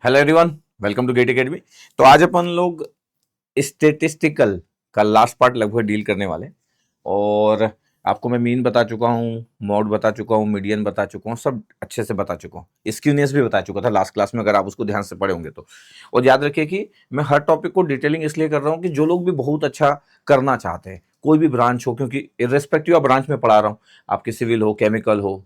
Hello everyone, welcome to GATE academy. तो आज अपन लोग स्टेटिस्टिकल का लास्ट पार्ट लगभग डील करने वाले हैं। और आपको मैं मीन बता चुका हूँ, मॉड बता चुका हूँ, मीडियन बता चुका हूँ, सब अच्छे से बता चुका हूँ। स्क्यूनेस भी बता चुका था लास्ट क्लास में, अगर आप उसको ध्यान से पढ़े होंगे तो। और याद रखिए कि मैं हर टॉपिक को डिटेलिंग इसलिए कर रहा हूँ कि जो लोग भी बहुत अच्छा करना चाहते हैं, कोई भी ब्रांच हो, क्योंकि इर्रेस्पेक्टिव ऑफ ब्रांच में पढ़ा रहा हूँ, आपकी सिविल हो, केमिकल हो,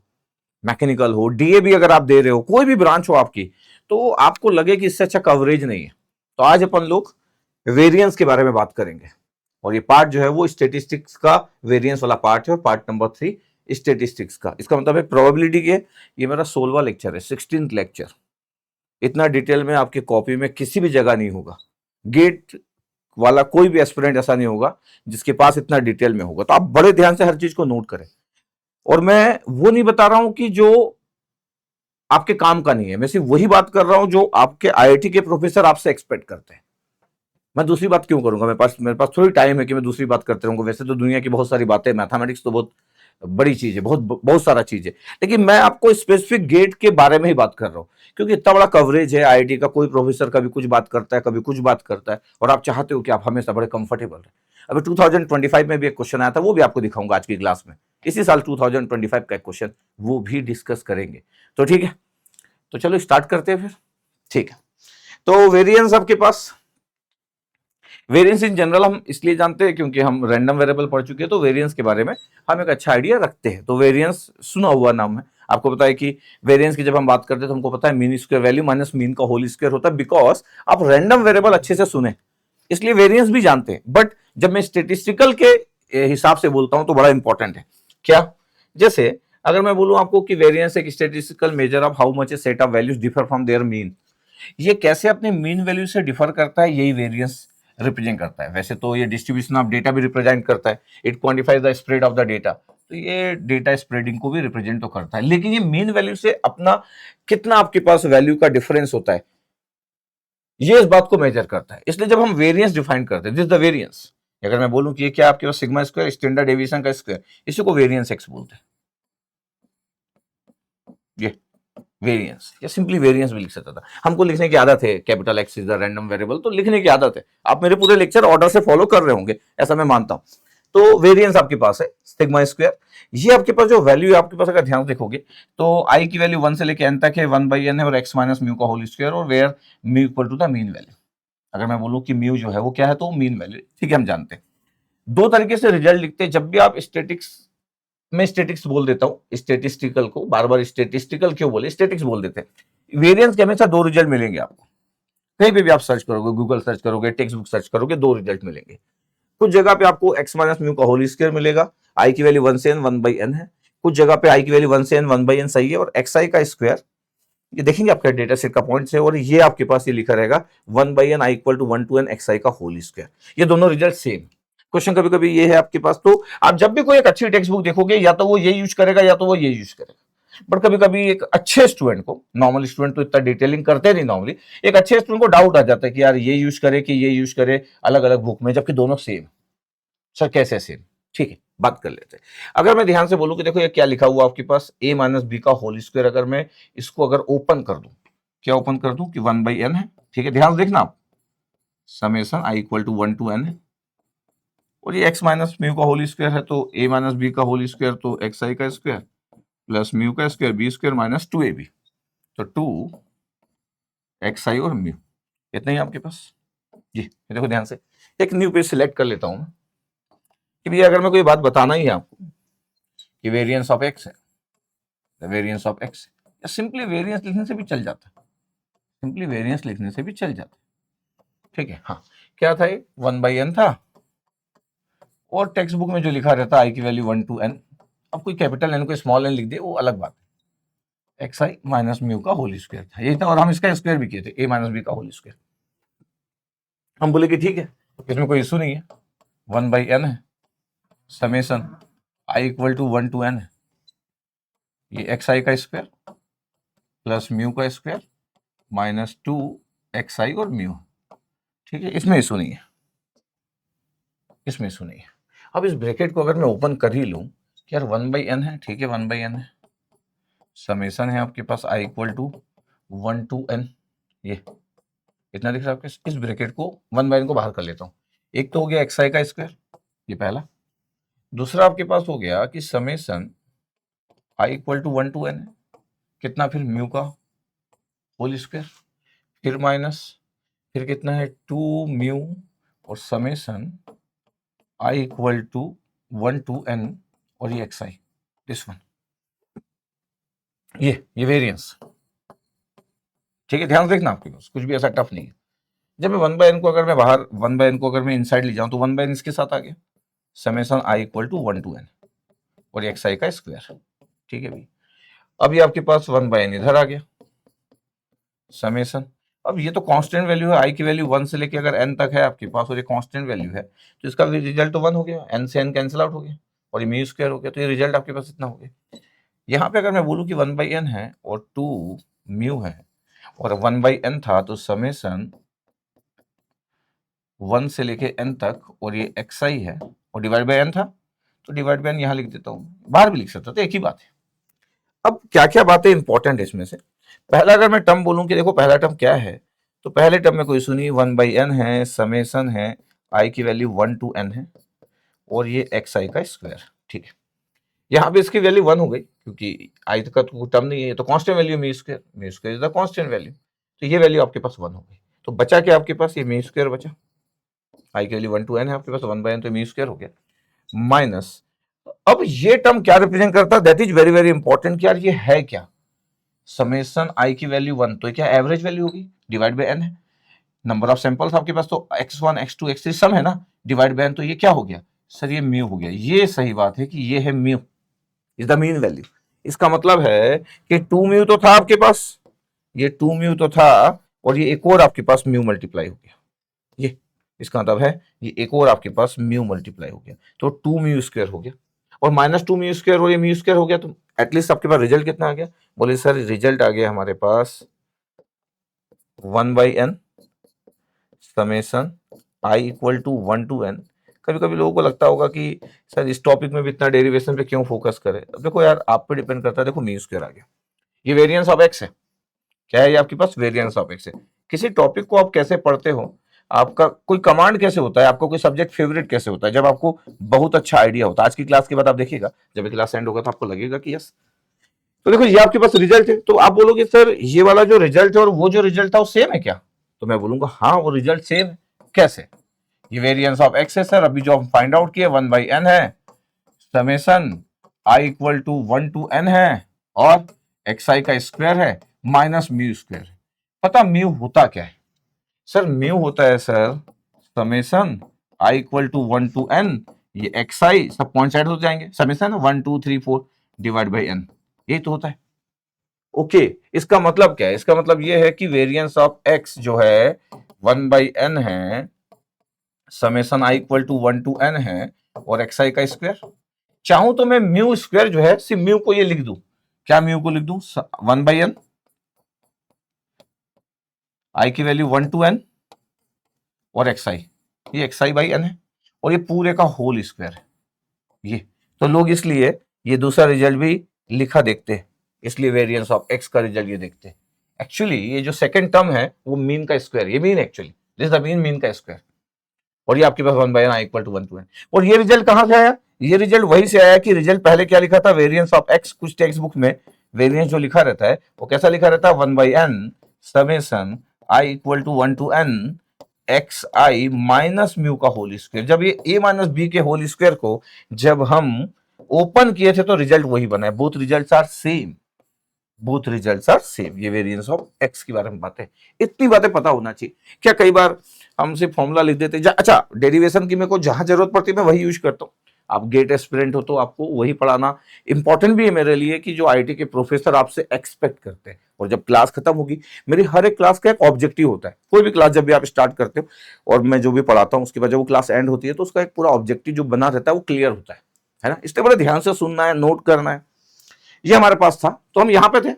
मैकेनिकल हो, डीए भी अगर आप दे रहे हो, कोई भी ब्रांच हो आपकी, तो आपको लगे कि इससे अच्छा कवरेज नहीं है, तो आज अपन लोग वेरिएंस के बारे में बात करेंगे। और ये पार्ट जो है वो स्टेटिस्टिक्स का वेरिएंस वाला पार्ट है, पार्ट नंबर 3 स्टेटिस्टिक्स का। इसका मतलब है प्रोबेबिलिटी के। ये मेरा 16वां लेक्चर है, 16th लेक्चर। इतना डिटेल में आपकी कॉपी में किसी भी जगह नहीं होगा। गेट वाला कोई भी एस्पिरेंट ऐसा नहीं होगा जिसके पास इतना डिटेल में होगा। तो आप बड़े ध्यान से हर चीज को नोट करें। और मैं वो नहीं बता रहा हूं कि जो आपके काम का नहीं है, मैं सिर्फ वही बात कर रहा हूं जो आपके आईआईटी के प्रोफेसर आपसे एक्सपेक्ट करते हैं। मैं दूसरी बात क्यों करूंगा? मेरे पास थोड़ी टाइम है कि मैं दूसरी बात करते रहूंगा। वैसे तो दुनिया की बहुत सारी बातें, मैथमेटिक्स तो बहुत बड़ी चीज है, बहुत बहुत सारा चीज है। लेकिन मैं आपको स्पेसिफिक गेट के बारे में ही बात कर रहा हूं, क्योंकि इतना बड़ा कवरेज है आईआईटी का। कोई प्रोफेसर कभी कुछ बात करता है, कभी कुछ बात करता है, और आप चाहते हो कि आप हमेशा बड़े कंफर्टेबल रहे। अभी 2025 में भी एक क्वेश्चन आया था, वो भी आपको दिखाऊंगा आज की क्लास में। इसी साल 2025 का एक क्वेश्चन, वो भी डिस्कस करेंगे। तो ठीक है, तो चलो स्टार्ट करते हैं फिर। ठीक है, तो वेरिएंस आपके पास, वेरिएंस इन जनरल हम इसलिए जानते हैं क्योंकि हम रैंडम वेरिएबल पढ़ चुके हैं, तो वेरिएंस के बारे में हम एक अच्छा आइडिया रखते हैं। तो वेरिएंस सुना हुआ नाम है, आपको पता है कि वेरिएंस की जब हम बात करते हैं तो हमको पता है mean square value minus mean का होल स्क्वायर होता है, बिकॉज आप रैंडम वेरिएबल अच्छे से सुने, इसलिए वेरिएंस भी जानते हैं। बट जब मैं स्टेटिस्टिकल के हिसाब से बोलता हूं तो बड़ा इंपॉर्टेंट है। क्या? जैसे अगर मैं बोलूं आपको कि वेरिएंस एक statistical measure of how much A set of values differ from there mean, ये कैसे अपने मीन वैल्यू से डिफर करता है, यही वेरिएंस रिप्रेजेंट करता है। वैसे तो ये डिस्ट्रीब्यूशन ऑफ डेटा भी रिप्रेजेंट करता है, it quantifies the spread of the data, तो ये डेटा स्प्रेडिंग को भी रिप्रेजेंट तो करता है। लेकिन ये मीन वैल्यू से अपना कितना आपके पास वैल्यू का डिफरेंस होता है, ये इस बात को मेजर करता है। इसलिए जब हम वेरिएंस डिफाइन करते हैं, दिस द वेरिएंस, अगर मैं बोलूं कि ये क्या आपके पास सिग्मा स्क्वायर स्टैंडर्ड डेविएशन का स्क्वायर, इसी को वेरिएंस एक्स बोलते हैं। ये वेरिएंस, या सिंपली वेरिएंस भी लिख सकता था। हमको लिखने की आदत है, capital x is the random variable, तो लिखने की आदत है। आप मेरे पूरे लेक्चर ऑर्डर से फॉलो कर रहे होंगे, ऐसा मैं मानता हूं। तो वेरिएंस आपके पास है सिग्मा स्क्वायर। ये आपके पास जो वैल्यू है आपके पास, अगर ध्यान देखोगे तो आई की वैल्यू 1 से लेकर एन तक है, 1/n है, और एक्स माइनस म्यू का होल स्क्वायर, और where mu equal to the mean value. अगर मैं बोलूं कि म्यू जो है वो क्या है, तो मीन वैल्यू, ठीक है, हम जानते हैं। दो तरीके से रिजल्ट लिखते हैं जब भी आप स्टेटिक्स, मैं स्टेटिक्स बोल देता हूं, स्टेटिस्टिकल को बार बार स्टेटिस्टिकल क्यों बोले, स्टेटिक्स बोल देते हैं। वेरिएंस के हमेशा दो रिजल्ट मिलेंगे आपको, कहीं पे भी आप सर्च करोगे, गूगल सर्च करोगे, टेक्स्ट बुक सर्च करोगे, दो रिजल्ट मिलेंगे। कुछ जगह पे आपको एक्स माइनस म्यू का होल स्क्वायर मिलेगा, आई की वैल्यू 1 से n 1/n है। कुछ जगह पे आई की वैल्यू 1 से n 1/n सही है, और एक्स आई का स्क्वायर, ये देखेंगे आपका डेटा सेट का पॉइंट्स है, और ये आपके पास ये लिखा रहेगा 1/n I equal to 1 to n X आई का होल स्क्वायर। ये दोनों रिजल्ट सेम। क्वेश्चन कभी कभी ये है आपके पास, तो आप जब भी कोई एक अच्छी टेक्स्ट बुक देखोगे, या तो वो ये यूज करेगा या तो वो ये यूज करेगा। बट कभी कभी एक अच्छे स्टूडेंट को, नॉर्मल स्टूडेंट तो इतना डिटेलिंग करते नहीं नॉर्मली, एक अच्छे स्टूडेंट को डाउट आ जाता है कि यार ये यूज करे कि ये यूज करे अलग अलग बुक में, जबकि दोनों सेम। सर कैसे सेम? ठीक है, बात कर लेते हैं। अगर मैं ध्यान से बोलूं कि देखो ये क्या लिखा हुआ आपके पास, a माइनस बी का होल स्क्वायर, अगर मैं इसको अगर ओपन कर दूं, क्या ओपन कर दूं कि 1/n है, ठीक है, ध्यान से देखना आप, summation i equal to 1 to n है, और ये x माइनस म्यू का होल स्क्वायर है, तो a माइनस बी का होल स्क्वायर, तो एक्स आई का स्क्वायर प्लस म्यू का square b square minus 2ab, तो 2xi और म्यू, इतना ही आपके पास। जी ये देखो ध्यान से, एक न्यू पेज सिलेक्ट कर लेता हूं कि भैया अगर मैं कोई बात बताना ही है आपको कि वेरिएंस ऑफ एक्स है, वेरिएंस ऑफ एक्स, या सिंपली वेरिएंस लिखने से भी चल जाता है, सिंपली वेरिएंस लिखने से भी चल जाता है, ठीक है। हाँ, क्या था ये, 1/n था, और टेक्स्ट बुक में जो लिखा रहता है i की वैल्यू 1 to n, अब कोई कैपिटल n कोई स्मॉल n लिख दे वो अलग बात है। एक्स आई माइनस म्यू का होल स्क्वायर था, यही था, और हम इसका स्क्वायर भी किए थे, a माइनस बी का होल स्क्वायर। हम बोले कि ठीक है, इसमें कोई इशू नहीं है, 1/n है, summation i equal to 1 to n है, ये एक्स आई का स्क्वायर प्लस म्यू का स्क्वायर माइनस 2xi और म्यू, ठीक है, इसमें इशू नहीं है, इसमें इशू नहीं है। अब इस ब्रैकेट को अगर मैं ओपन कर ही लूं कि यार 1/n है, ठीक है, 1/n है, समेशन है आपके पास i equal to 1 to n, ये इतना दिख रहा है आपके, इस ब्रैकेट को 1/n को बाहर कर लेता हूँ। एक तो हो गया xi का स्क्वायर, ये पहला। दूसरा आपके पास हो गया कि summation i equal to 1 to n है, कितना फिर म्यू का होल स्क्वायर, फिर माइनस, फिर कितना है 2 म्यू और summation i equal to 1 to n और ये xi, दिस वन, ये वेरिएंस। ठीक है, ध्यान से देखना, आपके पास कुछ भी ऐसा टफ नहीं है। जब मैं 1/n को अगर मैं बाहर 1/n को अगर मैं इनसाइड ले जाऊं तो 1/n इसके साथ आ गया, summation i equal to 1 to n और ये xi का स्क्वायर। ठीक है भाई, अब ये आपके पास 1/n इधर आ गया, समेसन, अब ये तो कांस्टेंट वैल्यू है, i की वैल्यू 1 से लेके अगर n तक है आपके पास और ये कांस्टेंट वैल्यू है तो इसका रिजल्ट तो 1 हो गया, n से n कैंसिल आउट हो गया और ये म्यू स्क्वायर हो गया, तो ये रिजल्ट आपके पास इतना हो गया। यहाँ पे अगर मैं बोलूँ कि 1/n है और 2 म्यू है और 1/n था तो समेसन 1 से लेके n तक और ये xi है और डिवाइड बाय n था तो डिवाइड बाय n यहाँ लिख देता हूँ, बाहर भी लिख सकता था, एक ही बात है। अब क्या क्या बातें इंपॉर्टेंट है इसमें से, पहला अगर मैं टर्म बोलूं कि देखो पहला टर्म क्या है, तो पहले टर्म में कोई सुनी 1/n है, समेसन है, i की वैल्यू 1 to n है और ये xi का स्क्वायर। ठीक है, यहाँ पे इसकी वैल्यू 1 हो गई क्योंकि i का तो टर्म नहीं है, ये तो constant value mu square is the constant value, तो ये वैल्यू आपके पास 1 हो गई। तो बचा क्या आपके पास, ये म्यू स्क्वायर बचा, i की वैल्यू 1 to n है आपके पास, 1/n तो म्यू स्क्वायर हो गया, माइनस, अब ये टर्म क्या रिप्रेजेंट करता है, that is very very important कि यार ये है क्या, समेसन i की वैल्यू 1 तो क्या एवरेज वैल्यू होगी, डिवाइड बाय n है, नंबर ऑफ सैंपल्स आपके पास तो x1 x2 x3 सम है ना, डिवाइड बाय n, तो ये क्या हो गया सर, ये म्यू हो गया। ये सही बात है कि ये है mu is the mean value, इसका मतलब है कि 2 म्यू तो था आपके पास, ये 2 म्यू तो था और ये एक और आपके पास म्यू मल्टीप्लाई हो गया, ये इसका मतलब है ये एक और आपके पास म्यू मल्टीप्लाई हो गया, तो 2 म्यू स्क्वायर हो गया और माइनस 2 म्यू स्क्वायर और ये म्यू स्क्वायर हो गया, तो एटलीस्ट आपके पास रिजल्ट कितना आ गया, बोले सर रिजल्ट आ गया हमारे पास 1/n summation i equal to 1 to n। कभी कभी लोगों को लगता होगा कि सर इस टॉपिक में भी इतना डेरिवेशन पे क्यों फोकस करें, अब देखो यार आप पे डिपेंड करता है, देखो म्यू स्क्वायर आ गया, ये वेरिएंस ऑफ एक्स है, क्या है ये आपके पास वेरिएंस ऑफ एक्स है। किसी टॉपिक को आप कैसे पढ़ते हो, आपका कोई कमांड कैसे होता है, आपका कोई सब्जेक्ट फेवरेट कैसे होता है, जब आपको बहुत अच्छा आइडिया होता है। आज की क्लास के बाद आप देखिएगा, जब ये क्लास एंड होगा तो आपको लगेगा कि यस, तो देखो ये आपके पास रिजल्ट है, तो आप बोलोगे सर ये वाला जो रिजल्ट है और वो जो रिजल्ट था वो सेम है क्या, तो मैं बोलूंगा हाँ वो रिजल्ट सेम है। कैसे, ये वेरिएंस ऑफ एक्स है सर, अभी जो हम फाइंड आउट किए 1/n है, summation i equal to 1 to n है और xi का स्क्वायर है माइनस म्यू स्क्वायर है। पता म्यू होता क्या है सर, म्यू होता है sir summation i equal to 1 to n, ये xi सब पॉइंट साइड हो जाएंगे, समेसन 1 2 3 4 डिवाइड बाई n, यही तो होता है। ओके इसका मतलब क्या है, इसका मतलब ये है कि वेरिएंस ऑफ x जो है 1/n है, summation i equal to 1 to n है और xi का स्क्वायर। चाहूं तो मैं म्यू स्क्वायर जो है सिर्फ म्यू को ये लिख दूं, क्या म्यू को लिख दूं 1/n, i की वैल्यू 1 to n और xi, ये xi बाई n है और ये पूरे का होल स्क्वायर है ये, तो लोग इसलिए ये दूसरा रिजल्ट भी लिखा देखते हैं, इसलिए वेरिएंस ऑफ x का रिजल्ट ये देखते हैं। एक्चुअली ये जो सेकंड टर्म है वो मीन का स्क्वायर, ये mean actually this the mean का स्क्वायर, और ये आपके पास 1/n i equal to 1 to n। और ये रिजल्ट कहां से आया, ये रिजल्ट वहीं से आया कि रिजल्ट पहले क्या लिखा था, वेरिएंस ऑफ x, कुछ टेक्स्ट बुक में वेरिएंस जो लिखा रहता है वो कैसा लिखा रहता है 1/n summation i equal to 1 to n xi minus mu का होल स्क्वायर। जब ये a माइनस बी के होल स्क्वायर को जब हम ओपन किए थे तो रिजल्ट वही बना है, both results are same, both results are same. ये वेरिएंस ऑफ एक्स के बारे में बातें, इतनी बातें पता होना चाहिए। क्या कई बार हम सिर्फ फॉर्मूला लिख देते हैं, अच्छा डेरिवेशन की मेरे को जहां जरूरत पड़ती है मैं वही यूज करता हूँ, आप गेट एस्पिरेंट हो तो आपको वही पढ़ाना इंपॉर्टेंट भी है मेरे लिए कि जो आईटी के प्रोफेसर आपसे एक्सपेक्ट करते हैं। और जब क्लास खत्म होगी, मेरी हर एक क्लास का एक ऑब्जेक्टिव होता है, कोई भी क्लास जब भी आप स्टार्ट करते हो और मैं जो भी पढ़ाता हूँ उसके बाद जब वो क्लास एंड होती है तो उसका एक पूरा ऑब्जेक्टिव जो बना रहता है वो क्लियर होता है ना, इसलिए बड़े ध्यान से सुनना है, नोट करना है। ये हमारे पास था तो हम यहाँ पे थे,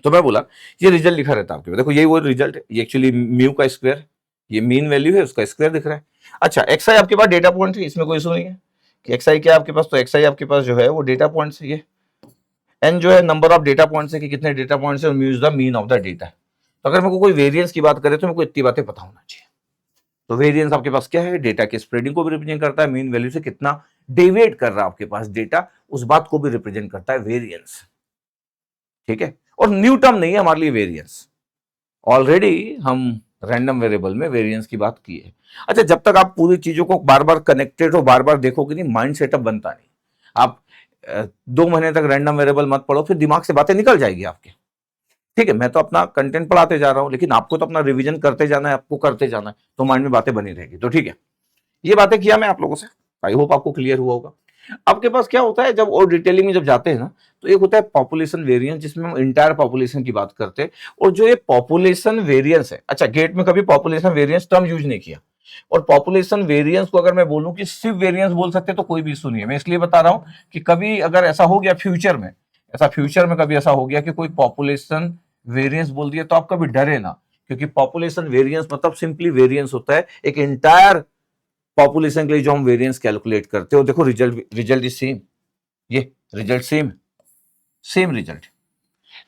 तो मैं बोला ये रिजल्ट लिखा रहता है आपके, देखो यही वो रिजल्ट है, ये एक्चुअली म्यू का स्क्वायर, ये मीन वैल्यू है उसका स्क्वायर दिख रहा है। अच्छा xi आपके पास डेटा पॉइंट है, इसमें कोई इशू नहीं है कि xi क्या आपके पास, तो xi आपके पास जो है वो डेटा पॉइंट्स है, ये n जो है नंबर ऑफ डेटा पॉइंट्स है कि कितने डेटा पॉइंट्स है, और mu is the mean of the data. तो अगर मेरे को कोई वेरिएंस की बात करे तो मेरे को इतनी बातें पता होना चाहिए। तो वेरिएंस आपके पास क्या है, डेटा के स्प्रेडिंग को भी रिप्रेजेंट करता है, मीन वैल्यू से कितना डेविएट कर रहा है आपके पास डेटा, उस बात को भी रिप्रेजेंट करता है वेरिएंस। ठीक है, और न्यू टर्म नहीं है हमारे लिए वेरिएंस, ऑलरेडी हम रैंडम वेरिएबल में वेरिएंस की बात की है। अच्छा, जब तक आप पूरी चीजों को बार बार कनेक्टेड हो, बार बार देखोगे नहीं, माइंड सेटअप बनता नहीं। आप 2 महीने तक रैंडम वेरिएबल मत पढ़ो, फिर दिमाग से बातें निकल जाएगी आपके। ठीक है, मैं तो अपना कंटेंट पढ़ाते जा रहा हूं, लेकिन आपको तो अपना रिवीजन करते जाना है, आपको करते जाना है, तो माइंड में बातें बनी रहेगी। तो ठीक है, ये बातें किया मैं आप लोगों से, आई होप आपको क्लियर हुआ होगा। आपके पास क्या होता है, जब और डिटेलिंग में जब जाते हैं ना, तो एक होता है पॉपुलेशन वेरिएंस, जिसमें हम इंटायर पॉपुलेशन की बात करते हैं। और जो ये पॉपुलेशन वेरिएंस है, अच्छा गेट में कभी पॉपुलेशन वेरिएंस टर्म यूज नहीं किया, और पॉपुलेशन वेरिएंस को अगर मैं बोलूं कि सिर्फ वेरिएंस बोल सकते तो कोई भी इशू नहीं है। मैं इसलिए बता रहा हूं कि कभी अगर ऐसा हो गया फ्यूचर में, कभी ऐसा हो गया कि कोई पॉपुलेशन वेरिएंस बोल दिया, तो आप कभी डरे ना, क्योंकि पॉपुलेशन वेरिएंस मतलब सिंपली वेरिएंस होता है एक इंटायर पॉपुलेशन के लिए जो हम वेरिएंस कैलकुलेट करते हो। देखो रिजल्ट इज सेम, ये रिजल्ट सेम रिजल्ट।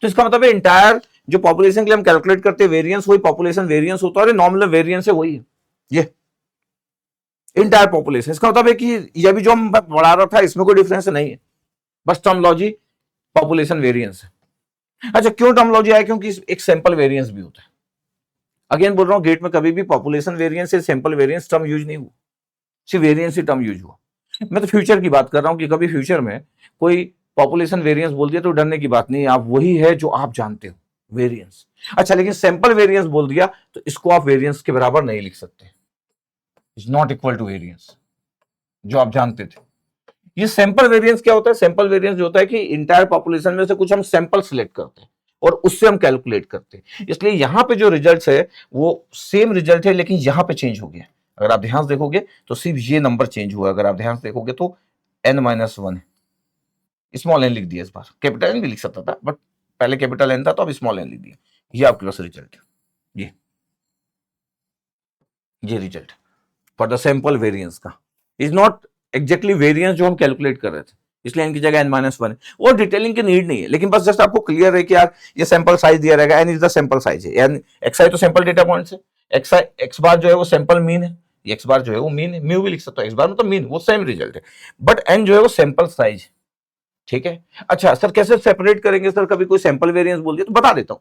तो इसका मतलब है इंटायर जो पॉपुलेशन के लिए हम कैलकुलेट करते हैं वेरिएंस, वही पॉपुलेशन वेरिएंस होता है, और नॉमिनल वेरिएंस है वही है ये इंटायर पॉपुलेशन। इसका मतलब है कि ये भी जो हम पढ़ा रहा था इसमें कोई डिफरेंस नहीं है, बस टर्मोलॉजी पॉपुलेशन वेरिएंस है। अच्छा, क्यों टर्मोलॉजी आया, क्योंकि एक सैंपल वेरिएंस भी होता है। अगेन बोल रहा हूं, गेट में कभी भी पॉपुलेशन वेरिएंस से सैंपल वेरिएंस टर्म यूज नहीं हुआ, सिर्फ वेरिएंस ही टर्म यूज हुआ। मैं तो फ्यूचर की बात कर रहा हूं कि कभी फ्यूचर में कोई पॉपुलेशन वेरिएंस बोल दिया तो डरने की बात नहीं, आप वही है जो आप जानते हो, वेरिएंस। अच्छा, लेकिन सैंपल वेरिएंस बोल दिया तो इसको आप वेरिएंस के बराबर नहीं लिख सकते, is not equal to variance जो आप जानते थे। ये सैंपल वेरिएंस क्या होता है, सैंपल वेरिएंस जो होता है कि इंटायर पॉपुलेशन में से कुछ हम सैंपल सिलेक्ट करते हैं और उससे हम कैलकुलेट करते हैं। इसलिए यहां पे जो रिजल्ट्स है वो सेम रिजल्ट है, लेकिन यहां पे चेंज हो गया। अगर आप ध्यान से देखोगे तो सिर्फ ये नंबर चेंज हुआ, अगर आप ध्यान से देखोगे तो n-1 है, स्मॉल एन लिख दिया, इस बार कैपिटल एन भी लिख सकता था, बट पहले कैपिटल एन था तो अब स्मॉल एन लिख दिया। ये आपके पास रिजल्ट है, ये result for the sample variance का इज नॉट एग्जैक्टली वेरिएंस जो हम कैलकुलेट कर रहे थे, इसलिए इनकी जगह n-1 है। और डिटेलिंग की नीड नहीं है, लेकिन बस जस्ट आपको क्लियर है कि यार ये सैंपल साइज दिया रहेगा, n is the sample size है, n xi तो सैंपल डेटा पॉइंट्स है, xi x बार जो है वो सैंपल मीन है, x बार जो है वो मीन है, म्यू भी लिख सकता हूं, x बार मतलब मीन, वो सेम रिजल्ट है, बट n जो है वो सैंपल साइज। ठीक है, अच्छा सर कैसे सेपरेट करेंगे सर, कभी कोई सैंपल वेरिएंस बोल दिया तो बता देता हूं,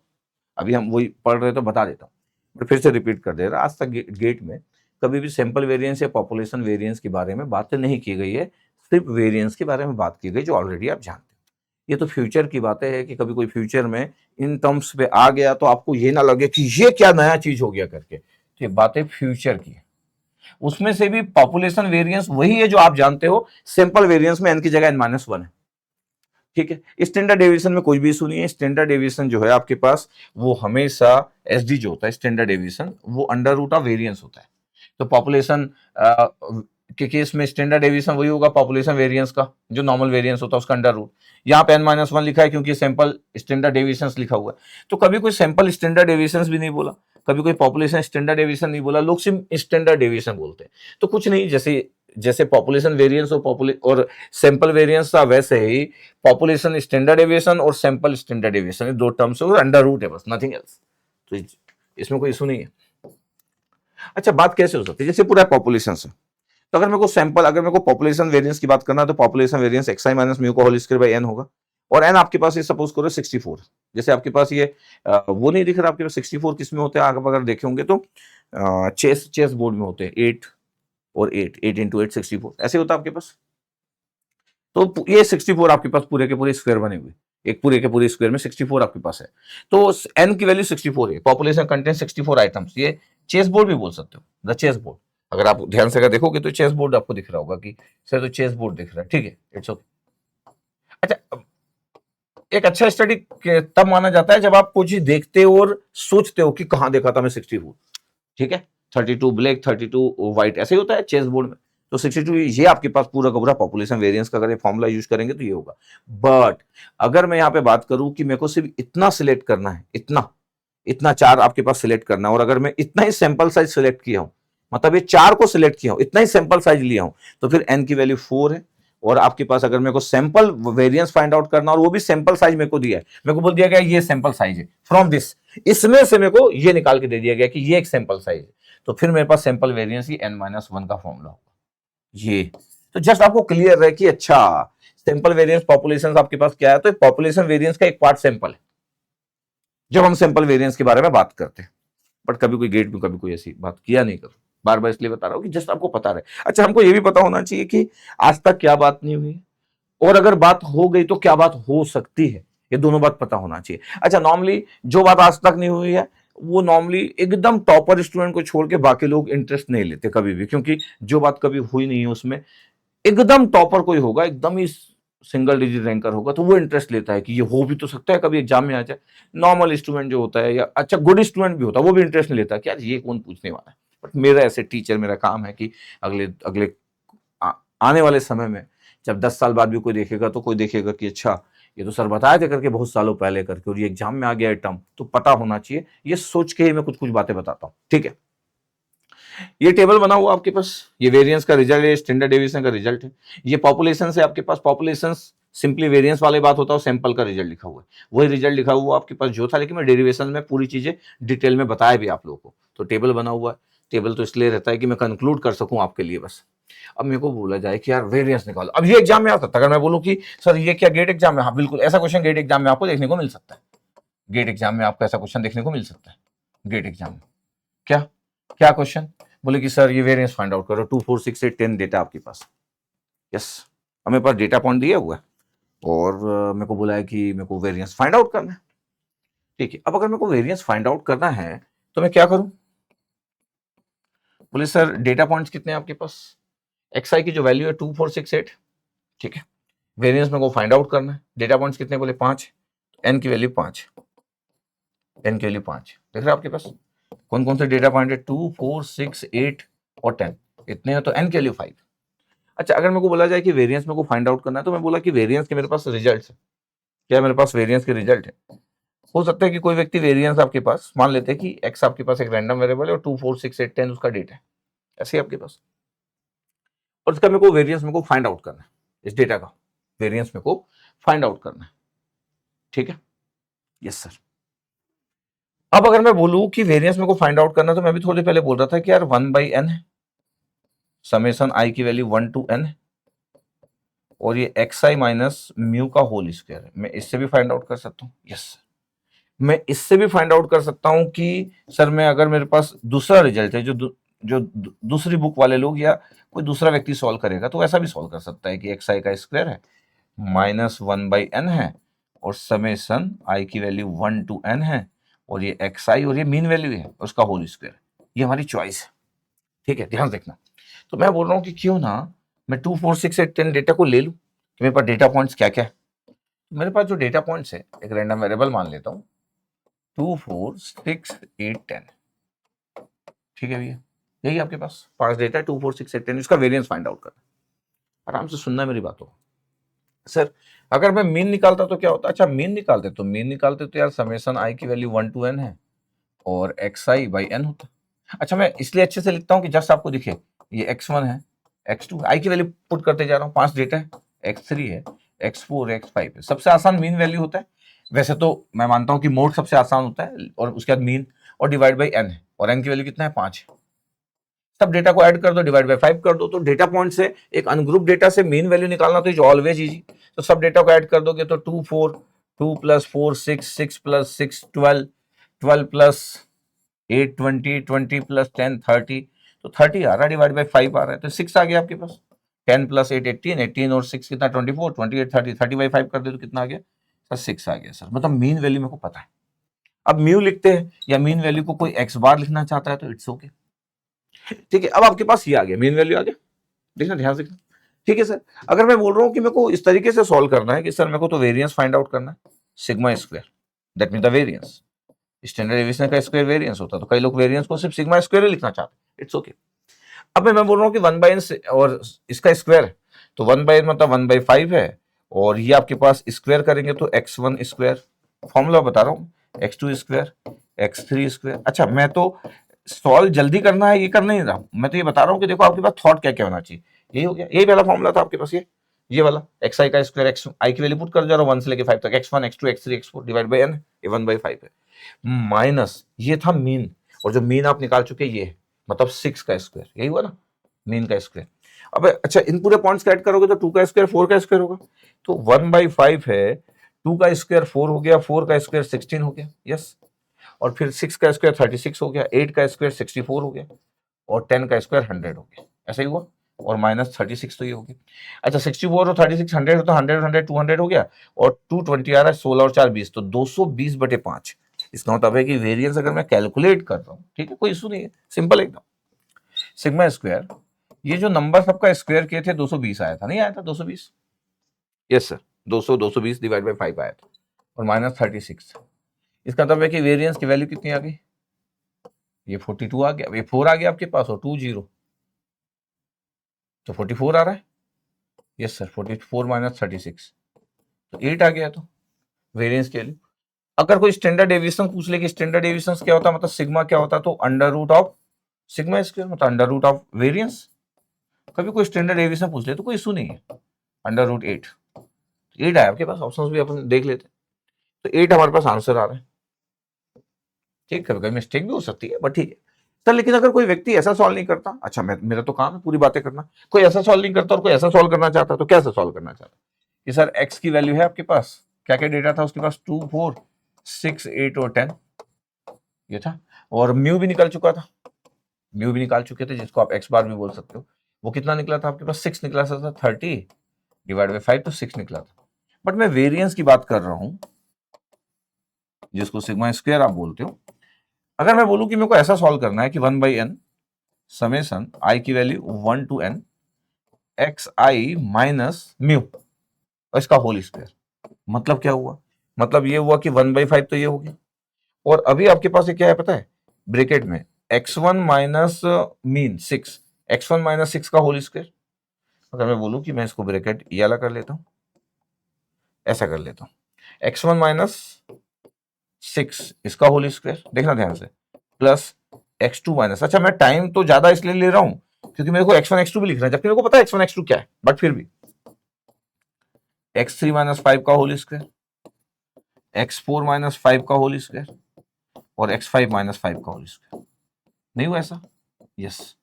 अभी हम वही पढ़ रहे तो बता देता हूं, बट फिर से रिपीट कर दे रहा। आज तक गेट में कभी भी सैंपल वेरिएंस या पॉपुलेशन वेरिएंस के बारे में बात नहीं की गई है, सिर्फ वेरिएंस के बारे में बात की गई जो ऑलरेडी आप जानते हो। ये तो फ्यूचर की बातें है कि कभी कोई फ्यूचर में इन टर्म्स पे आ गया तो आपको ये ना लगे कि ये क्या नया चीज हो गया करके, तो ये बातें फ्यूचर की है। उसमें से भी पॉपुलेशन वेरिएंस वही है जो आप जानते हो, सैंपल वेरिएंस में n की जगह n-1 है। ठीक है, स्टैंडर्ड डेविएशन में कोई भी इशू नहीं है। स्टैंडर्ड डेविएशन जो है आपके पास वो हमेशा एसडी जो होता है स्टैंडर्ड डेविएशन, वो अंडर रूट ऑफ वेरिएंस होता है। तो पॉपुलेशन के केस में स्टैंडर्ड डेविएशन वही होगा पॉपुलेशन वेरिएंस का, जो नॉर्मल वेरिएंस होता है उसका अंडर रूट। यहाँ पे n-1 लिखा है क्योंकि सैंपल स्टैंडर्ड डेविएशन लिखा हुआ है। तो कभी कोई सैंपल स्टैंडर्ड डेविएशन भी नहीं बोला, कभी कोई पॉपुलेशन स्टैंडर्ड डेविएशन नहीं बोला, लोग सिर्फ स्टैंडर्ड डेविएशन बोलते हैं। तो कुछ नहीं, जैसे पॉपुलेशन वेरिएंस और सैंपल वेरिएंस था, वैसे ही पॉपुलेशन स्टैंडर्ड डेविएशन और सैंपल स्टैंडर्ड डेविएशन, दो टर्म्स है, अंडर रूट है बस, नथिंग एल्स। तो इसमें कोई इशू नहीं है। अच्छा, बात कैसे हो सकती है, जैसे पूरा पॉपुलेशन से, तो अगर मेरे को पॉपुलेशन वेरिएंस की बात करना है तो population variance xi minus mu का होल स्क्वायर बाय n होगा, और n आपके पास ये सपोज करो 64, जैसे आपके पास ये वो नहीं दिख रहा आपके पास 64 किस में होते हैं, आप अगर देखे होंगे तो चेस बोर्ड में होते हैं 8 और 8 into 8 64 ऐसे होता है आपके पास। तो ये 64 आपके पास पूरे के पूरे स्क्वायर बने हुए, एक पूरे के पूरे स्क्वायर में 64 आपके पास है, तो n की वैल्यू 64 है। पॉपुलेशन कंटेन 64 आइटम्स, ये चेस बोर्ड भी बोल सकते हो, द चेस बोर्ड। अगर आप ध्यान से अगर देखोगे तो चेस बोर्ड आपको दिख रहा होगा कि सर तो चेस बोर्ड दिख रहा है, ठीक है, इट्स ओके। अच्छा, एक अच्छा स्टडी तब माना जाता है जब आप कुछ देखते हो और सोचते हो कि कहां देखा था मैं 64, ठीक है, 32 ब्लैक 32 व्हाइट, ऐसे ही होता है चेस बोर्ड में। तो 62 ये आपके पास पूरा का पूरा पॉपुलेशन वेरिएंस का अगर ये फॉर्मूला यूज करेंगे तो ये होगा। बट अगर मैं यहाँ पे बात करूं कि मेरे को सिर्फ इतना सिलेक्ट करना है, इतना 4 आपके पास सिलेक्ट करना है, और अगर मैं इतना ही सैंपल साइज सिलेक्ट किया हूं, मतलब ये 4 को सिलेक्ट किया हूं, इतना ही सैंपल साइज लिया हूं, तो फिर n की वैल्यू 4 है। और आपके पास अगर मेरे को सैंपल वेरिएंस फाइंड आउट करना और वो भी सैंपल साइज मेरे को दिया है, मेरे को बोल दिया गया ये सैंपल साइज है फ्रॉम दिस, इसमें से मेरे को ये निकाल के दे दिया गया कि ये एक सैंपल साइज है, तो फिर मेरे पास सैंपल वेरिएंस ही n-1 का फॉर्मूला होगा ये। तो जस्ट आपको क्लियर रहे कि अच्छा सैंपल वेरिएंस पॉपुलेशन आपके पास क्या है, तो पॉपुलेशन वेरिएंस का एक पार्ट सैंपल है जब हम सैंपल वेरिएंस के बारे में बात करते हैं। बट कभी कोई गेट में कभी कोई ऐसी बात किया नहीं करो, बार बार इसलिए बता रहा हूं कि जस्ट आपको पता रहे। अच्छा हमको ये भी पता होना चाहिए कि आज तक क्या बात नहीं हुई और अगर बात हो गई तो क्या बात हो सकती है, ये दोनों बात पता होना चाहिए। अच्छा नॉर्मली जो बात आज तक नहीं हुई है वो नॉर्मली एकदम टॉपर स्टूडेंट को छोड़ के बाकी लोग इंटरेस्ट नहीं लेते कभी भी, क्योंकि जो बात कभी हुई नहीं है उसमें एकदम टॉपर कोई होगा, एकदम ही सिंगल डिजिट रैंकर होगा तो वो इंटरेस्ट लेता है कि ये हो भी तो सकता है कभी एग्जाम में आ जाए। नॉर्मल स्टूडेंट जो होता है या अच्छा गुड स्टूडेंट भी होता है वो भी इंटरेस्ट नहीं लेता कि यार ये कौन पूछने वाला है। बट मेरा ऐसे टीचर, मेरा काम है कि अगले अगले आने वाले समय में जब 10 साल बाद भी कोई देखेगा तो कोई देखेगा कि अच्छा ये तो सर बताए थे करके बहुत सालों पहले करके और ये एग्जाम में आ गया टर्म, तो पता होना चाहिए। ये सोच के ही मैं कुछ कुछ बातें बताता हूँ, ठीक है। ये टेबल बना हुआ आपके पास, ये वेरिएंस का रिजल्ट है, स्टैंडर्ड डेविएशन का रिजल्ट है। ये पॉपुलेशन से आपके पास पॉपुलेशन सिंपली वेरिएंस वाली बात होता है, सैंपल का रिजल्ट लिखा हुआ है, वही रिजल्ट लिखा हुआ आपके पास जो था, लेकिन मैं डेरिवेशन में पूरी चीजें डिटेल में बताया भी आप लोगों को। तो टेबल बना हुआ है, टेबल तो इसलिए रहता है कि मैं कंक्लूड कर सकूं आपके लिए बस। अब मेरे को बोला जाए कि यार वेरिएंस निकालो, अब ये एग्जाम में आ सकता है। अगर मैं बोलूं कि सर ये क्या गेट एग्जाम में, हाँ बिल्कुल ऐसा क्वेश्चन गेट एग्जाम में आपको देखने को मिल सकता है। गेट एग्जाम में आपको ऐसा क्वेश्चन देखने को मिल सकता है गेट एग्जाम में। क्या क्या क्वेश्चन? बोले कि सर ये वेरिएंस फाइंड आउट करो, 2 4 6 8 10 डेटा आपके पास। यस, अब मेरे पास डेटा पॉइंट दिया हुआ है और मेरे को बोला है कि मेरे को वेरिएंस फाइंड आउट करना है, ठीक है। अब अगर मेरे को वेरिएंस फाइंड आउट करना है तो मैं क्या करूं? बोले सर डेटा पॉइंट्स कितने हैं आपके पास? एक्स आई की जो वैल्यू है 2 4 6 8, ठीक है। वेरिएंस मेरे को फाइंड आउट करना है, डेटा पॉइंट्स कितने? बोले 5, एन की वैल्यू 5, एन की वैल्यू 5 देख रहे हैं आपके पास कौन कौन से डेटा पॉइंट है? 2 4 6 8 और 10, इतने हैं, तो एन की वैल्यू 5। अच्छा अगर मेरे को बोला जाए कि वेरिएंस मेरे को फाइंड आउट करना है, तो मैं बोला कि वेरिएंस के मेरे पास रिजल्ट है, क्या मेरे पास वेरिएंस के रिजल्ट है। हो सकता है कि कोई व्यक्ति वेरिएंस आपके पास मान लेते हैं कि एक्स आपके पास एक रैंडम वेरिएबल है और 2 4 6 8 10 उसका डेटा है, ऐसे ही आपके पास, और इसका मेरे को वेरिएंस मेरे को फाइंड आउट करना है, इस डेटा का वेरिएंस मेरे को फाइंड आउट करना है, ठीक है। Yes sir. अब अगर मैं बोलूं कि वेरिएंस मेरे को फाइंड आउट करना है, तो मैं भी थोड़ी पहले बोल रहा था कि यार 1/n है, समेशन आई की वैल्यू 1 to n है, और ये एक्स आई माइनस म्यू का होल स्क्वायर है। मैं इससे भी फाइंड आउट कर सकता हूँ। यस मैं इससे भी फाइंड आउट कर सकता हूँ कि सर मैं अगर मेरे पास दूसरा रिजल्ट है जो दूसरी बुक वाले लोग या कोई दूसरा व्यक्ति सॉल्व करेगा तो ऐसा भी सॉल्व कर सकता है कि एक्स आई का स्क्वायर है -1/n है और समेशन आई की वैल्यू 1 to n है और ये एक्स आई और ये मीन वैल्यू है उसका होल स्क्वायर। ये हमारी चॉइस है, ठीक है, ध्यान रखना। तो मैं बोल रहा हूँ कि क्यों ना मैं 2 4 6 8 10 डेटा को ले लूँ कि मेरे पास डेटा पॉइंट्स क्या क्या है। मेरे पास जो डेटा पॉइंट्स है एक रैंडम वेरिएबल मान लेता हूँ 2 4 6 8 10, ठीक है भैया, यही आपके पास 5 डेटा है 2 4 6 8 10, इसका वेरिएंस फाइंड आउट करना। आराम से सुनना मेरी बात हो। सर अगर मैं मीन निकालता तो क्या होता? अच्छा मीन निकालते तो यार समेशन आई की वैल्यू 1 to n है और एक्स आई बाई एन होता। अच्छा मैं इसलिए अच्छे से लिखता हूँ कि जस्ट आपको दिखे ये x1 है, x2 आई की वैल्यू पुट करते जा रहा हूँ, 5 डेटा है, x3 है, x4 है, x5 है। सबसे आसान मीन वैल्यू होता है, वैसे तो मैं मानता हूँ कि मोड सबसे आसान होता है और उसके बाद मीन और डिवाइड बाई n है, और n की वैल्यू कितना है? 5 है। सब डेटा को ऐड कर दो, डिवाइड बाई 5 कर दो, तो डेटा पॉइंट से एक अनग्रुप डेटा से मीन वैल्यू निकालना तो इज ऑलवेज इजी। तो सब डेटा को ऐड कर दोगे तो 2 4 2 + 4 6 6 + 6 12 12 + 8 20 20 + 10 30, तो 30 आ रहा है, डिवाइड बाई 5 आ रहा है, तो 6 आ गया आपके पास। 10 + 8 18 18 और 6 कितना? 24 28 30 30 बाई 5 कर दे तो कितना आ गया सर? 6 आ गया सर। मतलब मीन वैल्यू मेरे को पता है। अब म्यू लिखते हैं या मीन वैल्यू को कोई एक्स बार लिखना चाहता है तो इट्स ओके, ठीक है। अब आपके पास ये आ गया, मीन वैल्यू आ गया, देखना ध्यान से, ठीक है सर। अगर मैं बोल रहा हूँ कि मेरे को इस तरीके से सॉल्व करना है कि सर मेरे को तो वेरिएंस फाइंड आउट करना है, sigma square, that mean the variance, standard deviation का स्क्वायर वेरिएंस होता है, तो कई लोग वेरिएंस को सिर्फ सिग्मा स्क्वायर ही लिखना चाहते हैं, इट्स ओके। अब मैं बोल रहा हूँ कि 1/n और इसका स्क्वायर है, तो 1/n मतलब 1/5 है, और ये आपके पास स्क्वायर करेंगे तो x1 स्क्वायर, फॉर्मूला बता रहा हूँ, x2 स्क्वायर, x3 स्क्वायर। अच्छा मैं तो सॉल्व जल्दी करना है ये कर नहीं रहा हूँ, मैं तो ये बता रहा हूँ कि देखो आपके पास थॉट क्या क्या होना चाहिए। यही हो गया, यही पहला फॉर्मूला था आपके पास, ये वाला एक्स आई का स्क्वायर, एक्स आई की वैल्यू पुट कर जा रहा हूँ 1 से लेके 5 तक, x1 x2 x3 x4 divide by n, ये 1/5 है। माइनस ये था मीन, और जो मीन आप निकाल चुके ये है, मतलब 6 का स्क्वायर, यही हुआ ना मीन का स्क्वायर। अब अच्छा इन पूरे पॉइंट्स का ऐड करोगे तो 2 का स्क्वायर 4 का स्क्वायर होगा, तो 1/5 है, 2 का स्क्वायर 4 हो गया, 4 का स्क्वायर 16 हो गया, यस। और फिर 6 का स्क्वायर 36 हो गया, 8 का स्क्वायर 64 हो गया, और 10 का स्क्वायर 100 हो गया, ऐसा ही हुआ। और -36 तो ये हो गया। अच्छा 64 और 36 100 हो, तो 100 100 200 हो गया, और 220 आ रहा है, 16 और 4 20, तो 220/5। इसका मतलब है कि वेरिएंस अगर मैं कैलकुलेट कर रहा हूँ, ठीक है, कोई इशू नहीं है, सिंपल एकदम। सिग्मा स्क्वायर, ये जो नंबर सबका स्क्वायर किए थे 220 आया था, नहीं आया था 220? यस सर, 220 डिवाइड बाई 5 आया था, और -36। इसका मतलब है कि वेरिएंस की वैल्यू कितनी आ गई? ये 42 आ गया, ये 4 आ गया आपके पास, और 2 0, तो 44 आ रहा है। यस सर, 44 - 36, तो 8 आ गया। तो वेरिएंस के लिए अगर कोई स्टैंडर्ड डेविएशन पूछ ले कि स्टैंडर्ड डेविएशन क्या होता है, मतलब सिग्मा क्या होता है, तो under root of sigma square, मतलब अंडर रूट ऑफ वेरिएंस। कभी कोई स्टैंडर्ड डेविएशन पूछ ले तो कोई इशू नहीं है, अंडर रूट 8। 8 आया आपके पास, ऑप्शंस भी अपन देख लेते, तो 8 हमारे पास आंसर आ रहा है। ठीक, कभी कभी मिस्टेक भी हो सकती है, बट ठीक है सर। लेकिन अगर कोई व्यक्ति ऐसा सॉल्व नहीं करता, अच्छा मेरा तो काम है पूरी बातें करना, कोई ऐसा सॉल्व नहीं करता और कोई ऐसा सॉल्व करना चाहता, तो कैसे सॉल्व करना चाहता कि सर एक्स की वैल्यू है आपके पास, क्या क्या डेटा था उसके पास, 2 4 6 8 और 10 ये था, और म्यू भी निकल चुका था, म्यू भी निकाल चुके थे, जिसको आप एक्स बार भी बोल सकते हो। वो कितना निकला था आपके पास, 6 निकला था, 30 डिवाइड बाई 5, तो 6 निकला था। बट मैं वेरिएंस की बात कर रहा हूं, जिसको सिग्मा स्क्वायर आप बोलते हो। अगर मैं बोलूं कि मेरे को ऐसा सॉल्व करना है कि 1/n समेशन आई की value 1 to n X i minus mu, और इसका होल स्क्वायर, मतलब क्या हुआ, मतलब ये हुआ कि 1/5 तो ये हो गया, और अभी आपके पास ये क्या है पता है, ब्रैकेट में x1 minus mean 6, x1 minus 6 का होल स्क्वायर। अगर मैं बोलूं कि मैं इसको ब्रैकेट ये वाला कर लेता हूं, ऐसा कर लेता हूं, x1 माइनस 6 इसका होल स्क्वायर, देखना ध्यान से, प्लस x2 माइनस, अच्छा मैं टाइम तो ज्यादा इसलिए ले रहा हूं क्योंकि मेरे को x1 x2 भी लिखना है, जबकि मेरे को पता है x1 x2 क्या है, बट फिर भी x3 माइनस 5 का होल स्क्वायर, x4 माइनस 5 का होल स्क्वायर, और x5 माइनस 5 का होल स्क्वायर। नहीं हुआ ऐसा? यस।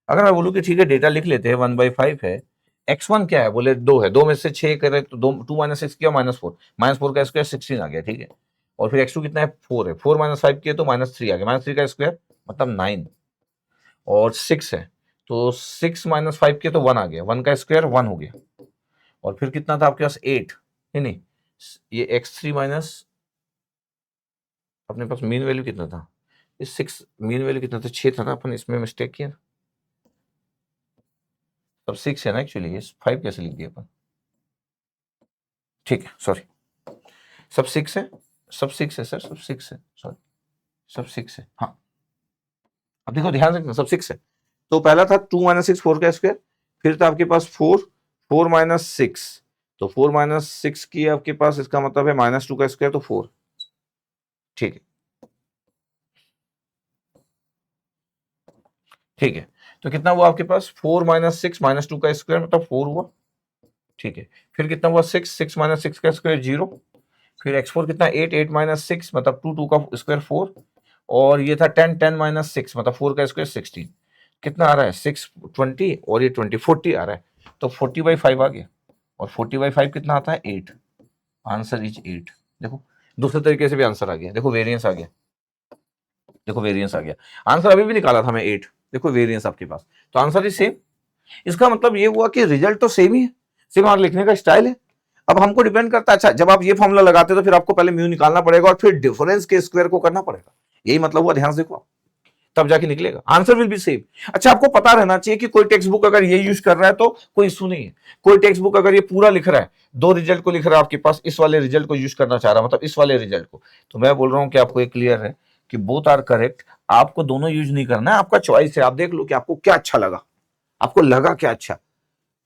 अगर मैं बोलूं कि ठीक है डेटा लिख लेते हैं, 1/5 है, x1 क्या है, बोले 2 है, 2 में से 6 करे तो 2 माइनस 6 किया -4 का स्क्वायर 16 आ गया, ठीक है। और फिर x2 कितना है, 4 है, 4 माइनस 5 किया तो -3 आ गया, -3 का स्क्वायर मतलब 9, और 6 है, तो 6 माइनस 5 किया तो 1 आ गया, 1 का स्क्वायर 1 हो गया, और फिर कितना था आपके पास 8, नहीं ये x3 माइनस, अपने पास मीन वैल्यू कितना था, इस 6 मीन वैल्यू कितना था, 6 था ना, अपन इसमें मिस्टेक किया, तब 6 है ना एक्चुअली, ये 5 कैसे लिख दिया अपन, ठीक है सॉरी, सब 6 है, सब 6 है सर, सब 6 है, सॉरी सब 6 है, हाँ। अब देखो ध्यान रखना, सब 6 है, तो पहला था 2 माइनस 6 4 का स्क्वायर, फिर था आपके पास 4 4 माइनस 6, तो 4 माइनस 6 की आपके पास, इसका मतलब है -2 का स्क्वायर, तो 4, ठीक है, ठीक है। तो कितना हुआ आपके पास, 4 माइनस 6 -2 का स्क्वायर मतलब 4 हुआ, ठीक है। फिर कितना हुआ, 6 6 माइनस 6 का स्क्वायर 0, फिर x4 कितना 8 8 माइनस 6 मतलब 2 2 का स्क्वायर 4, और ये था 10 10 माइनस 6 मतलब 4 का स्क्वायर 16, कितना आ रहा है 6 20, और ये 20 40 आ रहा है, तो 40/5 आ गया, और 40/5 कितना आता है 8, आंसर इज 8। देखो दूसरे तरीके से भी आंसर आ गया, देखो वेरिएंस आ गया, देखो वेरिएंस आ गया, आंसर अभी भी निकाला था मैं 8, देखो वेरिएंस आपके पास, तो आंसर इज सेम। इसका मतलब ये हुआ कि रिजल्ट तो सेम ही है, सेम हमारा लिखने का स्टाइल है। अब हमको डिपेंड करता है, अच्छा जब आप ये फॉर्मूला लगाते हो तो फिर आपको पहले म्यू निकालना पड़ेगा और फिर डिफरेंस के स्क्वायर को करना पड़ेगा, यही मतलब हुआ, ध्यान से देखो, तब जाके निकलेगा, आंसर विल बी सेम। अच्छा आपको पता रहना चाहिए कि कोई टेक्स्ट बुक अगर ये यूज कर रहा है तो कोई इशू नहीं है, कोई टेक्स्ट बुक अगर ये पूरा लिख रहा है, 2 रिजल्ट को लिख रहा है आपके पास, इस वाले रिजल्ट को यूज करना चाह रहा है, मतलब इस वाले रिजल्ट को, तो मैं बोल रहा हूं कि आपको एक क्लियर है कि बोथ आर करेक्ट, आपको दोनों यूज नहीं करना है, आपका चॉइस है, आप देख लो कि आपको क्या अच्छा लगा, आपको लगा क्या अच्छा,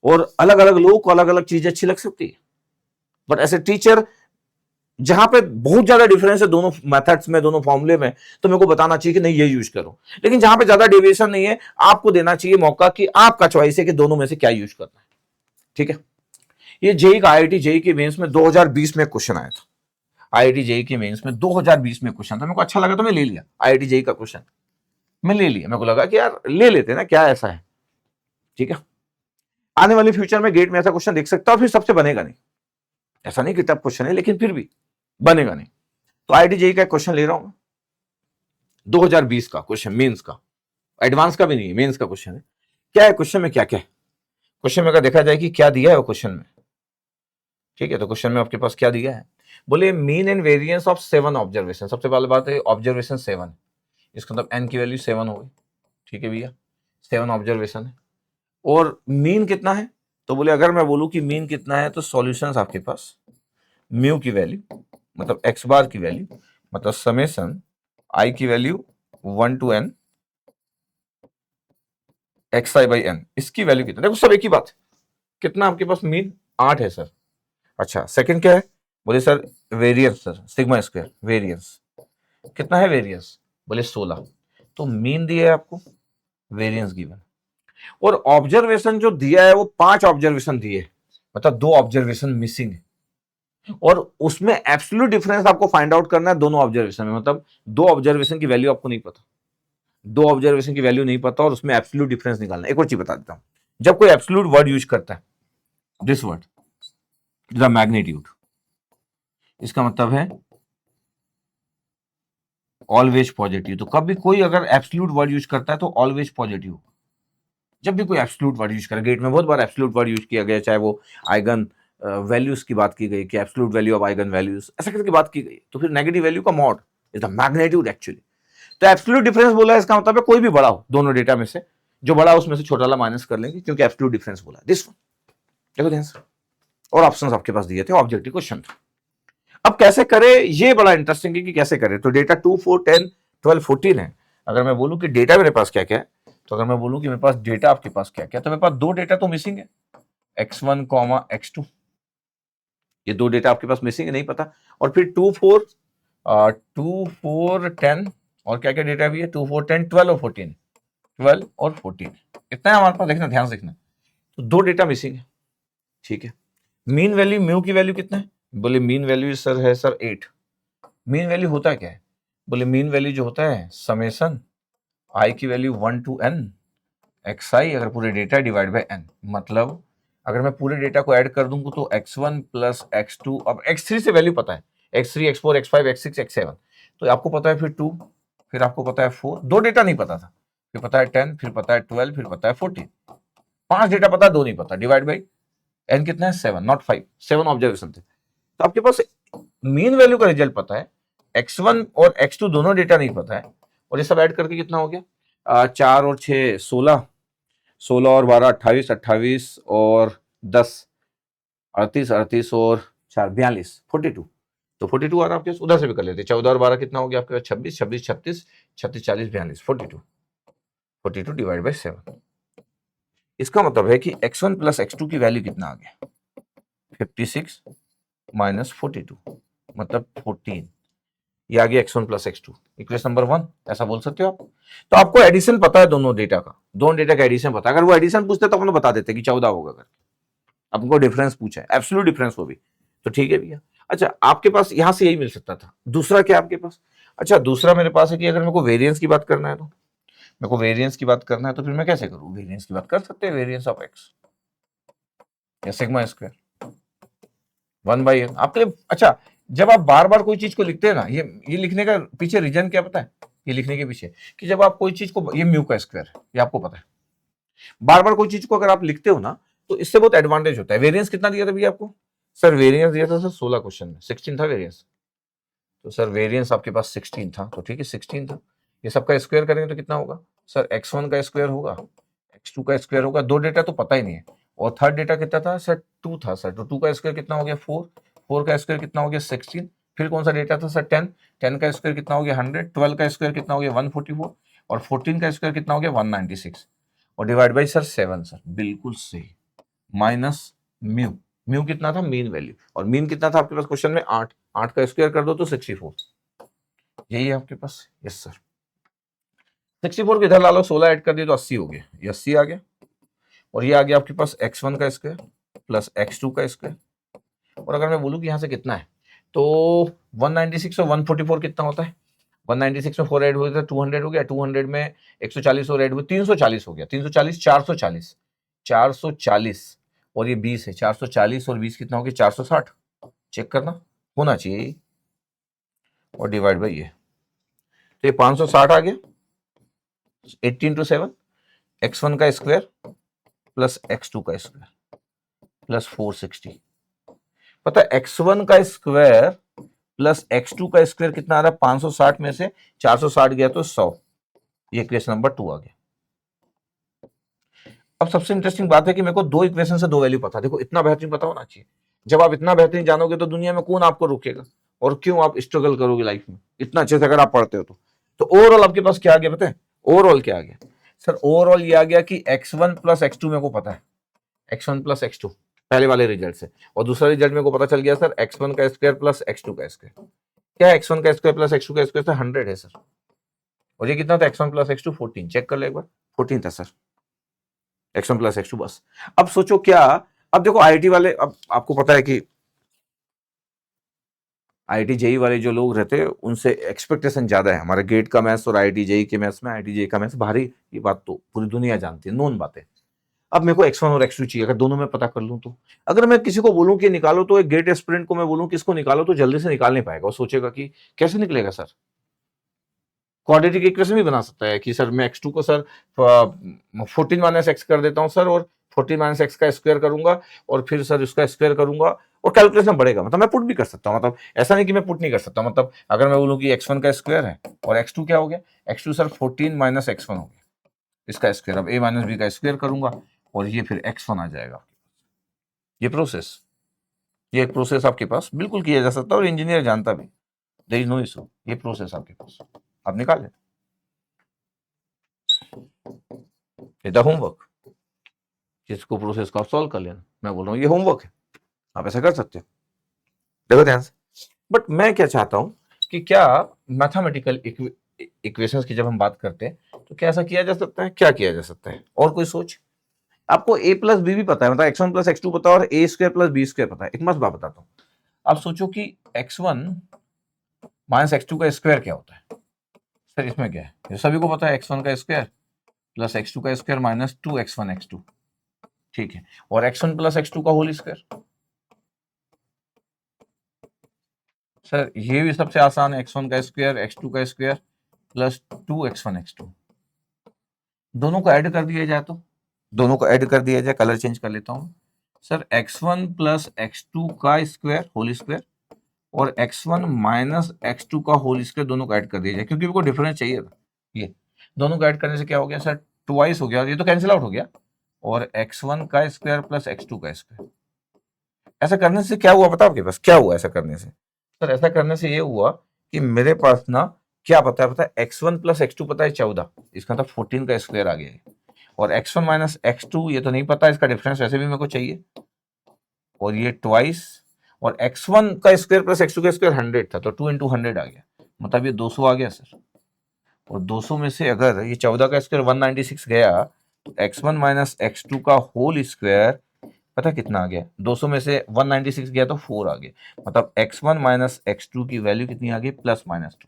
और अलग अलग लोगों को अलग अलग चीजें अच्छी लग सकती है, बट ऐसे टीचर जहां पे बहुत ज्यादा डिफरेंस है दोनों मेथड्स में, दोनों फॉर्मूले में, तो मेरे को बताना चाहिए कि नहीं ये यूज करो, लेकिन जहां पे ज्यादा डेविएशन नहीं है, आपको देना चाहिए मौका कि आपका चॉइस है कि दोनों में से क्या यूज करना है, ठीक है। ये जेई का IIT जेई के मेंस में 2020 में क्वेश्चन आया था, IIT जेईई के मेंस में 2020 में क्वेश्चन था, मेरे को अच्छा लगा तो मैं ले लिया। IIT जेईई का क्वेश्चन मैं ले लिया, मेरे को लगा कि यार ले लेते ना, क्या ऐसा है, ठीक है। आने वाले फ्यूचर में गेट में ऐसा क्वेश्चन देख सकता है और फिर सबसे बनेगा नहीं, ऐसा नहीं कि टफ क्वेश्चन है, लेकिन फिर भी बनेगा नहीं। तो IIT जेईई का क्वेश्चन ले रहा हूं 2020 का क्वेश्चन, मेंस का, एडवांस का भी नहीं है, मेंस का क्वेश्चन है। क्या है क्वेश्चन में, क्या क्या है क्वेश्चन में, अगर देखा जाए कि क्या दिया है वो क्वेश्चन में, ठीक है। तो क्वेश्चन में आपके पास क्या दिया है, बोले mean and variance of 7 observation. सबसे पहले बात है ऑब्जर्वेशन 7, इसका मतलब n की वैल्यू 7 हो गई, ठीक है भैया, 7 ऑब्जर्वेशन है। और मीन कितना है, तो बोले अगर मैं बोलूं कि मीन कितना है, तो सॉल्यूशंस आपके पास म्यू की वैल्यू मतलब x बार की वैल्यू मतलब समेशन i की value 1 to n xi by n, इसकी वैल्यू कितना, देखो सब एक ही बात है। कितना आपके पास मीन 8 है सर। अच्छा सेकंड क्या है, बोले sir variance, sir sigma square variance कितना है, वेरियंस बोले 16। तो मीन दिया है आपको, वेरियंस गिवन, और ऑब्जर्वेशन जो दिया है वो 5 ऑब्जर्वेशन दिए, मतलब 2 ऑब्जर्वेशन मिसिंग है, और उसमें एब्सोल्यूट डिफरेंस आपको फाइंड आउट करना है दोनों ऑब्जर्वेशन में, मतलब 2 ऑब्जर्वेशन की वैल्यू आपको नहीं पता, 2 ऑब्जर्वेशन की वैल्यू नहीं पता और उसमें एब्सोल्यूट डिफरेंस निकालना। एक और चीज बता देता हूं, जब कोई एब्सोल्यूट वर्ड यूज करता है, दिस वर्ड द मैग्नीट्यूड, इसका मतलब है ऑलवेज पॉजिटिव। तो कभी कोई अगर एब्सोल्यूट वर्ड यूज करता है तो ऑलवेज पॉजिटिव। जब भी कोई एब्सोल्यूट वर्ड यूज करे, गेट में बहुत बार एब्सोल्यूट वर्ड यूज किया गया, चाहे वो आइगन वैल्यूज की बात की गई कि absolute value of eigen values ऐसा करके बात की गई, तो फिर नेगेटिव वैल्यू का mod is the magnitude actually. तो एब्सोल्यूट डिफरेंस बोला है, इसका मतलब है कोई भी बड़ा हो, दोनों डेटा में से जो बड़ा उसमें से छोटा वाला माइनस कर लेंगे, क्योंकि एब्सोल्यूट डिफरेंस बोला है, दिस वन। देखो ध्यान से, और ऑप्शंस आपके पास दिए थे, ऑब्जेक्टिव क्वेश्चन था। अब कैसे करें, ये बड़ा इंटरेस्टिंग है कि कैसे करें। तो डेटा 2 4 10 12 14 है। अगर मैं बोलूं कि डेटा मेरे पास क्या क्या है, तो अगर मैं बोलूं कि मेरे पास डेटा आपके पास क्या क्या, तो मेरे पास 2 डेटा तो मिसिंग है, x1 x2, ये 2 डेटा आपके पास मिसिंग है, नहीं पता। और फिर 2 4 10 और क्या क्या डेटा भी है, 2 4 10 12 और 14, 12 और 14 इतना है हमारे पास, देखना ध्यान से देखना। तो 2 डेटा मिसिंग है, ठीक है। मीन वैल्यू म्यू की वैल्यू कितना है, बोले मीन वैल्यू सर है सर 8। मीन वैल्यू होता क्या है, बोले मीन वैल्यू जो होता है समेशन आई की वैल्यू 1 to n xi अगर पूरे डेटा डिवाइड बाय n, मतलब अगर मैं पूरे डेटा को ऐड कर दूंगा तो x1 प्लस x2, अब x3 से वैल्यू पता है, x3 x4 x5 x6 x7, तो आपको पता है फिर 2, फिर आपको पता है 4, 2 डेटा नहीं पता था, फिर पता है 10, फिर पता है 12, फिर पता है 14, 5 डेटा पता है, 2 नहीं पता, डिवाइड बाई n कितना है 7 नॉट 5, 7 ऑब्जर्वेशन थे। तो आपके पास मीन वैल्यू का रिजल्ट पता है, x1 और x2 दोनों डेटा नहीं पता है, और ये सब ऐड करके कितना हो गया, 4 और 6 16, 16 और 12 28, 28 और 10 38, 38 और 4 42, 42। तो 42 आ रहा आपके, उधर से भी कर लेते, 14 और 12 कितना हो गया आपके पास, 26 26 36 36 40 42 42, 42 डिवाइड बाई 7। इसका मतलब है कि x1 प्लस x2 की वैल्यू कितना आ गया, 56 माइनस 42 मतलब 14, ये आ गया x1 plus x2, equation number 1, ऐसा बोल सकते हो आप। तो आपको एडिशन पता है दोनों डेटा का, दोनों डेटा का एडिशन पता है, अगर वो एडिशन पूछते तो अपन बता देते कि 14 होगा, अगर आपको डिफरेंस पूछा है एब्सोल्यूट डिफरेंस वो भी, तो ठीक है भैया। अच्छा आपके पास यहां से यही मिल सकता था, दूसरा क्या आपके पास, अच्छा दूसरा मेरे पास है कि अगर मेरे को वेरिएंस की बात करना है, तो मेरे को वेरिएंस की बात करना है, तो फिर मैं कैसे करूं, वेरिएंस की बात कर सकते हैं, वेरिएंस ऑफ एक्स या सिग्मा स्क्वायर 1/n आपके लिए। अच्छा जब आप बार बार कोई चीज को लिखते हैं ना, ये लिखने का पीछे रीजन क्या पता है, ये लिखने के पीछे कि जब आप कोई चीज को, ये म्यू का स्क्वायर है, ये आपको पता है, बार बार कोई चीज को अगर आप लिखते हो ना, तो इससे बहुत एडवांटेज होता है। वेरिएंस कितना दिया था भैया आपको, सर वेरिएंस दिया था सर 16 क्वेश्चन में, 16 था वेरिएंस, तो सर वेरिएंस आपके पास 16 था, तो ठीक है 16 था, ये सबका स्क्वायर करेंगे तो कितना होगा, सर x1 का स्क्वायर होगा, x2 का स्क्वायर होगा, 2 डेटा तो पता ही नहीं है, और थर्ड डेटा कितना था सर 2 था सर, तो 2 का स्क्वायर कितना हो गया 4, 4 का स्क्वायर कितना हो गया 16, फिर कौन सा डेटा था सर 10, 10 का स्क्वायर कितना हो गया 100, 12 का स्क्वायर कितना हो गया 144, और 14 का स्क्वायर कितना हो गया 196, और डिवाइड बाई सर 7, सर बिल्कुल सही, माइनस म्यू, म्यू कितना था मीन वैल्यू, और मीन कितना था आपके पास क्वेश्चन में 8, 8 का स्क्वायर कर दो तो 64, यही है आपके पास, यस सर 64 को इधर ला लो, 16 ऐड कर दिए तो 80 हो गया, ये 80 आ गया, और ये आ गया आपके पास x1 का स्क्वायर प्लस x2 का स्क्वायर, और अगर मैं बोलूं कि यहां से कितना है, तो 196 और 144 कितना होता है? 196 में 4 ऐड हुए तो 200 हो गया, 200 में 140 और ऐड हुए 340 हो गया, 340 440, 440 और ये 20 है, 440 और 20 कितना हो गया? 460। चेक करना, होना चाहिए और डिवाइड बाई ये, तो ये 560 आ गया। 80 इंटू 7, x1 का स्क्वायर प्लस x2 का स्क्वायर प्लस 460। पता है x1 का स्क्वायर प्लस x2 का स्क्वायर कितना आ रहा है? 560 में से 460 गया तो 100। ये इक्वेशन नंबर 2 आ गया। अब सबसे इंटरेस्टिंग बात है कि मेरे को दो इक्वेशन से दो वैल्यू पता है। देखो इतना बेहतरीन पता होना चाहिए। जब आप इतना बेहतरीन जानोगे तो दुनिया में कौन आपको रोकेगा, और क्यों आप स्ट्रगल करोगे लाइफ में इतना अच्छे से अगर आप पढ़ते हो तो ओवरऑल आपके पास क्या आ गया पता है? ओवरऑल क्या आ गया सर? ओवरऑल ये आ गया कि x1 प्लस x2 मेरे को पता है, x1 प्लस x2 पहले वाले रिजल्ट से, और दूसरा रिजल्ट मेरे को पता चल गया सर x1 का स्क्वायर प्लस x2 का स्क्वायर। क्या है x1 का स्क्वायर प्लस x2 का स्क्वायर? सर 100 है सर। और ये कितना था? x1 plus x2 14। चेक कर ले एक बार, 14 था सर x1 प्लस x2 बस। अब सोचो क्या, अब देखो आईआईटी वाले, अब आपको पता है कि आईआईटी जेई वाले जो लोग रहते हैं उनसे एक्सपेक्टेशन ज्यादा है। हमारे गेट का मैथ्स और आईआईटी जेई के मैथ्स में आईआईटी जेई का मैथ्स भारी, ये बात तो पूरी दुनिया जानती है, नोन बात है। अब मेरे को x1 और x2 चाहिए, अगर दोनों में पता कर लूं तो, अगर मैं किसी को बोलूं कि निकालो, तो एक गेट एस्पिरेंट को मैं बोलूं कि इसको निकालो, तो जल्दी से निकाल नहीं पाएगा। वो सोचेगा कि कैसे निकलेगा सर। क्वाड्रेटिक इक्वेशन भी बना सकता है कि सर मैं x2 को सर 14 माइनस एक्स कर देता हूं सर, और 14 माइनस एक्स का स्क्वायर करूंगा, और फिर सर उसका स्क्वायर करूंगा, और कैलकुलेशन बढ़ेगा। मतलब मैं पुट भी कर सकता हूं, मतलब ऐसा नहीं कि मैं पुट नहीं कर सकता। मतलब अगर मैं बोलूं कि x1 का स्क्वायर है और x2 क्या हो गया? x2 सर 14 माइनस x1 हो गया, इसका स्क्वायर। अब a माइनस बी का स्क्वायर करूंगा और ये फिर x1 आ जाएगा। ये प्रोसेस, ये एक प्रोसेस आपके पास बिल्कुल किया जा सकता है, और इंजीनियर जानता भी, देयर इज नो इशू। ये प्रोसेस आपके पास, आप निकाल लें। ये होमवर्क, जिसको प्रोसेस को आप सॉल्व कर लेना, मैं बोल रहा हूँ ये होमवर्क है, आप ऐसा कर सकते हो। देखो ध्यान से, बट मैं क्या चाहता हूं कि क्या मैथमेटिकल इक्वेशंस की जब हम बात करते हैं तो क्या ऐसा किया जा सकता है? क्या किया जा सकता है? और कोई सोच? आपको a प्लस बी भी पता है, मतलब x1 प्लस x2 पता है, और a square plus b square पता है। एक मस्त बात बताता हूँ, आप सोचो कि x1 माइनस x2 का स्क्वायर क्या होता है? सर इसमें क्या है? ये सभी को पता है, x1 का स्क्वायर प्लस x2 का स्क्वायर माइनस 2x1 x2, ठीक है, और x1 प्लस x2 का होल स्क्वायर। सर ये भी सबसे आसान है, x1 का स्क्वायर x2 का स्क्वायर प्लस 2x1 x2। दोनों को ऐड कर दिया जाए तो, दोनों को ऐड कर दिया जाए, कलर चेंज कर लेता हूं सर, x1 प्लस x2 का स्क्वायर होल स्क्वायर और x1 माइनस x2 का होल स्क्वायर, दोनों को ऐड कर दिया जाए, क्योंकि मेरे को डिफरेंस चाहिए था। ये दोनों को ऐड करने से क्या हो गया सर? ट्वाइस हो गया, ये तो कैंसिल आउट हो गया, और x1 का स्क्वायर प्लस x2 का स्क्वायर। ऐसा करने से क्या हुआ बताओ आपके पास? क्या हुआ ऐसा करने से? सर ऐसा करने से ये हुआ कि मेरे पास ना क्या पता है x1 प्लस x2 पता है 14, इसका मतलब 14 का स्क्वायर आ गया है, और x1 माइनस x2 ये तो नहीं पता, इसका डिफरेंस वैसे भी मेरे को चाहिए, और ये ट्वाइस, और x1 का स्क्वायर प्लस x2 का स्क्वायर 100 था, तो 2 इंटू 100 आ गया, मतलब ये 200 आ गया सर। और 200 में से अगर ये 14 का स्क्वायर 196 गया, तो x1 माइनस x2 का होल स्क्वायर पता कितना आ गया? 200 में से 196 गया तो 4 आ गया, मतलब x1 माइनस x2 की वैल्यू कितनी आ गई? Plus minus 2,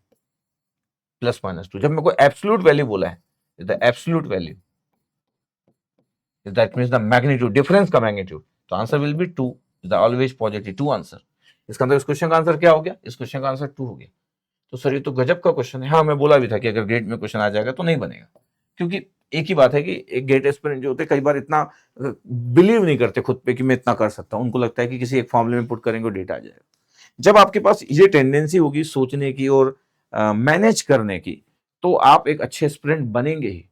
plus minus 2। जब मेरे को एब्सोल्यूट वैल्यू बोला है, the absolute value that means the magnitude, difference का मैग्नीट्यूड, तो answer will be 2, the always positive 2 answer. इसका मतलब इस क्वेश्चन का आंसर क्या हो गया? इस क्वेश्चन का आंसर 2 हो गया। तो सर ये तो गजब का क्वेश्चन है। हाँ मैं बोला भी था कि अगर गेट में क्वेश्चन आ जाएगा तो नहीं बनेगा, क्योंकि एक ही बात है कि एक गेट एस्पिरेंट जो होते हैं कई बार इतना बिलीव नहीं करते खुद पे कि मैं इतना कर सकता हूं। उनको लगता है कि किसी एक फॉर्मूले में पुट करेंगे डेटा आ जाएगा। जब आपके पास ये टेंडेंसी होगी सोचने की और मैनेज करने की, तो आप एक अच्छे एस्पिरेंट बनेंगे ही।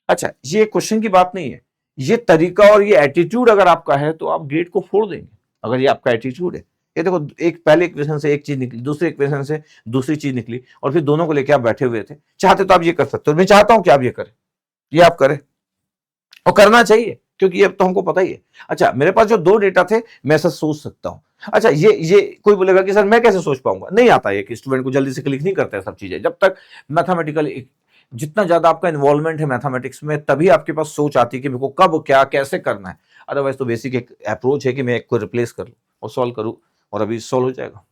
अच्छा ये क्वेश्चन की बात नहीं है, ये तरीका और ये एटीट्यूड अगर आपका है तो आप गेट को फोड़ देंगे, अगर ये आपका एटीट्यूड है। ये देखो, एक पहले इक्वेशन से एक चीज निकली, दूसरे इक्वेशन से दूसरी चीज निकली, और फिर दोनों को लेकर आप बैठे हुए थे। चाहते तो आप ये कर सकते हो, मैं चाहता हूं कि आप ये करें, ये आप करें, और करना चाहिए, क्योंकि ये तो हमको पता ही है। अच्छा मेरे पास जो दो डेटा थे, मैं ऐसा सोच सकता हूं। अच्छा ये कोई बोलेगा कि सर मैं कैसे सोच पाऊंगा? नहीं आता है कि स्टूडेंट को जल्दी से क्लिक नहीं करता है सब चीजें। जब तक मैथमेटिकल, जितना ज्यादा आपका इन्वॉल्वमेंट है मैथमेटिक्स में, तभी आपके पास सोच आती है कि मेरे को कब क्या कैसे करना है। अदरवाइज तो बेसिक एक अप्रोच है कि मैं एक को रिप्लेस कर लूं और सॉल्व करूं, और अभी सॉल्व हो जाएगा।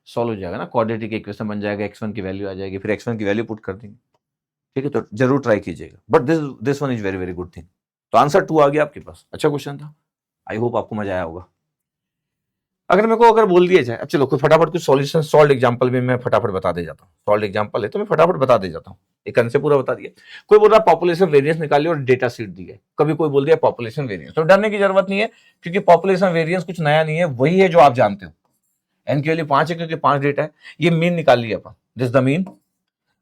सॉल्व हो जाएगा ना, क्वाड्रेटिक इक्वेशन बन जाएगा, x1 की वैल्यू आ जाएगी, फिर x1 की वैल्यू पुट कर देंगे। ठीक है, तो जरूर ट्राई कीजिएगा, but this one is very very good thing. तो आंसर 2 आ गया आपके पास, अच्छा क्वेश्चन था, आई होप आपको मजा आया होगा। अगर मेरे को अगर बोल दिया जाए, अब चलो कोई फटाफट कुछ सॉल्यूशन सॉल्व एग्जांपल भी मैं फटाफट बता दे जाता हूँ, सॉल्व एग्जांपल है तो मैं फटाफट बता दे जाता हूँ, एक कंसेप्ट पूरा बता दिया। कोई बोल रहा पॉपुलेशन वेरिएंस निकालिए और डेटा शीट दी है, कभी कोई बोल दिया पॉपुलेशन वेरिएंस, तो डरने की जरूरत नहीं है, क्योंकि पॉपुलेशन वेरिएंस कुछ नया नहीं है, वही है जो आप जानते हो। एन के वैल्यू 5 है क्योंकि 5 डेटा है, ये मीन निकाल लिया अपन, दिस द मीन।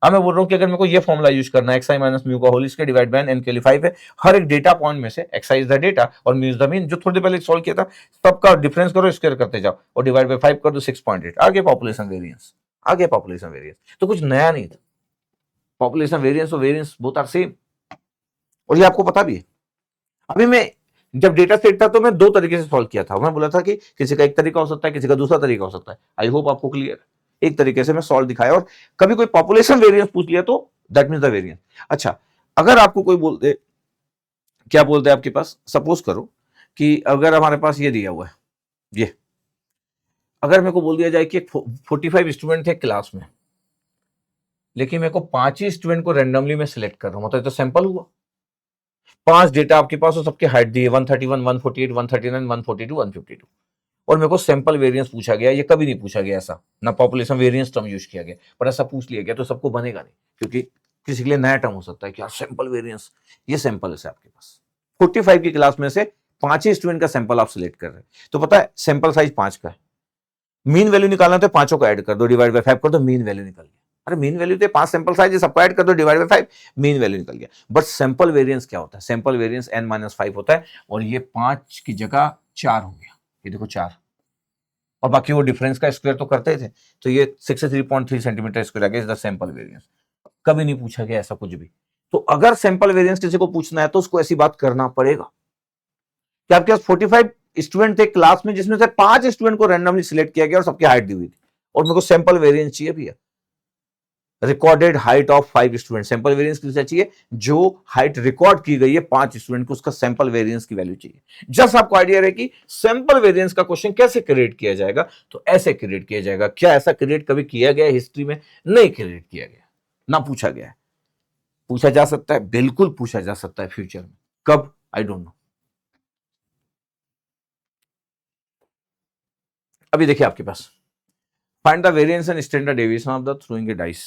अब मैं बोल रहा हूँ कि अगर मेरे को ये फॉर्मुला यूज करना है, एक्स आई माइनस म्यू का whole square divide by n के लिए 5 है, हर एक डेटा पॉइंट में से x I is the data और म्यू इज द मीन, जो थोड़ी देर पहले सॉल्व किया था, सबका डिफरेंस करो, स्क्वायर करते जाओ और डिवाइड बाय 5 कर दो, 6.8 आ गया पॉपुलेशन वेरिएंस, आ गया पॉपुलेशन वेरिएंस। तो कुछ नया नहीं था, पॉपुलेशन वेरिएंस और वेरिएंस बोथ आर सेम, और ये आपको पता भी है। अभी मैं जब डेटा सेट था तो मैं 2 तरीके से सॉल्व किया था, मैं बोला था कि किसी का एक तरीका हो सकता है, किसी का दूसरा तरीका हो सकता है, आई होप आपको क्लियर। एक तरीके से मैं सॉल्व दिखाया, और कभी कोई पॉपुलेशन वेरिएंस पूछ लिया तो दैट मींस द वेरिएंस। अच्छा, अगर आपको कोई बोल दे, क्या बोलते हैं आपके पास, सपोज करो कि अगर हमारे पास ये दिया हुआ है, ये अगर मेरे को बोल दिया जाए कि 45 स्टूडेंट थे क्लास में, लेकिन मेरे को 5 ही स्टूडेंट को रैंडमली मैं सिलेक्ट कर रहा हूं, मतलब तो सैंपल हुआ, 5 डेटा आपके पास और सबके हाइट दी है 131, 148, 139, 142, 152, और मेरे को सैंपल वेरिएंस पूछा गया। ये कभी नहीं पूछा गया ऐसा, ना पॉपुलेशन वेरिएंस टर्म यूज किया गया, पर ऐसा पूछ लिया गया तो सबको बनेगा नहीं, क्योंकि किसी के लिए नया टर्म हो सकता है कि यार सैंपल वेरिएंस, ये सैंपल है आपके पास 45 की क्लास में से 5 ही स्टूडेंट का सैंपल आप सिलेक्ट कर रहे हैं, तो पता है सैंपल साइज 5 का है, मीन वैल्यू निकालना तो 5 को ऐड कर दो, डिवाइड बाय 5 कर दो, मीन वैल्यू निकल गया। अरे मीन वैल्यू तो 5 सैंपल साइज है, सबको ऐड कर दो, डिवाइड बाय 5, मीन वैल्यू निकल गया। बट सैंपल वेरिएंस क्या होता है, सैंपल वेरिएंस n-5 होता है, और ये 5 की जगह 4 हो गया, ये देखो 4, और बाकी वो डिफरेंस का स्क्वायर तो करते थे, तो ये 63.3 सेंटीमीटर स्क्वायर आ गया, इज द सैंपल वेरिएंस। कभी नहीं पूछा गया ऐसा कुछ भी। तो अगर सैंपल वेरिएंस किसी को पूछना है तो उसको ऐसी बात करना पड़ेगा कि आपके पास 45 स्टूडेंट थे क्लास में, जिसमें से 5 स्टूडेंट को रैंडमली सिलेक्ट किया गया और सबकी हाइट दी हुई थी, और मेरे को सैंपल वेरिएंस चाहिए भैया, recorded height of 5 student. Sample variance किसे चाहिए, जो हाइट रिकॉर्ड की गई है 5 स्टूडेंट को, उसका सैंपल वेरिएंस की वैल्यू चाहिए। जस्ट आपको आइडिया रहे कि सैंपल वेरिएंस का क्वेश्चन कैसे क्रिएट किया जाएगा, तो ऐसे क्रिएट किया जाएगा। क्या ऐसा क्रिएट कभी किया गया हिस्ट्री में? नहीं क्रिएट किया गया, ना पूछा गया है। पूछा जा सकता है, बिल्कुल पूछा जा सकता है फ्यूचर में, कब आई डोंट नो। अभी देखिए आपके पास, find the variance and standard deviation of the throwing a dice.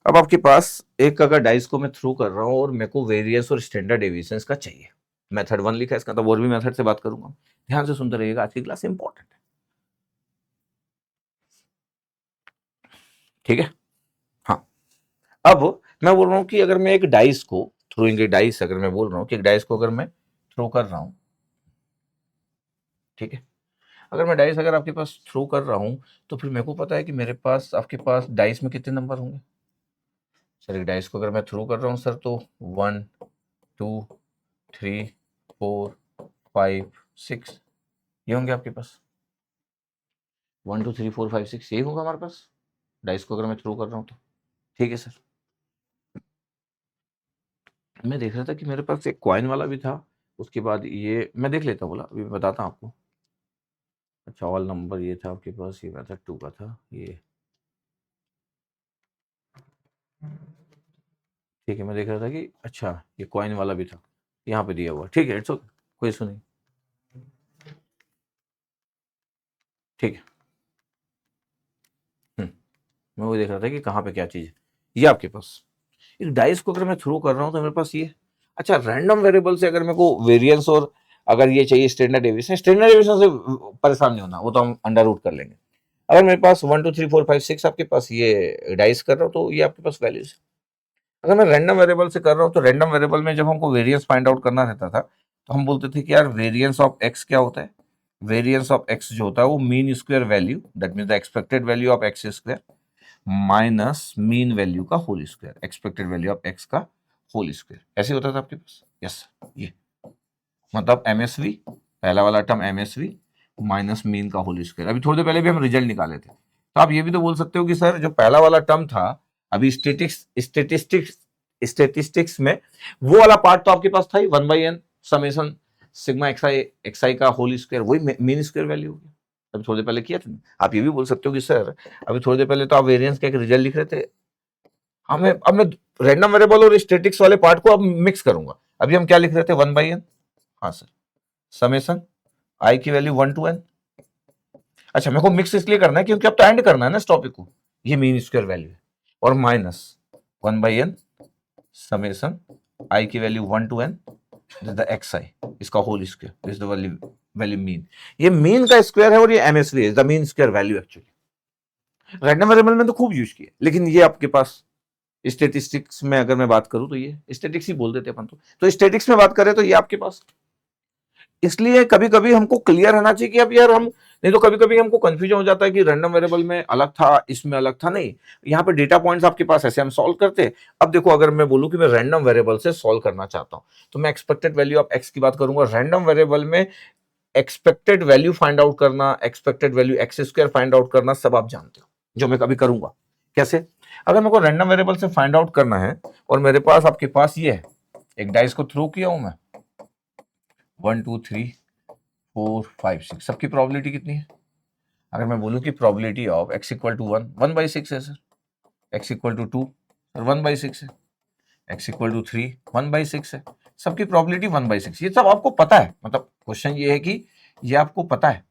अब आपके पास एक अगर डाइस को मैं थ्रो कर रहा हूं और मेरे को वेरिएंस और स्टैंडर्ड डेविएशन का चाहिए, मेथड 1 लिखा है इसका, तो और भी मेथड से बात करूंगा, ध्यान से सुनते रहिएगा, आज की क्लास इंपॉर्टेंट है, ठीक है। हाँ, अब मैं बोल रहा हूं कि अगर मैं एक डाइस को थ्रोइंग ए डाइस, अगर मैं बोल रहा हूं कि एक डाइस को अगर मैं थ्रो कर रहा हूं, ठीक है, अगर मैं डाइस अगर आपके पास थ्रो कर रहा हूं, तो फिर मेरे को पता है कि मेरे पास आपके पास डाइस में कितने नंबर होंगे। सर एक डाइस को अगर मैं थ्रो कर रहा हूं सर, तो 1 2 3 4 5 6 ये होंगे आपके पास, 1 2 3 4 5 6 यही होगा हमारे पास डाइस को अगर मैं थ्रो कर रहा हूं तो, ठीक है सर। मैं देख रहा था कि मेरे पास एक कॉइन वाला भी था, उसके बाद ये मैं देख लेता हूँ, बोला अभी मैं बताता हूँ आपको। अच्छा, ऑल नंबर ये था आपके पास, ये मेथड 2 का था ये, ठीक है। मैं देख रहा था कि अच्छा ये कॉइन वाला भी था, यहाँ पे दिया हुआ, ठीक है, इट्स ओके, कोई इशू नहीं, ठीक है। मैं वो देख रहा था कि कहाँ पे क्या चीज़ है। ये आपके पास एक डाइस को अगर मैं थ्रो कर रहा हूँ तो मेरे पास ये, अच्छा रैंडम वेरिएबल से अगर मेरे को वेरिएंस और अगर ये चाहिए स्टैंडर्ड डेविएशन, स्टैंडर्ड डेविएशन से परेशान नहीं होना, वो तो हम अंडर रूट कर लेंगे। अगर मेरे पास 1 2 3 4 5 6 आपके पास ये डाइस कर रहा हूँ, तो ये आपके पास वैल्यूज। अगर मैं रैंडम वेरिएबल से कर रहा हूँ, तो रैंडम वेरिएबल में जब हमको वेरिएंस फाइंड आउट करना रहता था, तो हम बोलते थे कि यार वेरिएंस ऑफ एक्स क्या होता है, वेरिएंस ऑफ एक्स जो होता है वो mean square value, that mean the expected value of x square minus mean value का whole square, expected value of X का होल स्क्वायर, ऐसे होता था आपके पास। यस, ये मतलब एमएसवी, पहला वाला टर्म एमएसवी माइनस मीन का होल स्क्वायर। अभी थोड़ी देर पहले भी हम रिजल्ट निकाले थे, तो आप ये भी तो बोल सकते हो कि सर जो पहला वाला टर्म था अभी स्टेटिस्टिक्स में, वो वाला पार्ट तो आपके पास था ही, 1/n समेशन सिग्मा एक्स आई का होल स्क्वायर, वही मीन स्क्वायर वैल्यू हो गया। अभी थोड़ी देर पहले किया था ना। आप ये भी बोल सकते हो कि सर अभी थोड़ी देर पहले तो आप वेरिएंस का एक रिजल्ट लिख रहे थे, हमें अब मैं रैंडम वेरिएबल और स्टैटिक्स वाले पार्ट को अब मिक्स करूंगा। अभी हम क्या लिख रहे थे, 1/n। हाँ सर, समेशन आई की वैल्यू 1 to n। अच्छा, मेरे को मिक्स इसलिए करना है क्योंकि अब तो एंड करना है ना इस टॉपिक को, ये मीन स्क्वायर वैल्यू है, और माइनस 1/n समेशन आई की value 1 to n the X I, इसका whole square is the value mean. ये मीन का स्क्वायर है और ये एमएसवी है, the mean square value. Actually random variable में तो खूब यूज किया, लेकिन ये आपके पास स्टेटिस्टिक्स में अगर मैं बात करूं तो ये स्टेटिक्स ही बोल देते अपन तो स्टेटिक्स में बात करें तो ये आपके पास। इसलिए कभी कभी हमको क्लियर रहना चाहिए कि अब यार हम, नहीं तो कभी कभी हमको कंफ्यूजन हो जाता है कि रैंडम वेरिएबल में अलग था, इसमें अलग था। नहीं, यहाँ पे डेटा पॉइंट्स आपके पास ऐसे हम सॉल्व करते। अब देखो, अगर मैं बोलूं कि मैं रैंडम वेरिएबल से सॉल्व करना चाहता हूं तो मैं एक्सपेक्टेड वैल्यू ऑफ एक्स की बात करूंगा। रैंडम वेरिएबल में एक्सपेक्टेड वैल्यू फाइंड आउट करना, expected value x square find out करना, सब आप जानते हो, जो मैं कभी करूंगा। कैसे? अगर मेरे को रैंडम वेरिएबल से फाइंड आउट करना है और मेरे पास आपके पास ये है, एक डाइस को थ्रो किया हूं मैं, 1 2 3 4 5 6, सबकी प्रोबेबिलिटी कितनी है? अगर मैं बोलूं कि probability of x equal to 1/6 है sir, x equal to 2 sir 1/6 है, x इक्वल टू 3 1/6 है, सबकी प्रोबेबिलिटी 1/6। ये सब आपको पता है, मतलब क्वेश्चन ये है कि ये आपको पता है।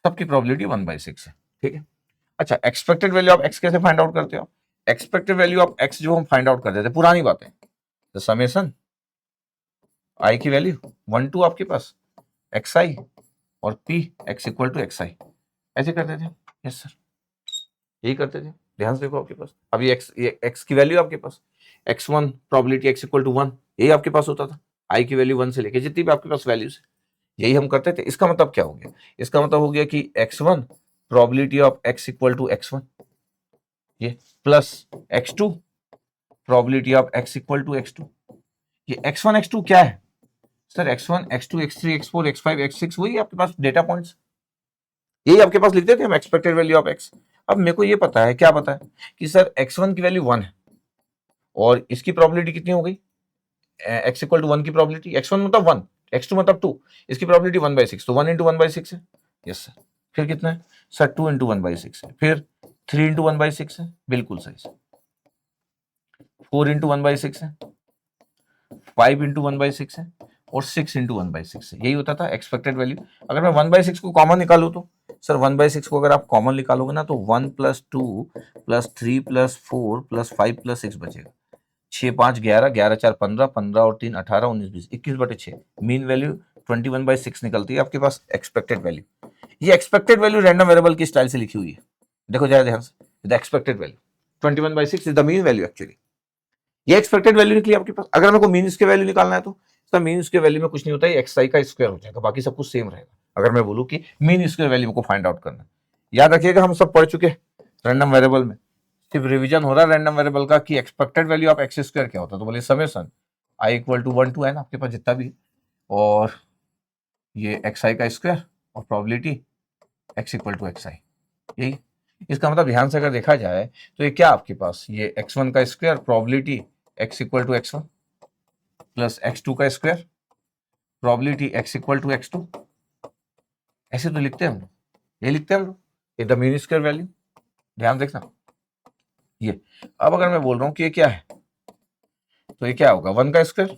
सबकी प्रोबेबिलिटी 1/6 है, ठीक है। अच्छा, एक्सपेक्टेड वैल्यू ऑफ x कैसे फाइंड आउट करते हो? एक्सपेक्टेड वैल्यू ऑफ x जो हम फाइंड आउट करते थे, पुरानी बातें, तो समेशन i की वैल्यू 1 to आपके पास xi और p x equal to xi, ऐसे करते थे। यस सर, यही करते थे। ध्यान से देखो, आपके पास अभी ये x की वैल्यू आपके पास x1 probability x equal to 1, यही आपके पास होता था। i की वैल्यू 1 से लेके जितनी भी आपके पास वैल्यूज है, यही हम करते थे। इसका मतलब क्या हो गया? इसका मतलब हो गया कि x1 probability of x equal to x1, ये plus x2 probability of x equal to x2। ये x1 x2 क्या है sir? x1 x2 x3 x4 x5 x6, वही आपके पास डेटा पॉइंट्स, यही आपके पास लिखते थे हम, एक्सपेक्टेड वैल्यू ऑफ x। अब मेरे को ये पता है, क्या पता है कि सर x1 की वैल्यू 1 है और इसकी प्रोबेबिलिटी कितनी हो गई, x इक्वल टू 1 की प्रोबेबिलिटी, x1 मतलब 1, x2 मतलब 2, इसकी प्रोबेबिलिटी 1/6, तो 1 इंटू 1/6 है। Yes sir. फिर कितना है सर? 2 इंटू 1/6 है। फिर 3 इंटू 1/6 है, बिल्कुल सही सर। 4 इंटू 1/6 है, 5 इंटू 1/6 है, और 6 इंटू 1/6 है। यही होता था एक्सपेक्टेड वैल्यू। अगर मैं 1/6 को कॉमन निकालू तो सर 1/6 को अगर आप कॉमन निकालोगे ना तो 1 + 2 + 3 + 4 + 5 + 6 बचेगा। 6 5 11, 11 4 15, 15 और 3 18, 19 20, 21/6। मीन वैल्यू 21/6 निकलती है आपके पास एक्सपेक्टेड वैल्यू। ये एक्सपेक्टेड वैल्यू रैंडम वेरिएबल की स्टाइल से लिखी हुई है, देखो जरा ध्यान से। The expected value 21/6 is the mean value. Actually ये एक्सपेक्टेड वैल्यू निकली आपके पास। अगर मेरे को मीन इसके वैल्यू निकालना है तो सर मीन इसके वैल्यू में कुछ नहीं होता है, xi का स्क्वायर हो जाएगा, बाकी सब कुछ सेम रहेगा। अगर मैं बोलूं कि मीन इसके वैल्यू को फाइंड आउट करना है, याद रखिएगा हम सब पढ़ चुके रैंडम वेरिएबल में, सिर्फ रिवीजन हो रहा है रैंडम वेरिएबल का कि expected value of x square क्या होता है। तो बोलिए summation i equal to 1 to n आपके पास जितना भी, और ये xi का स्क्वायर और probability x equal to xi, यही। इसका मतलब ध्यान से अगर देखा जाए तो ये क्या आपके पास, ये x1 का square probability x equal to x1 plus x2 का square probability x equal to x2, ऐसे तो लिखते हैं हम लोग, ये लिखते हैं हम लोग, ये द मीन स्क्वायर वैल्यू। ध्यान देखना ये। अब अगर मैं बोल रहा हूँ कि ये क्या है, तो ये क्या होगा, 1 का स्क्वायर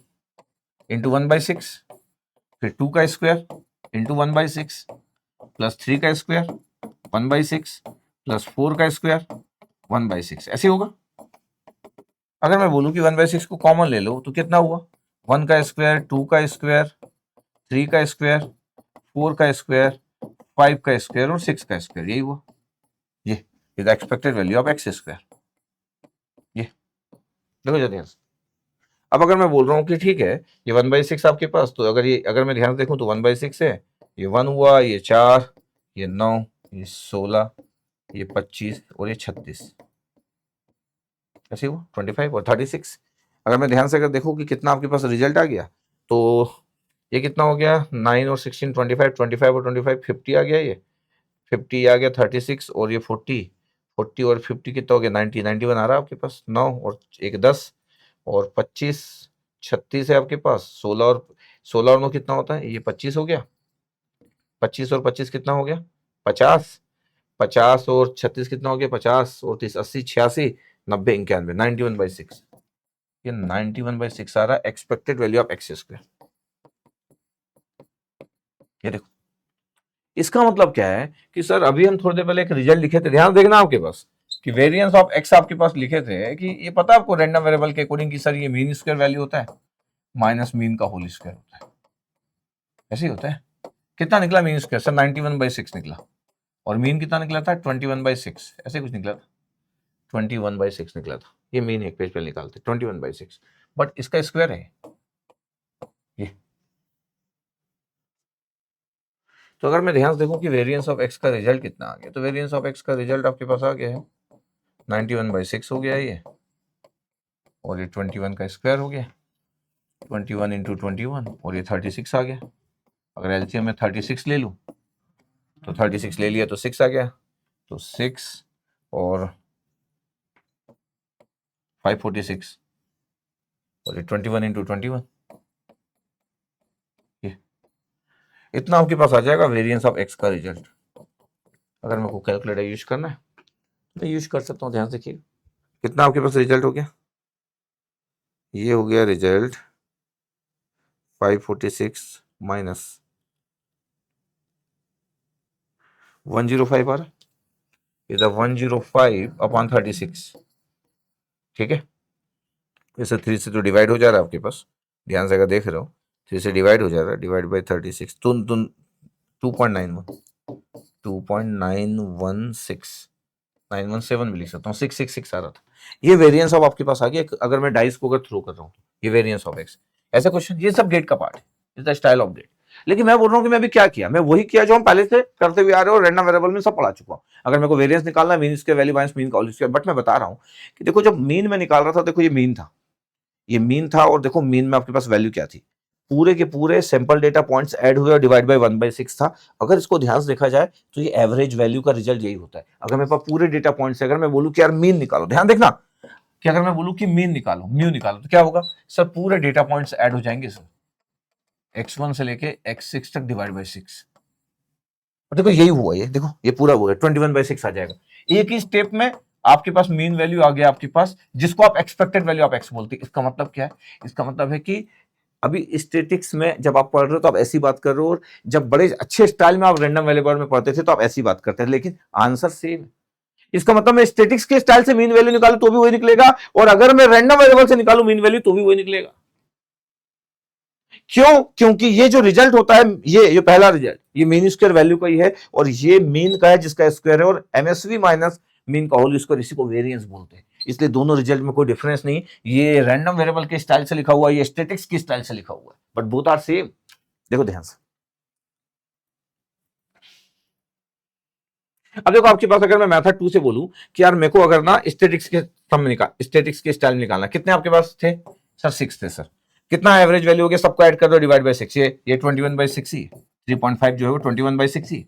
इंटू 1/6, फिर 2 का स्क्वायर इंटू 1/6 प्लस 3 का स्क्वायर 1/6 प्लस 4 का स्क्वायर 1/6, ऐसे होगा। अगर मैं बोलूं कि 1/6 को कॉमन ले लो तो कितना हुआ, 1 का स्क्वायर, 2 का स्क्वायर, 3 का स्क्वायर, 4 का स्क्वायर, 5 का स्क्वायर और 6 का स्क्वायर, यही हुआ। ये is expected value of x square. ये देखो जल्दी। अब अगर मैं बोल रहा हूँ कि ठीक है ये 1/6 आपके पास, तो अगर मैं ध्यान से देखूं तो 1/6 है, ये 1 हुआ, ये 4, ये 9, ये 16, ये 25 और ये 36, ऐसे हुआ 25 और 36। अगर मैं ध्यान से अगर देखूं कि कितना आपके पास रिजल्ट आ गया, तो ये कितना हो गया, 9 और 16 25, 25 और 25 50 आ गया, ये 50 आ गया, 36 और ये 40, 40 और 50 कितना हो गया, 90, 91 आ रहा है आपके पास। 9 और एक 10, और 25 36 है आपके पास, 16 और 9 कितना होता है, ये 25 हो गया, 25 और 25 कितना हो गया, 50, 50 और 36 कितना हो गया, 50 और 30 80 86 90 91 91/6। ये 91/6 आ रहा है expected value of x square. ये देखो, इसका मतलब क्या है कि सर अभी हम थोड़ी देर पहले एक रिजल्ट लिखे थे, ध्यान देखना आपके पास, कि वेरिएंस ऑफ एक्स आपके पास लिखे थे कि ये पता है आपको रैंडम वेरिएबल के अकॉर्डिंग कि सर ये मीन स्क्वायर वैल्यू होता है माइनस मीन का होल स्क्वायर होता है, ऐसे ही होता है। कितना निकला मीन स्क्वायर सर, 91/6 निकला, और मीन कितना निकला था 21/6, ऐसे कुछ निकला था, 21/6 निकला था। ये मीन एक पेज पे निकालते 21/6, बट इसका स्क्वायर है ये। तो अगर मैं ध्यान से देखूं कि वेरिएंस ऑफ एक्स का रिजल्ट कितना आ गया, तो वेरिएंस ऑफ एक्स का रिजल्ट आपके पास आ गया है 91/6 हो गया ये, और ये 21 का स्क्वायर हो गया, 21 इंटू 21, और ये 36 आ गया। अगर एलसीएम में 36 ले लूं तो 36 ले लिया तो 6 आ गया, तो 6 और 546, और ये 21 इंटू 21, ये इतना आपके पास आ जाएगा वेरिएंस ऑफ एक्स का रिजल्ट। अगर मेरे को कैलकुलेटर यूज करना है तो यूज कर सकता हूँ, ध्यान से देखिए कितना आपके पास रिजल्ट हो गया, ये हो गया रिजल्ट 546 माइनस 105 आ रहा, इधर 105/36, ठीक है। इसे 3 से तो डिवाइड हो जा रहा है आपके पास, ध्यान से अगर देख रहे हो 3 से डिवाइड हो जा रहा है, डिवाइड बाई 36, 2.91 2.916 917 भी लिख सकता हूँ, 666 आ रहा था। ये वेरिएंस ऑफ आपके पास आ गया, अगर मैं डाइस को अगर थ्रो कर रहा हूँ, ये वेरिएंस ऑफ एक्स, ऐसा क्वेश्चन, ये सब गेट का पार्ट है, is the style of GATE. लेकिन मैं बोल रहा हूँ कि मैं अभी क्या किया, मैं वही किया जो हम पहले से करते हुए आ रहे हो, रैंडम वेरिएबल में सब पढ़ा चुका हूँ। अगर मेरे को वेरिएंस निकालना है, मीन इसके वैल्यू माइनस मीन का होल स्क्वायर, बट मैं बता रहा हूँ कि देखो जब मीन में निकाल रहा था, देखो ये मीन था, ये मीन था, और देखो मीन में आपके पास वैल्यू क्या थी, पूरे के पूरे सैंपल डेटा पॉइंट्स ऐड हुए और डिवाइड बाय 1/6 था। अगर इसको ध्यान से देखा जाए तो ये एवरेज वैल्यू का रिजल्ट यही होता है। अगर मेरे पास पूरे डेटा पॉइंट्स है, अगर मैं बोलूं कि यार मीन निकालो, ध्यान देखना कि अगर मैं बोलूं कि मीन निकालो, म्यू निकालो, तो क्या होगा सर, पूरे डेटा पॉइंट्स ऐड हो जाएंगे सर, x1 से लेके x6 तक डिवाइड बाय 6। और देखो यही हुआ, ये देखो ये पूरा हुआ 21/6 आ जाएगा। एक ही स्टेप में आपके पास मीन वैल्यू आ गया आपके पास, जिसको आप एक्सपेक्टेड वैल्यू ऑफ एक्स बोलते हैं। इसका मतलब क्या है, इसका मतलब है कि अभी स्टेटिक्स में जब आप पढ़ रहे हो तो आप ऐसी बात कर रहे हो, और जब बड़े अच्छे स्टाइल में आप रैंडम वेरिएबल में पढ़ते थे तो आप ऐसी बात करते थे, लेकिन आंसर सेम है। इसका मतलब मैं स्टेटिक्स के स्टाइल से मीन वैल्यू निकालू तो भी वही निकलेगा, और अगर मैं रैंडम वेरिएबल से निकालू मीन वैल्यू तो भी वही निकलेगा। क्यों, क्योंकि ये जो रिजल्ट होता है, ये पहला रिजल्ट ये मीन स्क्वायर वैल्यू का ही है, और ये मीन का है जिसका स्क्वायर है, और एमएसवी माइनस मीन का होल स्क्वायर, इसी को वेरिएंस बोलते हैं। इसलिए दोनों रिजल्ट में कोई डिफरेंस नहीं, ये रैंडम वेरिएबल के स्टाइल से लिखा हुआ है, ये स्टेटिक्स की स्टाइल से लिखा हुआ है, बट बोथ आर सेम। देखो ध्यान से, अब देखो आपके पास अगर मैं मेथड 2 से बोलूं कि यार मेरे को अगर ना स्टेटिक्स के सम में निकाल, स्टेटिक्स के स्टाइल में निकालना, कितने आपके पास थे सर, 6 थे सर। कितना एवरेज वैल्यू हो गया, सबको ऐड कर दो, डिवाइड बाय 6, ये 21/6 ही, 3.5 जो है वो 21/6 ही।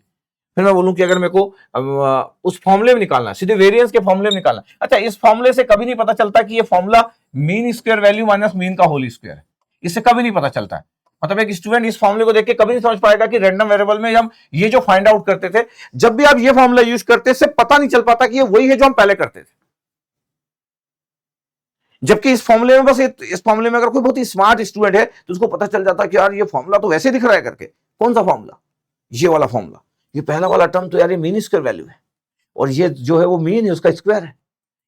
फिर मैं बोलूं कि अगर मेरे को उस फॉर्मूले में निकालना, सीधे वेरिएंस के फॉर्मूले में निकालना, अच्छा इस फॉर्मूले से कभी नहीं पता चलता कि ये formula mean square value minus mean का होल स्क्वायर है, इससे कभी नहीं पता चलता है। मतलब एक स्टूडेंट इस फॉर्मूले को देख के कभी नहीं समझ पाएगा कि रैंडम वेरिएबल में हम ये जो फाइंड आउट करते थे, जब भी आप ये फॉर्मूला यूज करते से पता नहीं चल पाता कि ये वही है जो हम पहले करते थे। जबकि इस फॉर्मूले में बस इस फॉर्मूले में अगर कोई बहुत ही स्मार्ट स्टूडेंट है तो उसको पता चल जाता है कि यार ये फॉर्मूला तो वैसे दिख रहा है करके। कौन सा फॉर्मूला, ये वाला फॉर्मूला, ये पहला वाला टर्म तो यार ये मीन स्क्वायर वैल्यू है, और ये जो है वो मीन है उसका स्क्वायर है,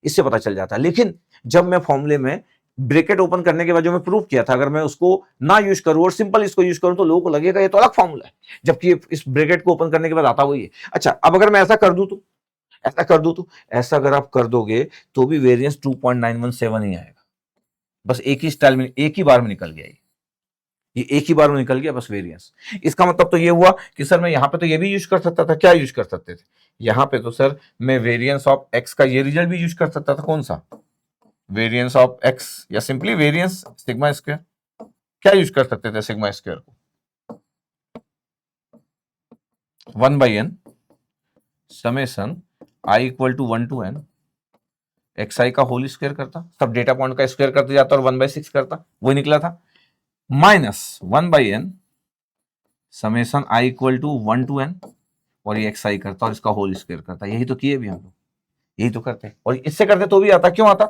इससे पता चल जाता है। लेकिन जब मैं फॉर्मूले में ब्रैकेट ओपन करने के बाद जो मैं प्रूव किया था, अगर मैं उसको ना यूज करूं और सिंपल इसको यूज करूं तो लोगों को लगेगा ये तो अलग फॉर्मूला है, जबकि इस ब्रैकेट को ओपन करने के बाद आता वही है। अच्छा अब अगर मैं ऐसा कर दूं तो, ऐसा कर दूं तो, ऐसा अगर आप कर दोगे तो भी वेरिएंस 2.917 ही आएगा, बस एक ही स्टाइल में, एक ही बार में निकल गया ये एक ही बार में निकल गया बस वेरिएंस। इसका मतलब तो ये हुआ कि सर मैं यहां पे तो ये भी यूज कर सकता था, क्या यूज कर सकते थे यहां पे, तो सर मैं वेरिएंस ऑफ एक्स का ये रिजल्ट भी यूज कर सकता था, कौन सा, वेरिएंस ऑफ एक्स, या सिंपली वेरिएंस सिग्मा स्क्वायर। क्या यूज कर सकते थे सिग्मा स्क्वायर को, 1/n summation i = 1 to n xi का होल स्क्वायर करता, सब डेटा पॉइंट का स्क्वायर करते जाता और 1/6 करता, वही निकला था, minus 1/n summation i equal to 1 to n, और ये xi करता और इसका होल स्क्वायर करता। यही तो किए भी हम लोग, यही तो करते हैं, और इससे करते तो भी आता। क्यों आता?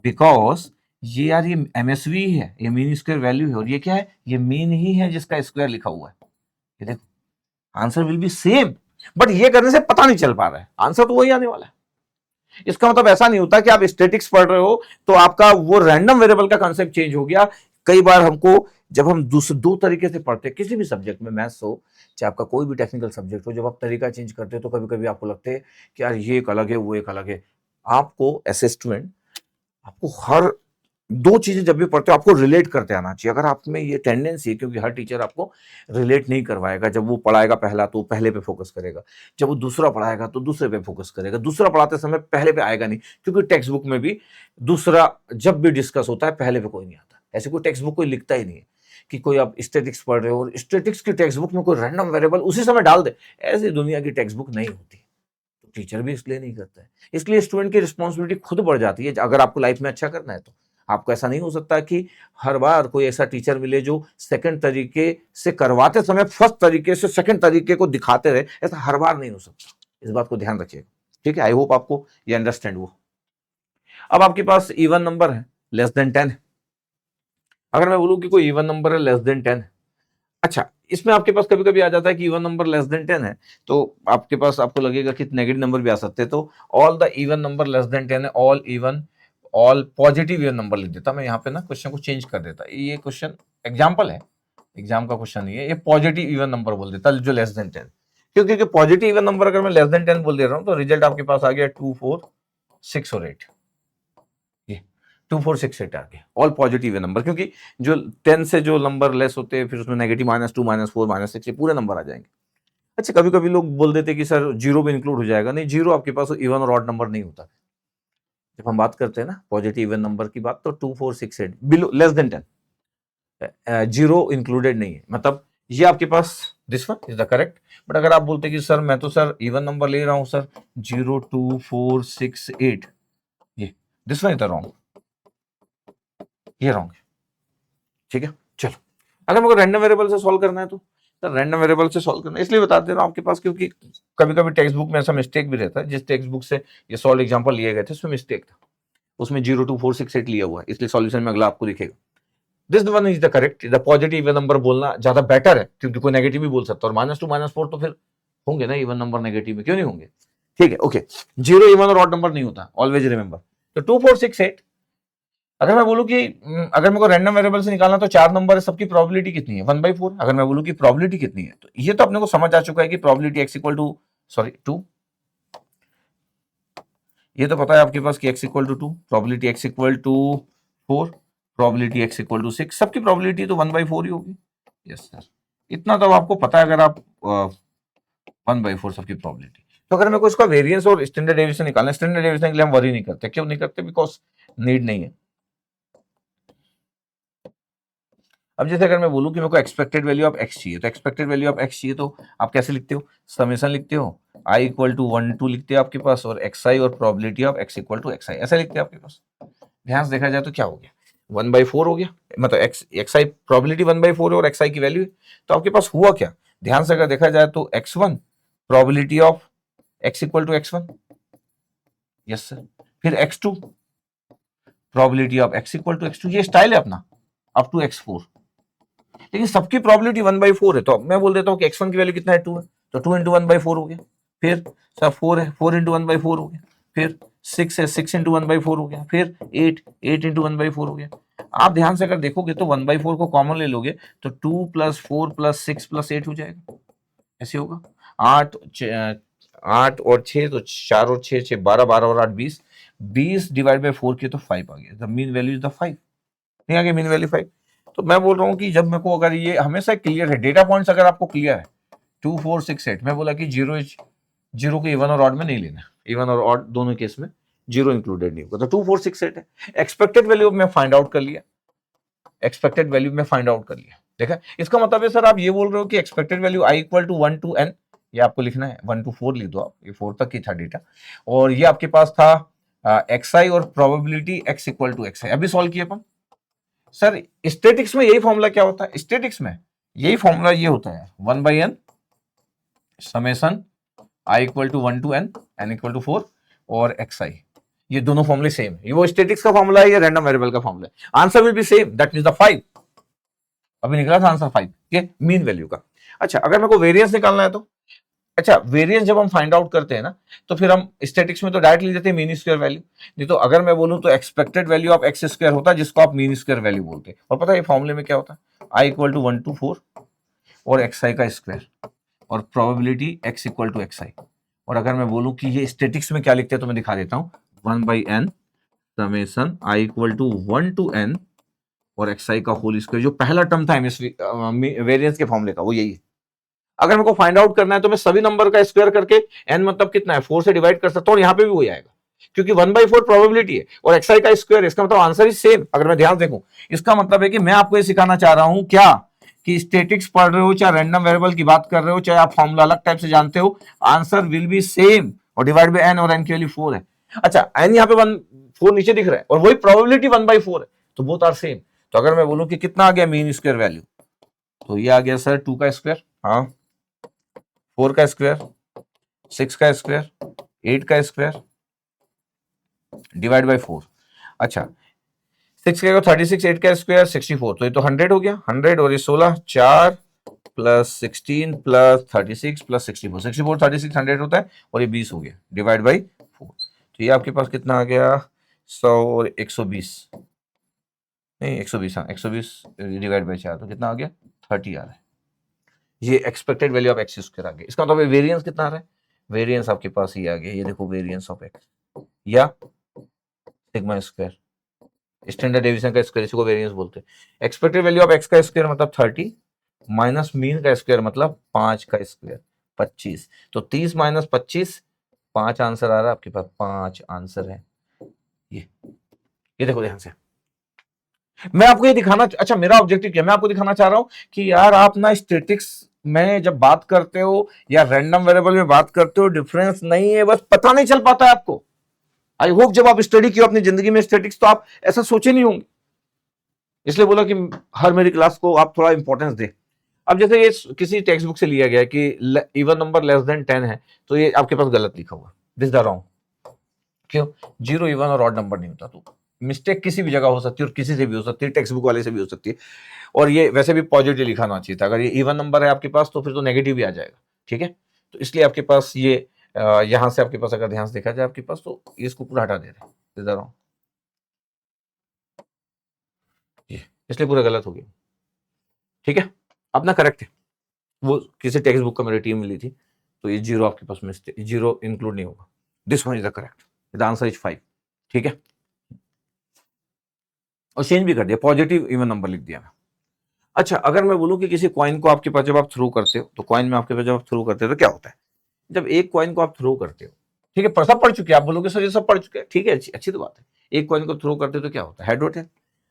बिकॉज ये यार ये MSV है, ये मीन स्क्वायर वैल्यू है, और ये क्या है, ये मीन ही है जिसका स्क्वायर लिखा हुआ है। ये देखो answer will be same, but ये करने से पता नहीं चल पा रहा है, आंसर तो वही आने वाला है। इसका मतलब ऐसा नहीं होता कि आप स्टैटिक्स पढ़ रहे हो तो आपका वो रैंडम वेरिएबल का कांसेप्ट चेंज हो गया। कई बार हमको जब हम दो तरीके से पढ़ते हैं किसी भी सब्जेक्ट में, मैथ्स हो चाहे आपका कोई भी टेक्निकल सब्जेक्ट हो, जब आप तरीका चेंज करते हो तो कभी कभी आपको लगता है कि यार ये एक अलग है वो एक अलग है। आपको एज ए स्टूडेंट आपको हर दो चीजें जब भी पढ़ते हो आपको रिलेट करते आना चाहिए। अगर आप में ये टेंडेंसी है, क्योंकि हर टीचर आपको रिलेट नहीं करवाएगा, जब वो पढ़ाएगा पहला तो पहले पे फोकस करेगा, जब वो दूसरा पढ़ाएगा तो दूसरे पे फोकस करेगा, दूसरा पढ़ाते समय पहले पे आएगा नहीं, क्योंकि टेक्स्ट बुक में भी दूसरा जब भी डिस्कस होता है पहले पे कोई नहीं आता। ऐसे कोई टेक्स्ट बुक कोई लिखता ही नहीं है कि कोई आप स्टैटिक्स पढ़ रहे हो और स्टैटिक्स की टेक्स्ट बुक में कोई रैंडम वेरिएबल उसी समय डाल दे, ऐसी दुनिया की टेक्स्ट बुक नहीं होती। तो टीचर भी इसलिए नहीं करता है, इसलिए स्टूडेंट की रिस्पॉन्सिबिलिटी खुद बढ़ जाती है। अगर आपको लाइफ में अच्छा करना है तो आपको ऐसा नहीं हो सकता कि हर बार कोई ऐसा टीचर मिले जो सेकंड तरीके से करवाते समय फर्स्ट तरीके से सेकंड तरीके को दिखाते रहे, ऐसा हर बार नहीं हो सकता। इस बात को ध्यान रखिएगा, ठीक है। आई होप आपको ये अंडरस्टैंड हुआ। अब आपके पास इवन नंबर है लेस देन 10 है। अगर मैं बोलूं कि कोई इवन नंबर है लेस देन 10 है, अच्छा इसमें आपके पास कभी कभी आ जाता है कि इवन नंबर लेस देन 10 है, तो आपके पास आपको लगेगा कि नेगेटिव नंबर भी आ सकते हैं, तो all the even number less than 10 है, all even all positive even number लिख देता मैं यहाँ पे ना, क्वेश्चन को चेंज कर देता। ये क्वेश्चन एग्जाम्पल है, एग्जाम का क्वेश्चन नहीं है, ये पॉजिटिव इवन नंबर बोल देता जो लेस देन 10, क्योंकि पॉजिटिव इवन नंबर अगर मैं लेस देन 10 बोल दे रहा हूँ तो रिजल्ट आपके पास आ गया 2 4 6 और 8, ये 2 4 6 8 आ गया ऑल पॉजिटिव इवन नंबर, क्योंकि जो 10 से जो नंबर लेस होते हैं फिर उसमें नेगेटिव -2 -4 -6 ये पूरे नंबर आ जाएंगे। अच्छा कभी कभी लोग बोल देते कि सर जीरो भी इंक्लूड हो जाएगा, नहीं जीरो आपके पास इवन और ऑड नंबर नहीं होता। जब हम बात करते हैं ना पॉजिटिव इवन नंबर की बात, तो 2 4 6 8 below less than 10 zero included नहीं है, मतलब ये आपके पास this one is the correct. But अगर आप बोलते कि सर मैं तो सर इवन नंबर ले रहा हूं सर 0 2 4 6 8, ये this one is the wrong, ये रॉन्ग है, ठीक है। चलो अगर मेरे को रैंडम वेरिएबल से सॉल्व करना है तो सर रैंडम वेरिएबल से सॉल्व करना है, इसलिए बता दे रहा हूं आपके पास, क्योंकि कभी कभी टेक्स्ट बुक में ऐसा मिस्टेक भी रहता है। जिस टेक्स्ट बुक से ये सॉल्व एग्जाम्पल लिए गए थे उसमें मिस्टेक था, उसमें 0 2 4 6 8 लिया हुआ है, इसलिए सॉल्यूशन में अगला आपको दिखेगा। This one is the correct, the positive even number बोलना ज्यादा बेटर है, क्योंकि कोई नेगेटिव भी बोल सकता है, और -2 -4 तो फिर होंगे ना इवन नंबर नेगेटिव में, क्यों नहीं होंगे, ठीक है ओके। जीरो इवन और ऑड नंबर नहीं होता, ऑलवेज रिमेंबर। तो 2 4 6 8, अगर मैं बोलूं कि अगर मेरे को रैंडम वेरिएबल से निकालना तो 4 नंबर है, सबकी प्रोबेबिलिटी कितनी है 1/4। अगर मैं बोलूं कि प्रोबेबिलिटी कितनी है, तो ये तो अपने को समझ आ चुका है कि probability x equal to sorry 2, ये तो पता है आपके पास कि x equal to 2, probability x equal to 4, probability x equal to 6, सबकी प्रोबेबिलिटी तो 1/4 ही होगी। यस सर, इतना तो आपको पता है अगर आप 1/4 सबकी प्रोबेबिलिटी। तो अगर मेरे को इसका वेरिएंस और स्टैंडर्ड डेविएशन निकालना है, स्टैंडर्ड डेविएशन के लिए हम वरी नहीं करते, क्यों नहीं करते, बिकॉज नीड नहीं है। अब जैसे अगर मैं बोलूं कि मेरे को एक्सपेक्टेड वैल्यू ऑफ x चाहिए, तो एक्सपेक्टेड वैल्यू ऑफ x चाहिए तो आप कैसे लिखते हो, समेशन लिखते हो, i इक्वल टू 1 2 लिखते हो आपके पास, और xi और probability of x equal to xi ऐसा लिखते हैं आपके पास। ध्यान से देखा जाए तो क्या हो गया, 1/4 हो गया, मतलब xi प्रोबेबिलिटी 1/4 है और xi की वैल्यू है, तो आपके पास हुआ क्या, ध्यान से अगर देखा जाए तो x1 probability of x equal to x1, yes sir, फिर x2 probability of x equal to x2, ये स्टाइल है अपना अप टू x4, लेकिन सबकी प्रोबेबिलिटी 1/4 है, तो मैं बोल देता हूँ कि x1 की वैल्यू कितना है 2 है, तो 2 इंटू 1/4 हो गया, फिर सर 4 है 4 इंटू 1/4 हो गया, फिर 6 है 6 इंटू 1/4 हो गया, फिर 8 इंटू 1/4 हो गया। आप ध्यान से अगर देखोगे तो 1/4 को कॉमन ले लोगे तो 2 + 4 + 6 + 8 हो जाएगा, ऐसे होगा। 8 8 और 6 तो 4 और 6 6 12 12 और 8 20, 20 डिवाइड बाय 4 किया तो 5 आ गया, the mean value is the 5, नहीं आ गया मीन वैल्यू 5। तो मैं बोल रहा हूँ कि जब मेरे को अगर ये हमेशा क्लियर है, डेटा पॉइंट्स अगर आपको क्लियर है 2 4 6 8, मैं बोला कि जीरो को इवन और ऑड में नहीं लेना, इवन और ऑड दोनों केस में जीरो इंक्लूडेड नहीं होगा, तो 2 4 6 8 है। एक्सपेक्टेड वैल्यू में फाइंड आउट कर लिया, एक्सपेक्टेड वैल्यू में फाइंड आउट कर लिया, देखा। इसका मतलब है सर आप ये बोल रहे हो कि expected value i equal to 1 to n, ये आपको लिखना है 1 to 4 लिख दो आप, ये 4 तक ही था डेटा, और ये आपके पास था एक्स आई और probability x equal to x I. अभी सॉल्व किए अपन। सर स्टेटिक्स में यही फॉर्मूला क्या होता है, स्टेटिक्स में यही फॉर्मूला ये होता है 1/n summation i equal to 1 to n, n equal to 4 और एक्स आई। ये दोनों फॉर्मूले सेम है, ये वो स्टेटिक्स का फॉर्मूला है, ये रैंडम वेरिएबल का फॉर्मूला है। Answer will be same, that means the 5। अभी निकला था आंसर 5, ये मीन वैल्यू का। अच्छा अगर मेरे को वेरिएंस निकालना है तो, अच्छा वेरिएंस जब हम फाइंड आउट करते हैं ना तो फिर हम स्टैटिक्स में तो डायरेक्ट ले जाते हैं मीन स्क्वायर वैल्यू। नहीं तो अगर मैं बोलूं तो expected value of x square होता है, जिसको आप मीन स्क्वायर वैल्यू बोलते हैं। और पता है फॉर्मूले में क्या होता है, आई इक्वल टू 1 to 4 और एक्स आई का स्क्वायर और probability x equal to x आई। और अगर मैं बोलूं कि ये स्टैटिक्स में क्या लिखते हैं तो मैं दिखा देता हूं, 1/n summation i equal to 1 to n और एक्स आई का होल स्क्वायर। जो पहला टर्म था वेरिएंस के फॉर्मूले का वो यही है। अगर मेरे को फाइंड आउट करना है तो मैं सभी नंबर का स्क्वायर करके n मतलब कितना है 4 से डिवाइड कर सकता हूं, यहाँ पे भी वही आएगा क्योंकि 1/4 प्रोबेबिलिटी है और xi का स्क्वायर, इसका मतलब आंसर ही सेम। अगर मैं ध्यान देखूं इसका मतलब है कि मैं आपको ये सिखाना चाह रहा हूं क्या, कि स्टैटिक्स पढ़ रहे हो चाहे रैंडम वेरिएबल की बात कर रहे हो, चाहे आप फॉर्मूला अलग टाइप से जानते हो, आंसर विल बी सेम और डिवाइड बाय n और n की वैल्यू 4 है। अच्छा n यहाँ पे 4 नीचे दिख रहा है और वही प्रोबेबिलिटी 1/4 है, तो बोथ आर सेम। तो अगर मैं बोलूं कि कितना आ गया मीन स्क्वायर वैल्यू, तो ये आ गया सर 2 का स्क्वायर, हाँ 4 का स्क्वायर, 6 का स्क्वायर, 8 का स्क्वायर डिवाइड बाय 4। अच्छा 6 का 36, 8 का स्क्वायर 64, तो ये तो 100 हो गया, 100 और ये 16, 4 प्लस 16 प्लस 36 प्लस 64, 64 36 100 होता है और ये 20 हो गया डिवाइड बाई 4। तो ये आपके पास कितना आ गया 100 और 120, नहीं 120, हाँ 120 डिवाइड बाई 4 तो कितना आ गया 30 आ रहा है। ये expected value of x square आ गया। इसका मतलब वेरिएंस कितना आ रहा है, वेरिएंस आपके पास ये आ गया, ये देखो वेरिएंस ऑफ एक्स या सिग्मा स्क्वायर, स्टैंडर्ड डेविएशन का स्क्वायर, इसको वेरिएंस बोलते हैं। एक्सपेक्टेड वैल्यू ऑफ एक्स का स्क्वायर मतलब 30 माइनस मीन का स्क्वायर मतलब 5 का स्क्वायर 25, तो 30 माइनस 25 5 आंसर आ रहा है आपके पास, 5 आंसर है ये देखो ध्यान से। मैं आपको ये दिखाना, अच्छा मेरा ऑब्जेक्टिव क्या, मैं आपको दिखाना चाह रहा हूं कि यार आप ना स्टैटिक्स में जब बात करते हो या रैंडम वेरिएबल में बात करते हो डिफरेंस नहीं है, बस पता नहीं चल पाता है आपको। आई होप जब आप स्टडी किया अपनी जिंदगी में स्टैटिक्स तो आप ऐसा सोचे नहीं होंगे, इसलिए बोला कि हर मेरी क्लास को आप थोड़ा इंपॉर्टेंस दे। अब जैसे ये किसी टेक्स्ट बुक से लिया गया कि इवन नंबर लेस देन 10 है, तो ये आपके पास गलत लिखा हुआ, दिस द रॉन्ग। क्यों, 0 इवन और ऑड नंबर नहीं होता, तो मिस्टेक किसी भी जगह हो सकती है और किसी से भी हो सकती है, टेक्स्ट बुक वाले से भी हो सकती है। और ये वैसे भी पॉजिटिव लिखा होना चाहिए था, अगर ये इवन नंबर है आपके पास तो फिर तो नेगेटिव भी आ जाएगा, ठीक है। तो इसलिए आपके पास ये यहां से आपके पास अगर ध्यान से देखा जाए आपके पास तो इसको पूरा हटा दे रहे हैं, इसलिए पूरा गलत हो गया, ठीक है। अपना करेक्ट है, वो किसी टेक्स्ट बुक का मेरी टीम मिली थी, तो ये 0 आपके पास मिस्टेक, 0 इंक्लूड नहीं होगा, this one is the correct, the answer is 5, ठीक है। और चेंज भी कर दिया, पॉजिटिव इवन नंबर लिख दिया। अच्छा अगर मैं बोलूं कि किसी कॉइन को आपके पास जब आप थ्रो करते हो, तो कॉइन में आपके पास जब आप थ्रो करते हो तो क्या होता है, जब एक कॉइन को आप थ्रो करते हो, ठीक है, सब पढ़ चुके हैं आप, बोलोगे सर ये सब पढ़ चुके हैं, ठीक है, अच्छी तो बात है। एक कॉइन को थ्रो करते हो तो क्या होता है, हेड और टेल।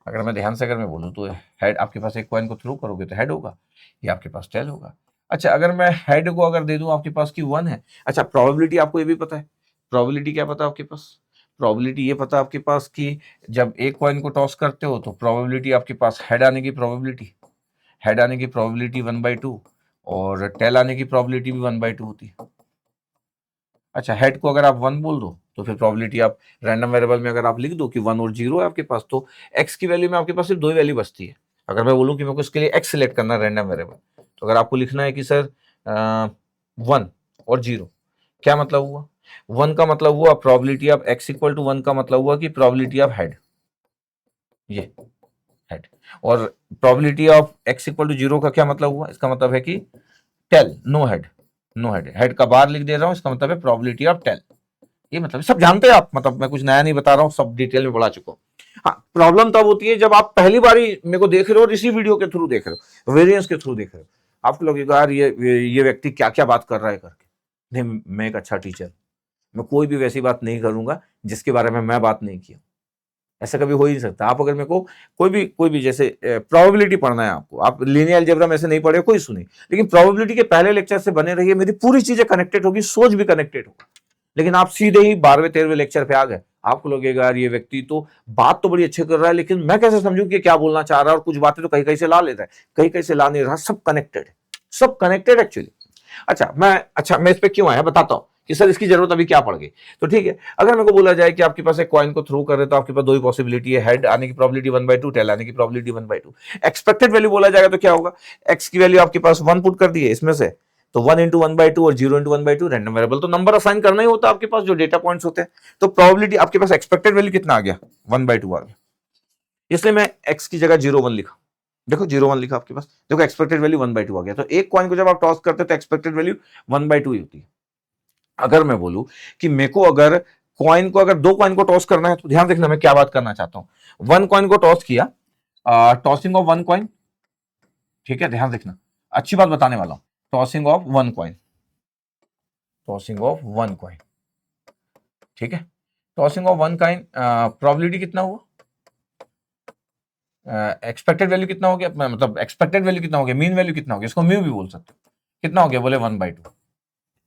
अगर मैं ध्यान से अगर मैं बोलूँ तो हेड, आपके पास एक कॉइन को थ्रो करोगे तो हेड होगा, ये आपके पास टेल होगा। अच्छा अगर मैं हेड को अगर दे दूं आपके पास की 1 है, अच्छा प्रोबेबिलिटी आपको ये भी पता है, प्रोबेबिलिटी क्या पता है आपके पास, प्रोबेबिलिटी ये पता है आपके पास कि जब एक कॉइन को टॉस करते हो तो प्रोबेबिलिटी आपके पास हेड आने की प्रोबेबिलिटी, हेड आने की प्रोबेबिलिटी 1/2 और टेल आने की प्रोबेबिलिटी भी 1/2 होती है। अच्छा हेड को अगर आप 1 बोल दो तो फिर प्रोबेबिलिटी आप रैंडम वेरिएबल में अगर आप लिख दो कि 1 और 0 है आपके पास, तो एक्स की वैल्यू में आपके पास सिर्फ 2 वैल्यू बचती है। अगर मैं बोलूं कि मेरे को इसके लिए एक्स सिलेक्ट करना है रैंडम वेरिएबल, तो अगर आपको लिखना है कि सर 1 और 0, क्या मतलब हुआ, 1 का मतलब हुआ probability of x equal to 1 का मतलब हुआ कि प्रोबेबिलिटी ऑफ हेड, ये हेड, और probability of x equal to 0 का क्या मतलब हुआ, इसका मतलब है कि tail, no head, no head, head का बाहर लिख दे रहा हूं, इसका मतलब है प्रोबेबिलिटी ऑफ टेल। ये मतलब सब जानते हैं आप, मतलब मैं कुछ नया नहीं बता रहा हूँ, सब डिटेल में पढ़ा चुका हूँ। हाँ प्रॉब्लम तब होती है जब आप पहली बार मेरे को देख रहे हो और इसी वीडियो के थ्रू देख रहे हो, वेरिएंस के थ्रू देख रहे हो, आपको लगेगा यार ये व्यक्ति क्या क्या बात कर रहा है करके। नहीं, मैं एक अच्छा टीचर, मैं कोई भी वैसी बात नहीं करूंगा जिसके बारे में मैं बात नहीं किया, ऐसा कभी हो ही नहीं सकता। आप अगर मेरे को कोई भी जैसे प्रोबेबिलिटी पढ़ना है आपको, आप लीनियर अलजेब्रा में से नहीं पढ़े कोई सुनी, लेकिन प्रोबेबिलिटी के पहले लेक्चर से बने रहिए, मेरी पूरी चीजें कनेक्टेड होगी, सोच भी कनेक्टेड होगा। लेकिन आप सीधे ही 12वें 13वें लेक्चर पे आ गए, आपको लगेगा यार ये व्यक्ति तो बात तो बड़ी अच्छी कर रहा है, लेकिन मैं कैसे समझूं कि क्या बोलना चाह रहा है, और कुछ बातें तो कहीं कहीं से ला ले रहा है, कहीं कहीं से ला नहीं रहा, सब कनेक्टेड है, सब कनेक्टेड एक्चुअली। अच्छा मैं इस पे क्यों आया बताता हूं कि सर इसकी जरूरत अभी क्या पड़ गई। तो ठीक है, अगर मेरे को बोला जाए कि आपके पास एक कॉइन को थ्रो कर रहे, तो आपके पास दो ही पॉसिबिलिटी है, हेड आने की प्रोबेबिलिटी 1/2, टेल आने की प्रोबेबिलिटी 1/2। एक्सपेक्टेड वैल्यू बोला जाएगा तो क्या होगा, एक्स की वैल्यू आपके पास 1 पुट कर दी है इसमें से, तो 1 इंटू 1/2 और 0 इंटू 1/2 रैंडम वेरिएबल, तो नंबर असाइन करना ही होता है आपके पास जो डेटा पॉइंट्स होते हैं। तो प्रोबेबिलिटी आपके पास एक्सपेक्टेड वैल्यू कितना आ गया, 1/2 आ गया, इसलिए मैं एक्स की जगह 0 1 लिखा। देखो 0 1 लिखा आपके पास, देखो एक्सपेक्टेड वैल्यू 1/2 आ गया। तो एक कॉइन को जब आप टॉस करते हैं तो एक्सपेक्टेड वैल्यू 1/2 ही होती है। अगर मैं बोलूं कि मेरे को अगर कॉइन को, अगर दो कॉइन को टॉस करना है, तो ध्यान देखना मैं क्या बात करना चाहता हूं। वन कॉइन को टॉस किया, टॉसिंग ऑफ वन कॉइन, ठीक है, ध्यान देखना, अच्छी बात बताने वाला हूं। Tossing of one coin, tossing of one coin, ठीक है, tossing of one coin, probability कितना हुआ, एक्सपेक्टेड वैल्यू कितना हो गया, मतलब एक्सपेक्टेड वैल्यू कितना हो गया, मीन वैल्यू कितना हो गया, इसको म्यू भी बोल सकते हो, कितना हो गया, बोले 1/2,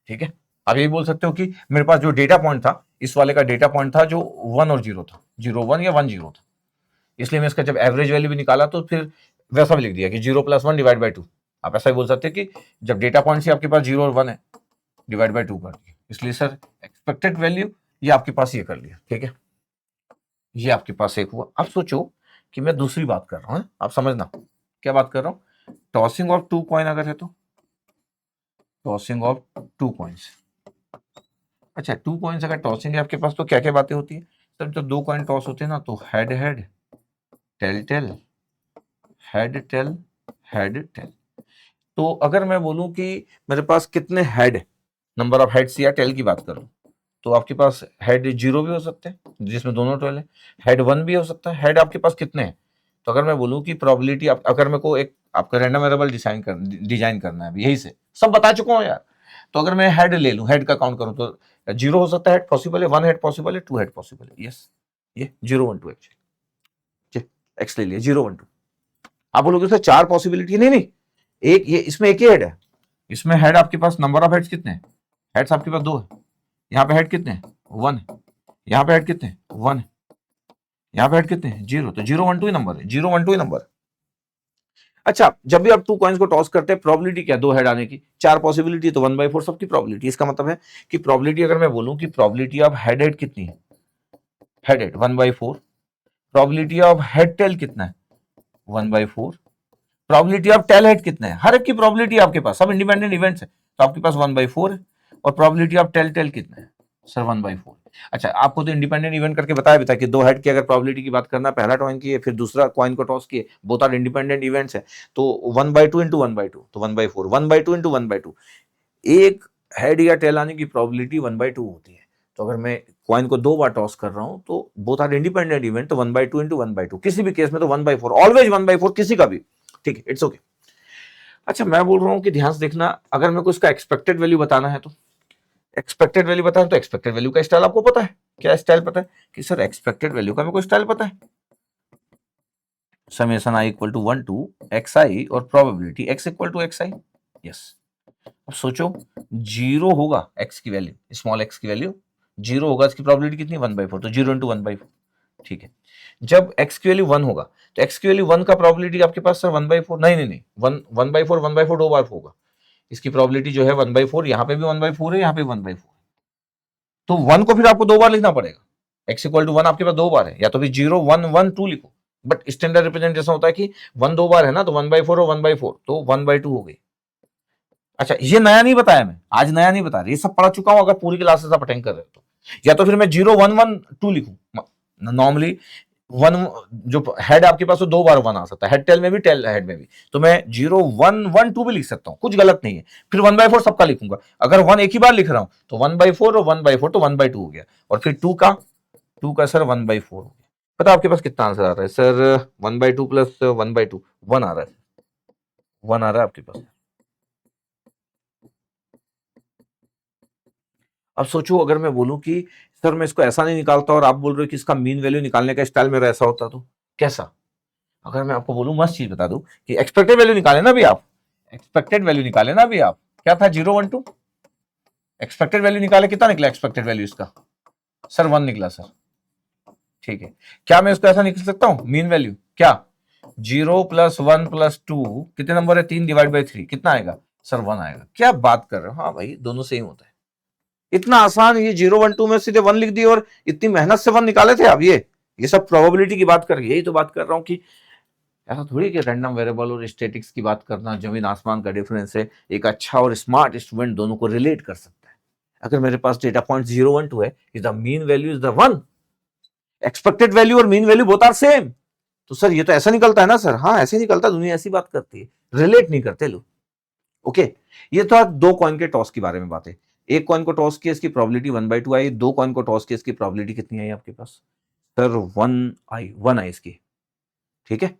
ठीक है। आप ये बोल सकते हो कि मेरे पास जो डेटा पॉइंट था, इस वाले का डेटा पॉइंट था जो 1 और 0 था, 0 1 या 1 0 था, इसलिए मैं इसका जब एवरेज वैल्यू भी निकाला तो फिर वैसा भी लिख दिया कि 0 + 1 / 2। आप ऐसा ही बोल सकते हैं कि जब डेटा पॉइंट से आपके पास 0 और 1 है, /2 कर दिया, इसलिए सर एक्सपेक्टेड वैल्यू ये आपके पास ये कर लिया, ठीक है, ये आपके पास एक हुआ। अब सोचो कि मैं दूसरी बात कर रहा हूं, आप समझना क्या बात कर रहा हूं। टॉसिंग ऑफ 2 कॉइन अगर है तो टॉसिंग ऑफ 2 कॉइन्स, अच्छा 2 कॉइन्स अगर टॉसिंग है आपके पास तो क्या क्या बातें होती है सर, जब 2 कॉइन टॉस होते हैं ना, तो head head, tail tail, head tail, head tail. तो अगर मैं बोलूं कि मेरे पास कितने हेड, नंबर ऑफ हेड्स या टेल की बात करूं, तो आपके पास हेड 0 भी हो सकते हैं जिसमें दोनों टेल है, हेड 1 भी हो सकता है, हेड आपके पास कितने हैं। तो अगर मैं बोलूं कि प्रोबेबिलिटी, अगर मेरे को एक आपका रैंडम वेरिएबल डिजाइन करना है, यही से सब बता चुका हूं यार। तो अगर मैं हेड ले लूं, हेड का काउंट करूं, तो 0 हो सकता है, हेड पॉसिबल है, 1 हेड पॉसिबल है, 2 हेड पॉसिबल है, यस, ये 0 1 2 एक्चुअली, एक्स ले लिया 0 1 2। आप बोलोगे सर 4 पॉसिबिलिटी, नहीं नहीं, एक ये इसमें एक ही हेड है, इसमें हेड आपके पास नंबर ऑफ हेड्स कितने हैं, हेड्स आपके पास 2 है, यहाँ पे हेड कितने हैं, 1 है, यहाँ पे हेड कितने हैं, 1 है, यहाँ पे हेड कितने हैं, 0, तो 0 1 2 ही नंबर है, 0 1 2 ही नंबर है। अच्छा, जब भी आप 2 कॉइन्स को टॉस करते हैं, प्रोबेबिलिटी क्या, 2 हेड आने की, 4 पॉसिबिलिटी तो 1/4 सबकी प्रोबेबिलिटी। इसका मतलब है कि प्रोबेबिलिटी, अगर मैं बोलूं कि प्रोबेबिलिटी ऑफ हेड हेड कितनी है, head head 1/4, probability of head tail कितना है, 1/4, प्रोबेबिलिटी ऑफ टेल हेड कितना है, हर एक की प्रोबेबिलिटी आपके पास, सब इंडिपेंडेंट इवेंट्स है, तो आपके पास 1/4 है, और प्रोबेबिलिटी ऑफ टेल टेल कितना है सर, 1/4। अच्छा, आपको तो इंडिपेंडेंट इवेंट करके बताया भी था कि 2 हेड की अगर प्रोबेबिलिटी की बात करना, पहला कॉइन की है, फिर दूसरा कॉइन को टॉस किए, बोथ आर इंडिपेंडेंट इवेंट्स है, तो 1/2 इंटू 1/2 तो 1/4, 1/2 इंटू 1/2, एक हेड या टेल आने की प्रोबेबिलिटी 1/2 होती है। तो अगर मैं कॉइन को 2 बार टॉस कर रहा हूं, तो बोथ आर इंडिपेंडेंट इवेंट, तो 1/2 इंटू 1/2, किसी भी केस में तो 1/4, ऑलवेज 1/4, किसी का भी, ठीक है, इट्स ओके। अच्छा, मैं बोल रहा हूं कि ध्यान से देखना, अगर मेरे को इसका एक्सपेक्टेड वैल्यू बताना है, तो एक्सपेक्टेड वैल्यू बताना, तो एक्सपेक्टेड वैल्यू का स्टाइल आपको पता है, क्या स्टाइल पता है कि सर एक्सपेक्टेड वैल्यू का मेरे को स्टाइल पता है, summation i equal to 1 to xi और probability x equal to xi, yes. अब सोचो 0 होगा x की वैल्यू, स्मॉल x की वैल्यू 0 होगा, इसकी प्रोबेबिलिटी कितनी, 1/4, तो 0 इंटू 1/4, ठीक है। जब x की वैल्यू 1 होगा, तो x की वैल्यू 1 का प्रोबेबिलिटी आपके पास सर 1/4, नहीं नहीं नहीं, 1/4 दो बार होगा, इसकी प्रोबेबिलिटी जो है 1/4, यहाँ पे भी 1/4 है, यहाँ पे 1/4, तो 1 को फिर आपको 2 बार लिखना पड़ेगा, x इक्वल टू 1 आपके पास 2 बार है, या तो फिर 0 1 1 2 लिखो, बट स्टैंडर्ड रिप्रेजेंटेशन होता है कि 1 2 बार है ना, तो 1/4 और 1/4, तो 1/2 हो गई। अच्छा, ये नया नहीं बताया मैं, आज नया नहीं बता रहा, ये सब पढ़ चुका हूं, अगर पूरी क्लासेस आप अटेंड कर रहे हो तो। या तो फिर मैं 0 1 1 2 लिखूं, नॉर्मली 1 जो हेड आपके पास, तो 2 बार 1 आ सकता है, हेड टेल में भी, टेल हेड में भी, तो मैं 0 1 1 2 भी लिख सकता हूं, कुछ गलत नहीं है। फिर 1/4 सबका लिखूंगा, अगर 1 एक ही बार लिख रहा हूं तो 1/4 और 1/4, तो 1/2 हो गया, और फिर 2 का सर 1/4 हो गया। पता आपके पास कितना आंसर आ रहा है सर, 1/2 प्लस 1/2, 1 आ रहा है, 1 आ रहा है आपके पास। अब सोचो, अगर मैं बोलूं कि सर मैं इसको ऐसा नहीं निकालता, और आप बोल रहे हो कि इसका मीन वैल्यू निकालने का स्टाइल मेरा ऐसा होता, तो कैसा। अगर मैं आपको बोलूं, मस्त चीज बता दूं कि एक्सपेक्टेड वैल्यू निकाले ना भी आप, एक्सपेक्टेड वैल्यू निकाले ना भी आप, क्या था, 0 1 2, एक्सपेक्टेड वैल्यू निकाले, कितना निकला एक्सपेक्टेड वैल्यू इसका? सर 1 निकला सर। ठीक है, क्या मैं इसको ऐसा निकल सकता हूं मीन वैल्यू? क्या 0 + 1 + 2 कितने नंबर है? 3 / 3 कितना आएगा सर? 1 आएगा। क्या बात कर रहे हो? हाँ भाई, दोनों सेम होता है। इतना आसान, ये 0 1 2 में सीधे 1 लिख दिए और इतनी मेहनत से 1 निकाले थे आप। ये सब प्रोबेबिलिटी की बात कर रही है। यही तो बात कर रहा हूं कि ऐसा थोड़ी कि रैंडम वेरिएबल और स्टैटिक्स की बात करना जमीन आसमान का डिफरेंस है। एक अच्छा और स्मार्ट स्टूडेंट दोनों को रिलेट कर सकता है। अगर मेरे पास डेटा पॉइंट 0 1 2 है, is the mean value is the 1, expected value और mean value both are same, तो सर ये तो ऐसा निकलता है ना सर? हाँ ऐसे निकलता है, दुनिया ऐसी बात करती है, रिलेट नहीं करते लोग। ओके, ये तो दो कॉइन के टॉस के बारे में बात है। एक कॉइन को टॉस किया, इसकी प्रोबेबिलिटी 1/2 आई। दो कॉइन को टॉस किया, इसकी प्रोबेबिलिटी कितनी आई आपके पास? सर 1 आई इसकी। ठीक है,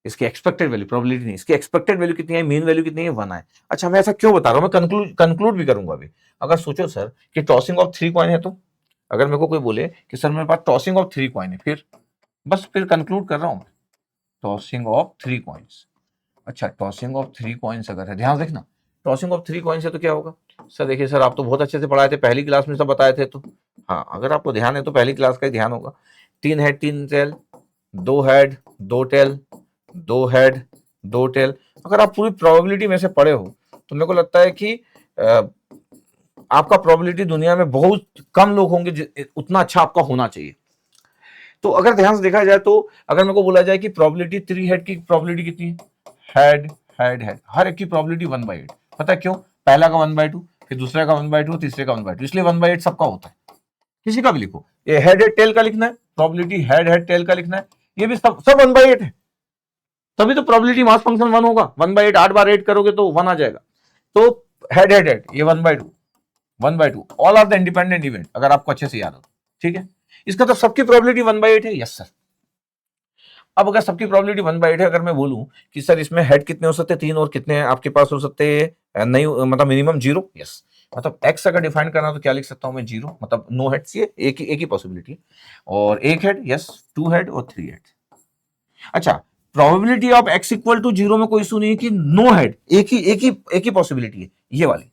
इसकी एक्सपेक्टेड वैल्यू, प्रोबेबिलिटी नहीं, इसकी एक्सपेक्टेड वैल्यू कितनी है, मीन वैल्यू कितनी है? 1 है। अच्छा, मैं ऐसा क्यों बता रहा हूं? मैं कंक्लूड भी करूंगा अभी। अगर सोचो सर कि टॉसिंग ऑफ 3 कॉइन है, तो अगर मेरे को कोई बोले कि सर मेरे पास टॉसिंग ऑफ 3 कॉइन है, फिर बस फिर कंक्लूड कर रहा हूं, टॉसिंग ऑफ 3 कॉइन्स। अच्छा, टॉसिंग ऑफ 3 कॉइन्स अगर है, ध्यान देखना, टॉसिंग ऑफ 3 कॉइन्स है तो क्या होगा? सर देखिए सर, आप तो बहुत अच्छे से पढ़ाए थे, पहली क्लास में सब बताए थे। तो हाँ, अगर आपको ध्यान है तो पहली क्लास का ही ध्यान होगा। 3 head 3 tail, 2 head 2 tail, 2 head 2 tail. अगर आप पूरी प्रोबेबिलिटी में से पढ़े हो तो मेरे को लगता है कि आपका प्रोबेबिलिटी दुनिया में बहुत कम लोग होंगे उतना अच्छा आपका होना चाहिए। तो अगर ध्यान से देखा जाए तो अगर मेरे को बोला जाए कि प्रोबेबिलिटी 3 हेड की प्रोबेबिलिटी कितनी है? हेड हेड हेड, हर एक की प्रोबेबिलिटी 1/8। पता है क्यों? पहला का 1/2, फिर दूसरे का 1/2, तीसरे का 1/2, इसलिए 1/8 सबका होता है। किसी का भी लिखो, ये हेड हेड टेल का लिखना है, प्रोबेबिलिटी हेड हेड टेल का लिखना है, ये भी सब 1/8 है। तभी तो प्रोबेबिलिटी मास फंक्शन 1 होगा। 1/8 8 बार 8 करोगे तो 1 आ जाएगा। तो हेड हेड हेड, ये 1/2 1/2, all are the independent event, अगर आपको अच्छे से याद हो। ठीक है, इसका तो सबकी प्रोबेबिलिटी 1/8 है। Yes sir. अब अगर सबकी प्रोबेबिलिटी 1/8 है, अगर मैं बोलूं कि सर इसमें हेड कितने हो सकते हैं? 3, और कितने आपके पास हो सकते हैं? नहीं, मतलब मिनिमम 0। यस, मतलब एक्स अगर डिफाइन करना तो क्या लिख सकता हूं मैं? 0, मतलब नो हेड। ये एक ही पॉसिबिलिटी, और एक हेड, यस, 2 हेड और 3 हेड। अच्छा, probability of x equal to 0 में कोई इशू नहीं है कि नो हेड, एक ही पॉसिबिलिटी है, ये वाली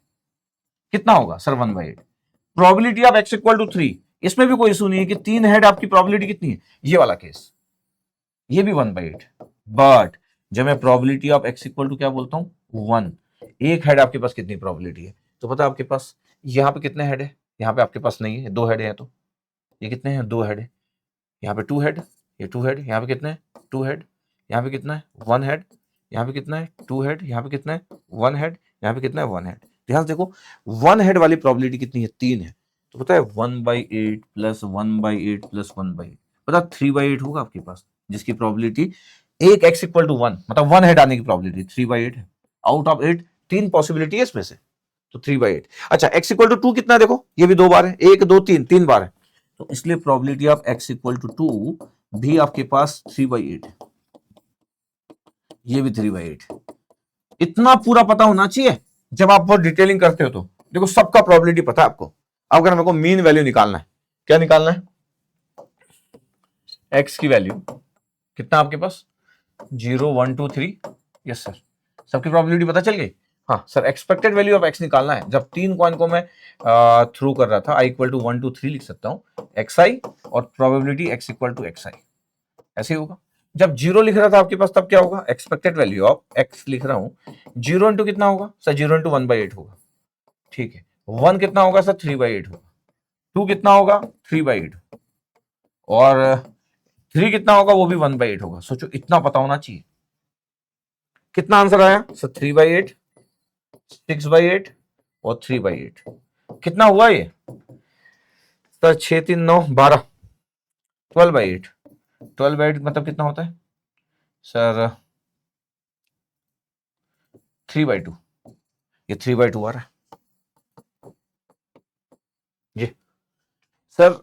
कितना होगा sir? 1/8। Probability of x equal to 3, इसमें भी कोई इशू नहीं है कि 3 हेड, आपकी प्रोबेबिलिटी कितनी है? ये वाला केस, ये भी 1/8। बट जब मैं probability of x equal to क्या बोलता हूं? 1, एक हेड आपके पास कितनी प्रोबेबिलिटी है? तो पता है आपके पास यहां पे कितने हेड है? यहां पे आपके पास नहीं है, 2 हेड है। तो ये कितने हैं? 2 हेड है। यहाँ पे 2 हेड, ये 2 हेड, यहाँ पे कितने हैं? 2 हेड, यहाँ पे कितना है? 1 हेड, यहाँ पे कितना है? 2 हेड, यहाँ पे कितना है? 1 हेड, यहाँ पे कितना है? 1 हेड। ध्यान से देखो, 1 हेड वाली प्रोबेबिलिटी कितनी है? 3 है। तो पता है 1/8 + 1/8 + 1/8, पता 3/8 होगा आपके पास, जिसकी प्रोबेबिलिटी एक x इक्वल टू 1, मतलब 1 हेड आने की प्रोबेबिलिटी 3/8 है। आउट ऑफ 8, 3 पॉसिबिलिटी है इसमें से, तो 3/8। अच्छा, x इक्वल टू 2 कितना है? देखो, ये भी 2 बार है, 1 2 3, 3 बार है। तो इसलिए probability of x equal to 2 भी आपके पास 3/8 है, ये भी 3/8। इतना पूरा पता होना चाहिए जब आप बहुत डिटेलिंग करते हो। तो देखो, सबका प्रोबेबिलिटी पता है आपको। अब अगर मेरे को मीन वैल्यू निकालना है, क्या निकालना है? x की वैल्यू कितना आपके पास? 0 1 2 3। यस सर, सबकी प्रोबेबिलिटी पता चल गई। हाँ sir, expected value of x निकालना है। जब 3 कॉइन को मैं थ्रू कर रहा था, i इक्वल टू 1 2 3 लिख सकता हूं, xi, और probability x equal to xi, ऐसे ही होगा। जब 0 लिख रहा था आपके पास, तब क्या होगा? एक्सपेक्टेड वैल्यू ऑफ x लिख रहा हूं, 0 इंटू कितना होगा सर? 0 इंटू 1/8 होगा। ठीक है, 1 कितना होगा सर? 3/8 होगा। 2 कितना होगा? 3/8, और 3 कितना होगा? वो भी 1/8 होगा। सोचो, इतना पता होना चाहिए। कितना आंसर आया सर? 3/8, 6/8 और 3/8। कितना हुआ ये सर? 6 3 9 12, 12/8। 12/8 मतलब कितना होता है सर? 3/2। ये 3/2 आ रहा है जी। सर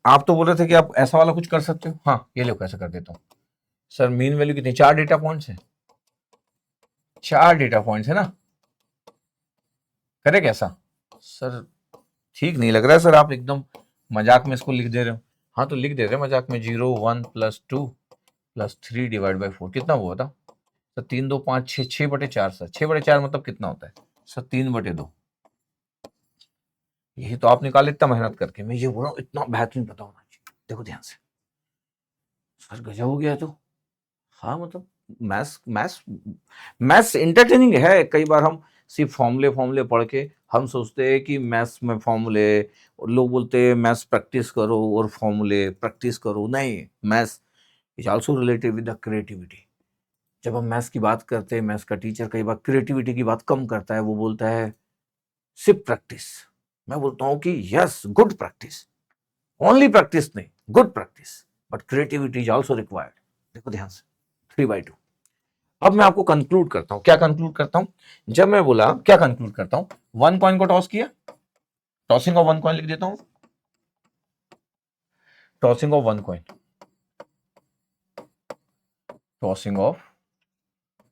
आप तो बोल रहे थे कि आप ऐसा वाला कुछ कर सकते हो। हाँ, ये लो कैसे कर देता हूं सर। मीन वैल्यू कितनी? 4 डेटा पॉइंट्स है, 4 डेटा पॉइंट्स है ना। करे कैसा सर? ठीक नहीं लग रहा है सर, आप एकदम मजाक में इसको लिख दे रहे हो। हाँ तो लिख दे रहे मजाक में, 0 1 + 2 + 3/4 कितना हुआ था सर? 3 2 5 6, 6/4 सर। 6/4 मतलब कितना होता है सर? 3/2। यही तो आप निकाले इतना मेहनत करके, मैं ये बोल रहा हूँ इतना बेहतरीन पता होना चाहिए। देखो ध्यान से, सर गजब हो गया तो। हाँ मतलब मैथ्स मैथ्स मैथ्स इंटरटेनिंग है। कई बार हम सिर्फ फॉर्मूले फॉर्मूले पढ़ के हम सोचते हैं कि मैथ्स में फॉर्मूले, और लोग बोलते हैं मैथ्स प्रैक्टिस करो और फॉर्मूले प्रैक्टिस करो। नहीं, maths is also related with the creativity. जब हम मैथ्स की बात करते हैं, मैथ्स का टीचर कई बार क्रिएटिविटी की बात कम करता है, वो बोलता है सिर्फ प्रैक्टिस। मैं बोलता हूँ कि yes, good practice, only practice नहीं, good practice, but creativity is also required. देखो ध्यान से, 3/2। अब मैं आपको कंक्लूड करता हूं। क्या कंक्लूड करता हूं? जब मैं बोला क्या कंक्लूड करता हूं, 1 कॉइन को टॉस किया, टॉसिंग ऑफ 1 कॉइन लिख देता हूं, tossing of 1 coin, tossing of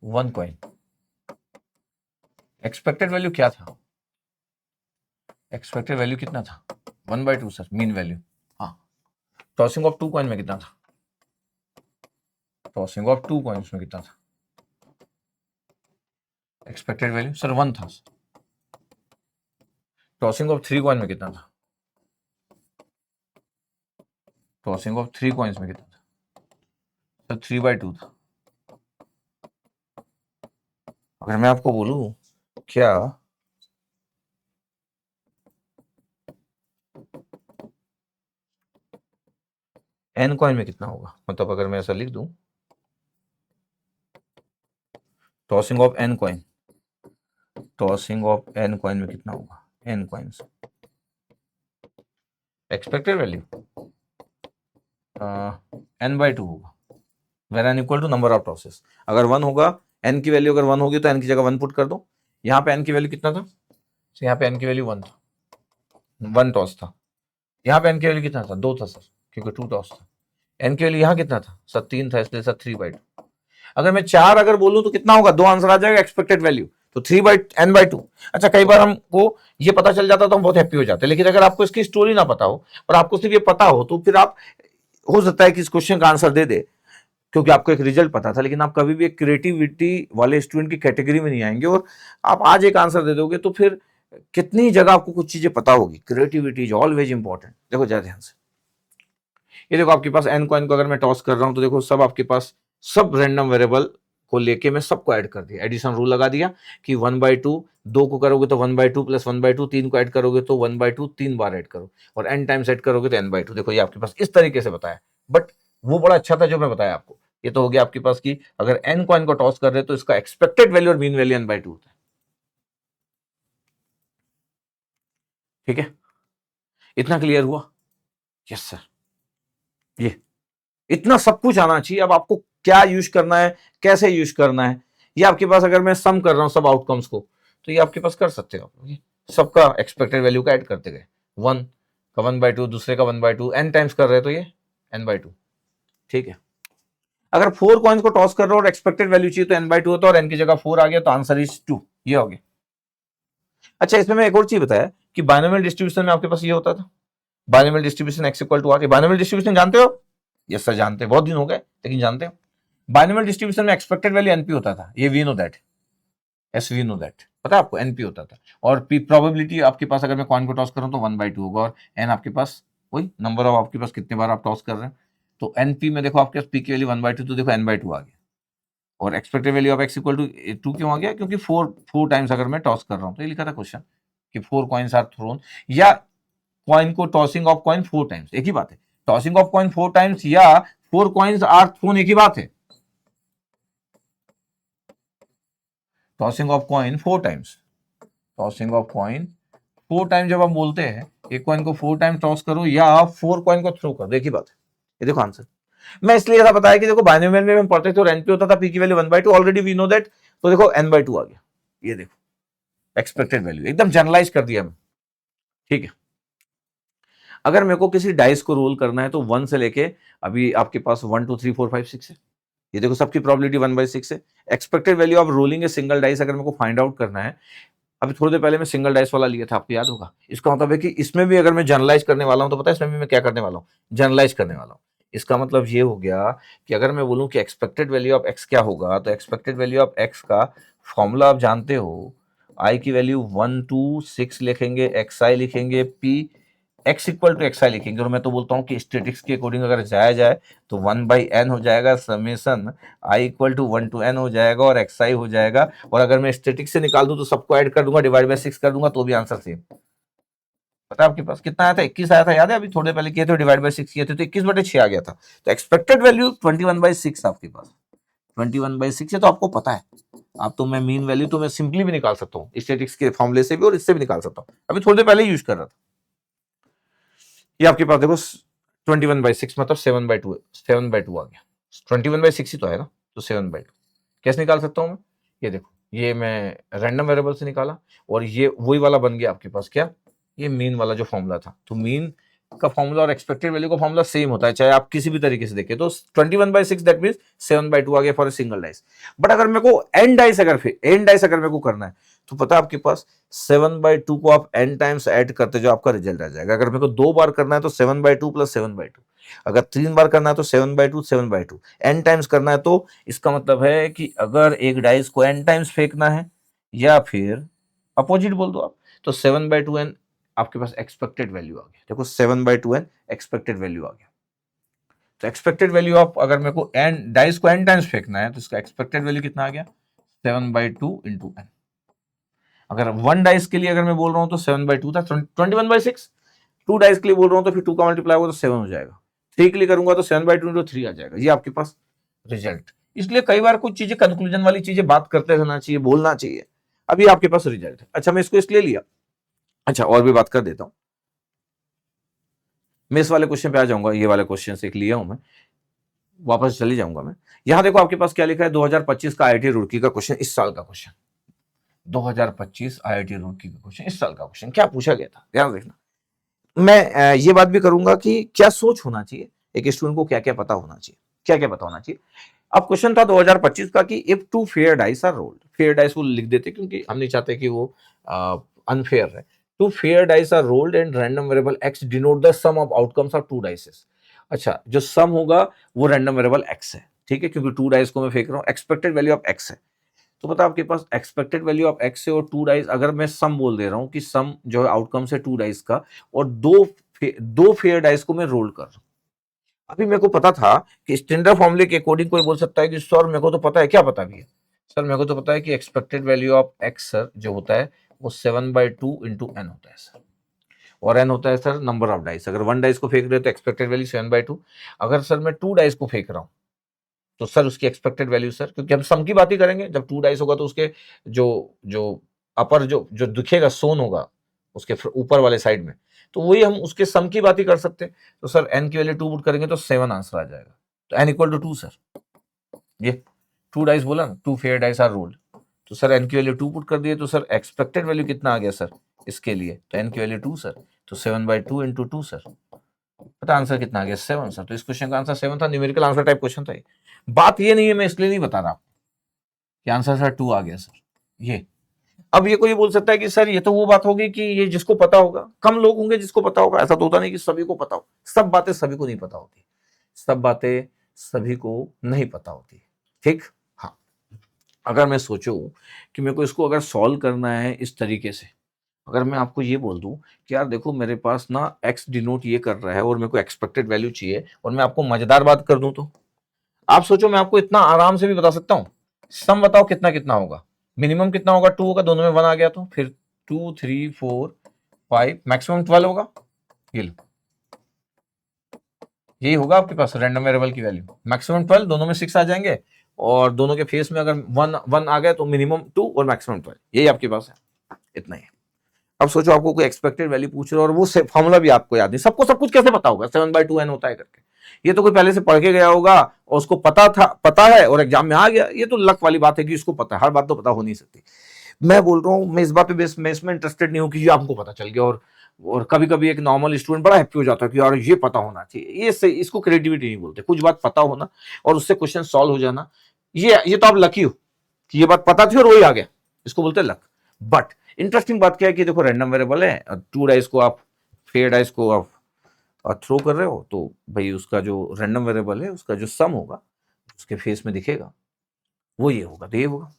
1 coin. Expected value क्या था? एक्सपेक्टेड वैल्यू कितना था? 1/2 सर, मीन वैल्यू। हाँ, टॉसिंग ऑफ 2 कॉइन में कितना था? टॉसिंग ऑफ 2 कॉइन्स में कितना था? एक्सपेक्टेड वैल्यू सर 1 था। टॉसिंग ऑफ 3 कॉइन में कितना था? टॉसिंग ऑफ 3 कॉइन्स में कितना था? सर 3/2 था। अगर मैं आपको बोलूं क्या n कॉइन में कितना होगा, मतलब अगर मैं ऐसा लिख दूं, tossing of n coin, tossing of n coin में कितना होगा? n coins, expected value n/2 होगा, where n equal to number of tosses. अगर 1 होगा, n की वैल्यू अगर 1 होगी तो n की जगह 1 पुट कर दो। यहाँ पे n की वैल्यू कितना था? तो यहाँ पे n की वैल्यू 1 था, 1 टॉस था। यहाँ पे n की वैल्यू कितना था? 2 था सर, क्योंकि 2 टॉस था। n की वैल्यू यहाँ कितना था सर? 3 था, इसलिए सर 3/2। अगर मैं 4 अगर बोलूं तो कितना होगा? 2 आंसर आ जाएगा एक्सपेक्टेड वैल्यू, तो 3/n/2। अच्छा, कई बार हमको ये पता चल जाता तो हम बहुत हैप्पी हो जाते, लेकिन अगर आपको इसकी स्टोरी ना पता हो और आपको सिर्फ ये पता हो, तो फिर आप, हो सकता है कि इस क्वेश्चन का आंसर दे दे क्योंकि आपको एक रिजल्ट पता था, लेकिन आप कभी भी एक क्रिएटिविटी वाले स्टूडेंट की कैटेगरी में नहीं आएंगे। और आप आज एक आंसर दे दोगे तो फिर कितनी जगह आपको कुछ चीजें पता होगी। Creativity is always important. देखो जरा ध्यान से, ये देखो आपके पास n कॉइन को अगर मैं टॉस कर रहा हूं तो देखो सब आपके पास, सब रैंडम वेरिएबल को लेके मैं सबको ऐड कर दिया, एडिशन रूल लगा दिया कि 1/2, 2 को करोगे तो 1/2 प्लस 1/2, 3 को ऐड करोगे तो 1/2, 3 बार ऐड करो, और n टाइम्स ऐड करोगे तो n/2। देखो ये आपके पास इस तरीके से बताया, बट वो बड़ा अच्छा था जो मैं बताया आपको। ये तो हो गया आपके पास कि अगर n कॉइन को टॉस कर रहे हो तो इसका एक्सपेक्टेड वैल्यू और मीन वैल्यू n/2 होता है। ठीक है, इतना क्लियर हुआ? Yes sir. ये इतना सब कुछ आना चाहिए। अब आपको क्या यूज करना है, कैसे यूज करना है, ये आपके पास, अगर मैं सम कर रहा हूं सब आउटकम्स को, तो ये आपके पास कर सकते हो। सबका एक्सपेक्टेड वैल्यू का ऐड करते गए, 1 का 1/2, दूसरे का 1/2, n टाइम्स कर रहे हैं तो ये n/2। ठीक है, अगर 4 कॉइन्स को टॉस कर रहे हो और एक्सपेक्टेड वैल्यू चाहिए तो n/2 होता है, और n की जगह 4 आ गया तो आंसर इज 2। ये हो गया। अच्छा, इसमें मैं एक और चीज बताया कि बाइनोमियल डिस्ट्रीब्यूशन में आपके पास ये होता था, binomial distribution x equal to r. Binomial distribution जानते हो? यस सर जानते हैं, बहुत दिन हो गए लेकिन जानते हो। बाइनोमियल डिस्ट्रीब्यूशन में एक्सपेक्टेड वैल्यू एनपी होता था, ये we know that, as we know that, पता है आपको, एनपी होता था। और पी प्रोबेबिलिटी आपके पास, अगर मैं कॉइन को टॉस करूं तो 1/2 होगा, और एन आपके पास वही नंबर ऑफ, आपके पास कितने बार आप टॉस कर रहे हैं। तो एनपी में देखो आपके पास पी की वैल्यू 1/2, तो देखो n/2 आ गया। और expected value of x equal to 2 क्यों आ गया? क्योंकि 4 टाइम्स अगर मैं टॉस कर रहा हूं, तो ये लिखा था क्वेश्चन कि 4 कॉइन्स आर थ्रोन, या कॉइन को टॉसिंग ऑफ कॉइन 4 टाइम्स, एक ही बात है। टॉसिंग ऑफ कॉइन 4 टाइम्स या 4 कॉइन्स आर थ्रोन, एक ही बात है। Tossing of coin 4 times, tossing of coin 4 time जब हम बोलते हैं, एक कॉइन को 4 टाइम टॉस करो या 4 कॉइन को थ्रो करो, एक ही बात है। ये देखो आंसर। मैं इसलिए ऐसा बताया कि देखो बाइनोमियल में हम पढ़ते थे और एनपी होता था, पी की value 1/2, already we know that, तो देखो n/2 आ गया। ये देखो एक्सपेक्टेड वैल्यू एकदम जनरलाइज कर दिया मैं। ठीक है, अगर मेरे को किसी डाइस को रोल करना है तो 1 से लेके अभी आपके पास 1 2 3 4 5 6 है। ये देखो सबकी प्रोबेबिलिटी 1/6 है। Expected value of rolling a single dice अगर मेरे को फाइंड आउट करना है, अभी थोड़ी देर पहले मैं सिंगल डाइस वाला लिया था, आपको याद होगा। इसका मतलब है कि इसमें भी अगर मैं जनरलाइज करने वाला हूं तो पता है इसमें भी मैं क्या करने वाला हूं? जनरलाइज करने वाला हूं। इसका मतलब ये हो गया कि अगर मैं बोलूं कि एक्सपेक्टेड वैल्यू ऑफ एक्स क्या होगा, तो एक्सपेक्टेड वैल्यू ऑफ एक्स का फॉर्मूला आप जानते हो, आई की वैल्यू 1 2 6 लिखेंगे, एक्स आई लिखेंगे, p x equal to x i लिखेंगे। और मैं तो बोलता हूँ कि स्टेटिक्स के अकॉर्डिंग अगर जाया जाए तो 1/n हो जाएगा, summation i equal to 1 to n हो जाएगा और एक्स आई हो जाएगा। और अगर मैं स्टेटिक्स से निकाल दूं तो सबको ऐड कर दूंगा, डिवाइड बाय 6 कर दूंगा, तो भी आंसर सेम। पता है आपके पास कितना आया था? 21 आया था, याद है? अभी थोड़े पहले किए थे, डिवाइड बाय 6 किए थे तो 21/6 आ गया था। तो एक्सपेक्टेड वैल्यू 21/6 आपके पास, 21/6 है, तो आपको पता है। आप तो मैं मीन वैल्यू तो मैं सिंपली भी निकाल सकता हूँ स्टैटिस्टिक्स के फॉर्मूले से भी, और इससे भी निकाल सकता हूँ। अभी थोड़ी देर पहले यूज कर रहा था। ये आपके पास देखो 21/6 मतलब 7/2, 7/2 आ गया। 21/6 ही तो है ना, तो 7/2 कैसे निकाल सकता हूँ मैं? ये देखो, ये मैं रैंडम वेरिएबल से निकाला और ये वही वाला बन गया आपके पास, क्या? ये मीन वाला जो फॉर्मूला था। तो मीन का फॉर्मूला और एक्सपेक्टेड वैल्यू का फॉर्मूला सेम होता है, चाहे आप किसी भी तरीके से देखें। तो 21/6 दैट मींस 7/2 आ गया for a single dice. But अगर मेरे को एन डाइस अगर मेरे को करना है, तो पता है आपके पास 7/2 को आप n टाइम्स ऐड करते जो आपका रिजल्ट आ जाएगा। अगर मेरे को 2 बार करना है तो 7/2 प्लस 7/2, अगर 3 बार करना है तो 7/2 7/2, n टाइम्स करना है तो इसका मतलब है कि अगर एक डाइस को n टाइम्स फेंकना है या फिर अपोजिट बोल दो आप, तो 7/2n आपके पास एक्सपेक्टेड वैल्यू आ गया। देखो 7/2n एक्सपेक्टेड वैल्यू आ गया। तो एक्सपेक्टेड वैल्यू आप अगर मेरे को n डाइस को n टाइम्स फेंकना है तो इसका एक्सपेक्टेड वैल्यू कितना आ गया? 7/2 इंटू n। अगर 1 डाइस के लिए अगर मैं बोल रहा हूं तो 7/2 था, 21/6। 2 डाइस के लिए बोल रहा हूं तो फिर 2 का मल्टीप्लाई होगा तो 7 हो जाएगा। 3 के लिए करूंगा तो 7/2 इंटू 3 आ जाएगा। ये आपके पास रिजल्ट। इसलिए कई बार कुछ चीजें कंक्लूजन वाली चीजें बात करते रहना चाहिए, बोलना चाहिए। अभी आपके पास रिजल्ट है। अच्छा, मैं इसको इसलिए लिया। अच्छा, और भी बात कर देता हूं। मैं इस वाले क्वेश्चन पे आ जाऊंगा, ये वाले क्वेश्चन से एक लिया हूं मैं, वापस चले जाऊंगा मैं। यहां देखो आपके पास क्या लिखा है, 2025 का आईआईटी रुड़की का क्वेश्चन, इस साल का क्वेश्चन। 2025 आईआईटी रुड़की का क्वेश्चन, इस साल का क्वेश्चन क्या पूछा गया था, ध्यान देखना। मैं ये बात भी करूंगा कि क्या सोच होना चाहिए एक स्टूडेंट को, क्या क्या पता होना चाहिए, क्या क्या पता होना चाहिए। अब क्वेश्चन था 2025 का कि if two fair dice are rolled, fair dice वो लिख देते क्योंकि हम नहीं चाहते कि वो अनफेयर है। Two fair dice are rolled and random variable x denote the sum of outcomes of two dices. अच्छा, जो सम होगा वो रैंडम वेरिएबल एक्स है, ठीक है, क्योंकि 2 डाइस को मैं फेंक रहा हूँ, एक्सपेक्टेड वैल्यू ऑफ एक्स है। तो पता आपके पास एक्सपेक्टेड वैल्यू ऑफ एक्स है और 2 डाइस, अगर मैं सम बोल दे रहा हूँ कि सम जो है आउटकम से 2 डाइस का, और दो फेयर डाइस को मैं रोल कर रहा हूँ। अभी मेरे को पता था कि स्टैंडर्ड फॉर्मूले के अकॉर्डिंग कोई बोल सकता है कि सर मेरे को तो पता है, क्या पता भी है सर? मेरे को तो पता है कि expected value of x sir जो होता है वो 7/2 इंटू एन होता है सर, और एन होता है सर नंबर ऑफ डाइस। अगर 1 डाइस को फेंक रहे हो तो एक्सपेक्टेड वैल्यू 7/2। अगर सर मैं 2 डाइस को फेंक रहा हूँ तो सर उसकी एक्सपेक्टेड वैल्यू सर, क्योंकि हम सम की बात ही करेंगे, जब 2 डाइस होगा तो उसके जो जो अपर जो जो दिखेगा सोन होगा उसके ऊपर वाले साइड में, तो वही हम उसके सम की बात ही कर सकते हैं। तो सर एन की वैल्यू 2 पुट करेंगे तो 7 आंसर आ जाएगा। तो एन इक्वल टू 2 सर। ये 2 डाइस बोला ना, 2 फेयर डाइस आर रोल्ड, तो सर एन की वैल्यू 2 पुट कर दिए तो सर एक्सपेक्टेड वैल्यू कितना आ गया सर इसके लिए? तो एन की वैल्यू 2 सर, तो 7/2 इंटू 2 सर। पता आंसर कितना आ गया? 7 सर। तो इस क्वेश्चन का आंसर 7 था, न्यूमेरिकल आंसर टाइप क्वेश्चन था ये। बात ये नहीं है, मैं इसलिए नहीं बता रहा कि आंसर सर 2 आ गया सर। ये अब ये कोई बोल सकता है कि सर ये तो वो बात होगी कि ये जिसको पता होगा, कम लोग होंगे जिसको पता होगा। ऐसा तो होता नहीं कि सभी को पता हो, सब बातें सभी को नहीं पता होती, सब बातें सभी को नहीं पता होती, ठीक। हाँ, अगर मैं सोचूं कि मेरे को इसको अगर सॉल्व करना है इस तरीके से, अगर मैं आपको ये बोल दूं कि यार देखो मेरे पास ना एक्स डिनोट ये कर रहा है और मेरे को एक्सपेक्टेड वैल्यू चाहिए, और मैं आपको मजेदार बात कर दूं, तो आप सोचो मैं आपको इतना आराम से भी बता सकता हूं। सम बताओ कितना कितना होगा, मिनिमम कितना होगा? 2 होगा, दोनों में 1 आ गया तो फिर 2 3 4 5, मैक्सिमम 12 होगा। ये लो, यही होगा आपके पास रैंडम वेरिएबल की वैल्यू, मैक्सिमम 12, दोनों में 6 आ जाएंगे, और दोनों के फेस में अगर 1 आ गया तो मिनिमम 2 और मैक्सिमम 12, यही आपके पास है, इतना ही है। अब सोचो आपको कोई एक्सपेक्टेड वैल्यू पूछ रहे हो और वो फॉर्मूला भी आपको याद नहीं, सबको सब कुछ कैसे पता होगा 7/2n होता है करके? ये तो कोई पहले से पढ़ के गया होगा और उसको पता था, पता है और एग्जाम में आ गया। ये तो लक वाली बात है कि इसको पता है, हर बात तो पता हो नहीं सकती। मैं बोल रहा हूँ, मैं इस बात पे मैं इसमें इंटरेस्टेड नहीं हूँ कि ये आपको पता चल गया, और कभी कभी एक नॉर्मल स्टूडेंट बड़ा हैप्पी हो जाता है कि यार ये पता होना चाहिए। ये सही, इसको क्रिएटिविटी नहीं बोलते। कुछ बात पता होना और उससे क्वेश्चन सॉल्व हो जाना, ये तो आप लकी हो कि ये बात पता थी और वही आ गया, इसको बोलते हैं लक। बट इंटरेस्टिंग बात क्या है कि देखो रैंडम वेरिएबल है, 2 डाइस को आप, फेयर डाइस को आप थ्रो कर रहे हो, तो भाई उसका जो रैंडम वेरिएबल है उसका जो सम होगा उसके फेस में दिखेगा वो ये होगा, तो ये होगा।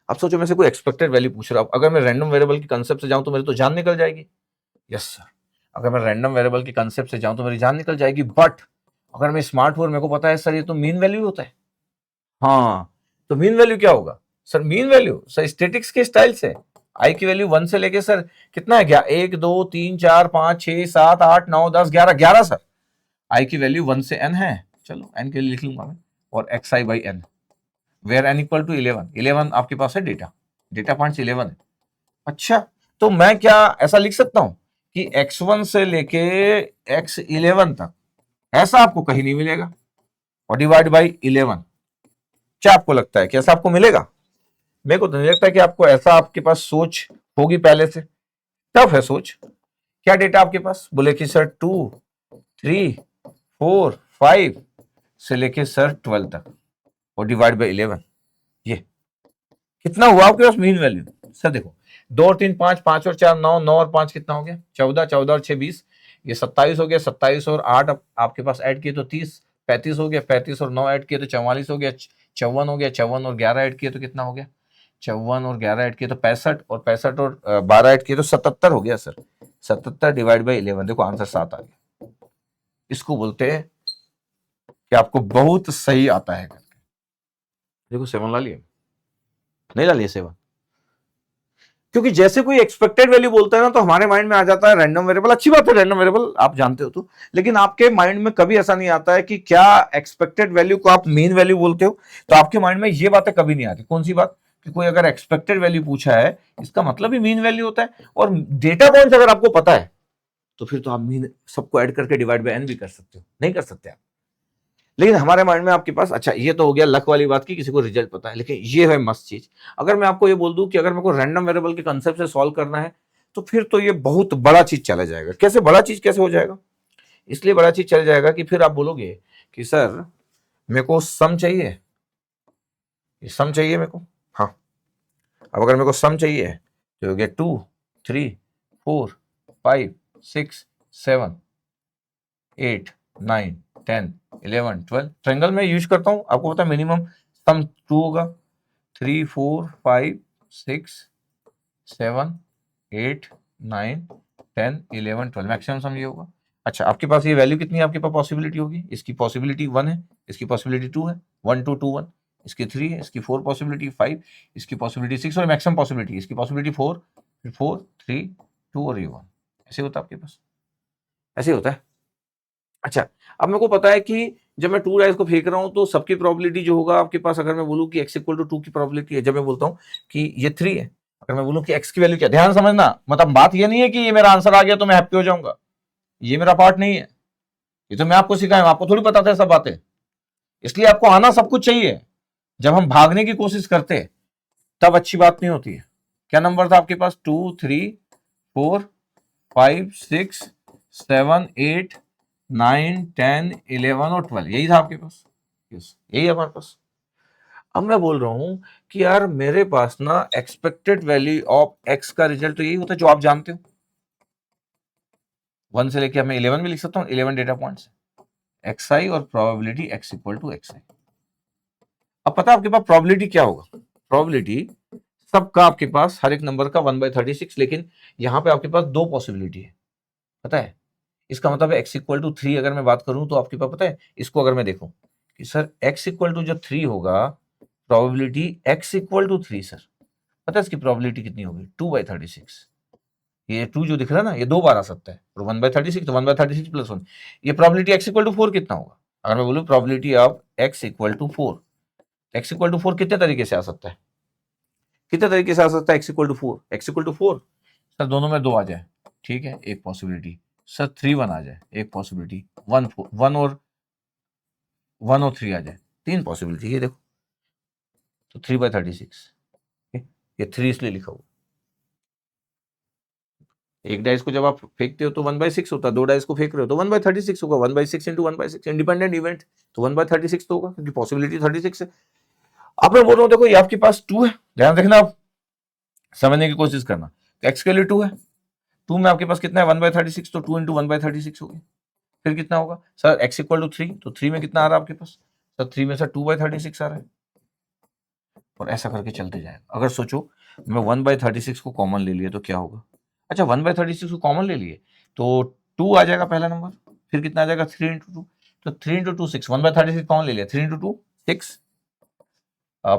अब सोचो मेरे से कोई एक्सपेक्टेड वैल्यू पूछ रहा हूं, अगर मैं रैंडम वेरिएबल के कंसेप्ट से जाऊं तो मेरी तो जान निकल जाएगी। यस सर, अगर मैं रैंडम वेरिएबल के कंसेप्ट से जाऊं तो मेरी जान निकल जाएगी। बट अगर मैं स्मार्ट हूं, मेरे को पता है सर ये तो मीन वैल्यू होता है। हाँ, तो मीन वैल्यू क्या होगा sir? Mean value sir statics के स्टाइल से आई की वैल्यू 1 से लेके सर कितना है, क्या 1 2 3 4 5 6 7 8 9 10 11 11 सर। आई की वैल्यू 1 से n है, चलो n के लिए लिख लूंगा मैं, और xi by n, where n equal to 11। 11 आपके पास है डेटा, डेटा पॉइंट्स 11 है। अच्छा, तो मैं क्या ऐसा लिख सकता हूं कि x1 से लेके x11 तक, ऐसा आपको कहीं नहीं मिलेगा, और डिवाइड बाई 11। क्या आपको लगता है कि ऐसा आपको मिलेगा? मेरे को तो नहीं लगता कि आपको ऐसा, आपके पास सोच होगी पहले से। टफ है सोच। क्या डेटा आपके पास? बोले कि सर 2 3 4 5 से लेके सर 12 तक, और डिवाइड बाई 11। ये कितना हुआ आपके पास मीन वैल्यू? सर देखो, 2 और 3 5, 5 और 4 9, 9 और 5 कितना हो गया? 14, 14 और 6 20, ये 27 हो गया। 27 और 8 आपके पास ऐड किए तो 30, 35 हो गया। 35 और 9 ऐड किए तो 44 हो गया। 54 हो गया। 54 और 11 ऐड किए तो कितना हो गया? 54 और 11 ऐड किए तो 65, और 65 और 12 ऐड किए तो 77 हो गया सर। 77 डिवाइड बाई 11, देखो आंसर 7 आ गया। इसको बोलते हैं कि आपको बहुत सही आता है करके। देखो 7 ला लिए, नहीं ला लिए 7, क्योंकि जैसे कोई एक्सपेक्टेड वैल्यू बोलता है ना, तो हमारे माइंड में आ जाता है रैंडम वेरिएबल। अच्छी बात है रैंडम वेरिएबल, आप जानते हो तो, लेकिन आपके माइंड में कभी ऐसा नहीं आता है कि क्या एक्सपेक्टेड वैल्यू को आप मीन वैल्यू बोलते हो। तो आपके माइंड में ये बातें कभी नहीं आती। कौन सी बात? कि कोई अगर एक्सपेक्टेड वैल्यू पूछा है, इसका मतलब ही मीन वैल्यू होता है। और डेटा पॉइंट्स अगर आपको पता है, तो फिर तो आप मीन सबको ऐड करके डिवाइड बाय एन भी कर सकते हो। नहीं कर सकते आप। लेकिन हमारे माइंड में आपके पास, अच्छा ये तो हो गया लक वाली बात की किसी को रिजल्ट पता है, लेकिन ये है मस्त चीज। अगर मैं आपको ये बोल दूं कि अगर मेरे को रैंडम वेरिएबल के कंसेप्ट से सॉल्व करना है, तो फिर तो ये बहुत बड़ा चीज चला जाएगा। कैसे बड़ा चीज कैसे हो जाएगा? इसलिए बड़ा चीज चल जाएगा कि फिर आप बोलोगे कि सर मेरे को सम चाहिए, ये सम चाहिए मेरे को। हाँ, अब अगर मेरे को सम चाहिए तो हो गया 2 3 4 5 6 7 8 9 10 11 12। ट्रायंगल में यूज करता हूं, आपको पता है मिनिमम सम 2 होगा। 3 4 5 6 7 8 9 10 11 12, मैक्सिमम सम ये होगा। अच्छा, आपके पास ये वैल्यू कितनी है? आपके पास पॉसिबिलिटी होगी, इसकी पॉसिबिलिटी 1 है, इसकी पॉसिबिलिटी 2 है, 1 2 2 1, इसकी 3 है, इसकी 4 पॉसिबिलिटी 5, इसकी पॉसिबिलिटी 6, और मैक्सिमम पॉसिबिलिटी इसकी पॉसिबिलिटी 4, फिर 4 3 2 और ये 1। ऐसे होता है आपके पास, ऐसे होता है। अच्छा, अब मेरे को पता है कि जब मैं 2 डाइस को फेंक रहा हूं तो सबकी प्रोबेबिलिटी जो होगा आपके पास, अगर मैं बोलूं कि x इक्वल टू 2 की प्रोबेबिलिटी है, जब मैं बोलता हूं कि ये 3 है, अगर मैं बोलूं कि x की वैल्यू क्या, ध्यान समझना, मतलब बात ये नहीं है कि ये मेरा आंसर आ गया तो मैं हैप्पी हो जाऊंगा। ये मेरा पार्ट नहीं है, ये तो मैं आपको सिखाया हूं, आपको थोड़ी पता था सब बातें। इसलिए आपको आना सब कुछ चाहिए। जब हम भागने की कोशिश करते तब अच्छी बात नहीं होती है। क्या नंबर था आपके पास? 2 3 4 5 6 7 8 9 10 11 और 12, यही था आपके पास। यस, यही है हमारे पास। अब मैं बोल रहा हूं कि यार मेरे पास ना एक्सपेक्टेड वैल्यू ऑफ एक्स का रिजल्ट तो यही होता है जो आप जानते हो। 1 से लेके मैं 11 भी लिख सकता हूँ, 11 डेटा पॉइंट्स, एक्स आई और probability x equal to x i. अब पता है आपके पास प्रोबेबिलिटी क्या होगा? प्रोबेबिलिटी सबका आपके पास हर एक नंबर का 1/36, लेकिन यहां पे आपके पास 2 पॉसिबिलिटी है, पता है। इसका मतलब है एक्स इक्वल टू 3 अगर मैं बात करूं तो आपके पास पता है, इसको अगर मैं देखूं कि सर एक्स इक्वल टू जो 3 होगा, probability x equal to 3 sir, पता है इसकी प्रोबेबिलिटी कितनी होगी? 2/36। ये 2 जो दिख रहा है ना, ये 2 बार आ सकता है, और 1/36 तो 1/36 प्लस 1। ये प्रोबेबिलिटी एक्स इक्वल टू 4 कितना होगा? अगर मैं बोलूं probability of x equal to 4, x equal to 4 कितने तरीके से आ सकता है? कितने तरीके से आ सकता है x equal to 4? X equal to 4 sir दोनों में 2 आ जाए, ठीक है, एक पॉसिबिलिटी। सर 3 1 आ जाए, एक पॉसिबिलिटी। 1 और 3 आ जाए, 3 पॉसिबिलिटी। ये देखो, तो 3/36, ये 3 इसलिए लिखा हुआ। एक डाइस को जब आप फेंकते हो तो 1/6 होता है, 2 डाइस को फेंक रहे हो तो 1/36 होगा। 1/6 इंटू 1/6, इंडिपेंडेंट इवेंट, तो 1/36 तो होगा, क्योंकि पॉसिबिलिटी 36 है। अब मैं बोल रहा हूँ देखो, ये आपके पास 2 है, ध्यान रखना, आप समझने की कोशिश करना। तो एक्स के लिए 2 है, 2 में आपके पास कितना है? 1/36, तो 2 इंटू 1/36 हो गया। फिर कितना होगा सर? एक्स इक्वल टू 3, तो 3 में कितना आ रहा है आपके पास? सर 3 में सर 2/36 आ रहा है। और ऐसा करके चलते जाएगा। अगर सोचो मैं 1/36 को कॉमन ले लिया तो क्या होगा? अच्छा 1/36 को कॉमन ले लिए तो 2 आ जाएगा पहला नंबर, फिर कितना आ जाएगा 3 इंटू 2, तो 3 इंटू 2 6, 1/36 कॉमन ले लिया, 3 इंटू 2 6,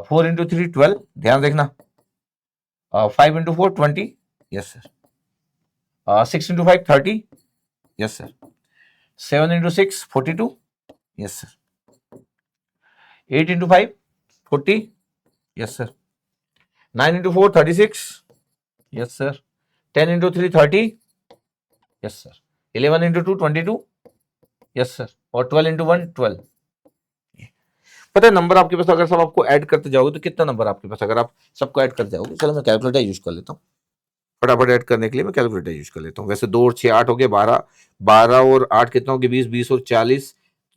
4 इंटू 3 12, ध्यान देखना, 5 into 4 20, yes sir, 6 into 5 30, yes sir, 7 into 6 42, yes sir, 8 into 5 40, yes sir, 9 into 4 36, yes sir, 10 into 3 30, yes sir, 11 into 2 22, yes sir, और 12 into 1 12। पता है नंबर आपके पास अगर सब आपको ऐड करते जाओगे तो कितना नंबर आपके पास, अगर आप सबको ऐड करते जाओगे। चलो मैं कैलकुलेटर यूज कर लेता हूँ, फटाफट ऐड करने के लिए मैं कैलकुलेटर यूज कर लेता हूँ। वैसे 2 और 6 8 हो गए, 12, 12 और 8 कितना हो गया 20, 20 और 40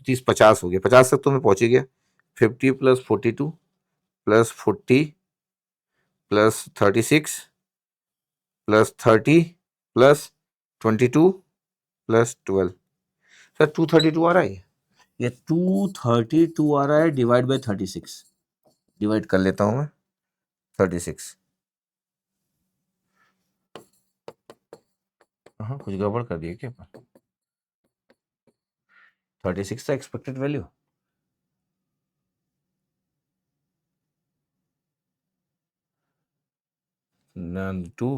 30 50 हो गया, 50 तक तो मैं पहुंच ही गया। 50 plus 42 plus 40 plus 36 plus 30 plus 22 plus 12, sir 232 आ रहा है, ये 232 आ रहा है, डिवाइड बाय 36, डिवाइड कर लेता हूं मैं 36। हाँ कुछ गड़बड़ कर दिया क्या? 36 था एक्सपेक्टेड वैल्यू, टू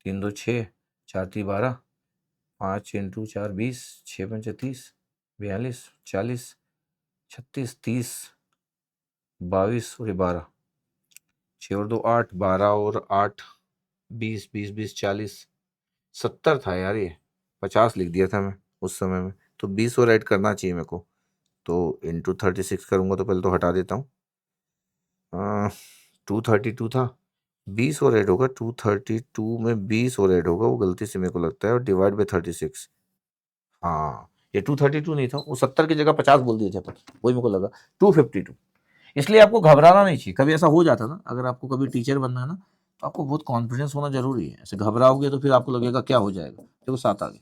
3 2 6 4 3 12, 5 इंटू 4 20, 6 5 30, 42 40 36 30 22 और 12, 6 और 2 8, 12 और 8 20 20 20 40 70 था यार, ये 50 लिख दिया था मैं उस समय में, तो 20 और ऐड करना चाहिए मेरे को, तो इंटू 36 करूंगा तो पहले तो हटा देता हूँ, 232 था, 20 और ऐड होगा, 232 में 20 और ऐड होगा, वो गलती से मेरे को लगता है, और डिवाइड बाय 36, हाँ ये 232 नहीं था, वो 70 की जगह 50 बोल दिए थे पर वही मेरे को लगा 252। इसलिए आपको घबराना नहीं चाहिए, कभी ऐसा हो जाता ना, अगर आपको कभी टीचर बनना है ना तो आपको बहुत कॉन्फिडेंस होना जरूरी है। ऐसे घबराओगे तो फिर आपको लगेगा क्या हो जाएगा, देखो 7 आ गया,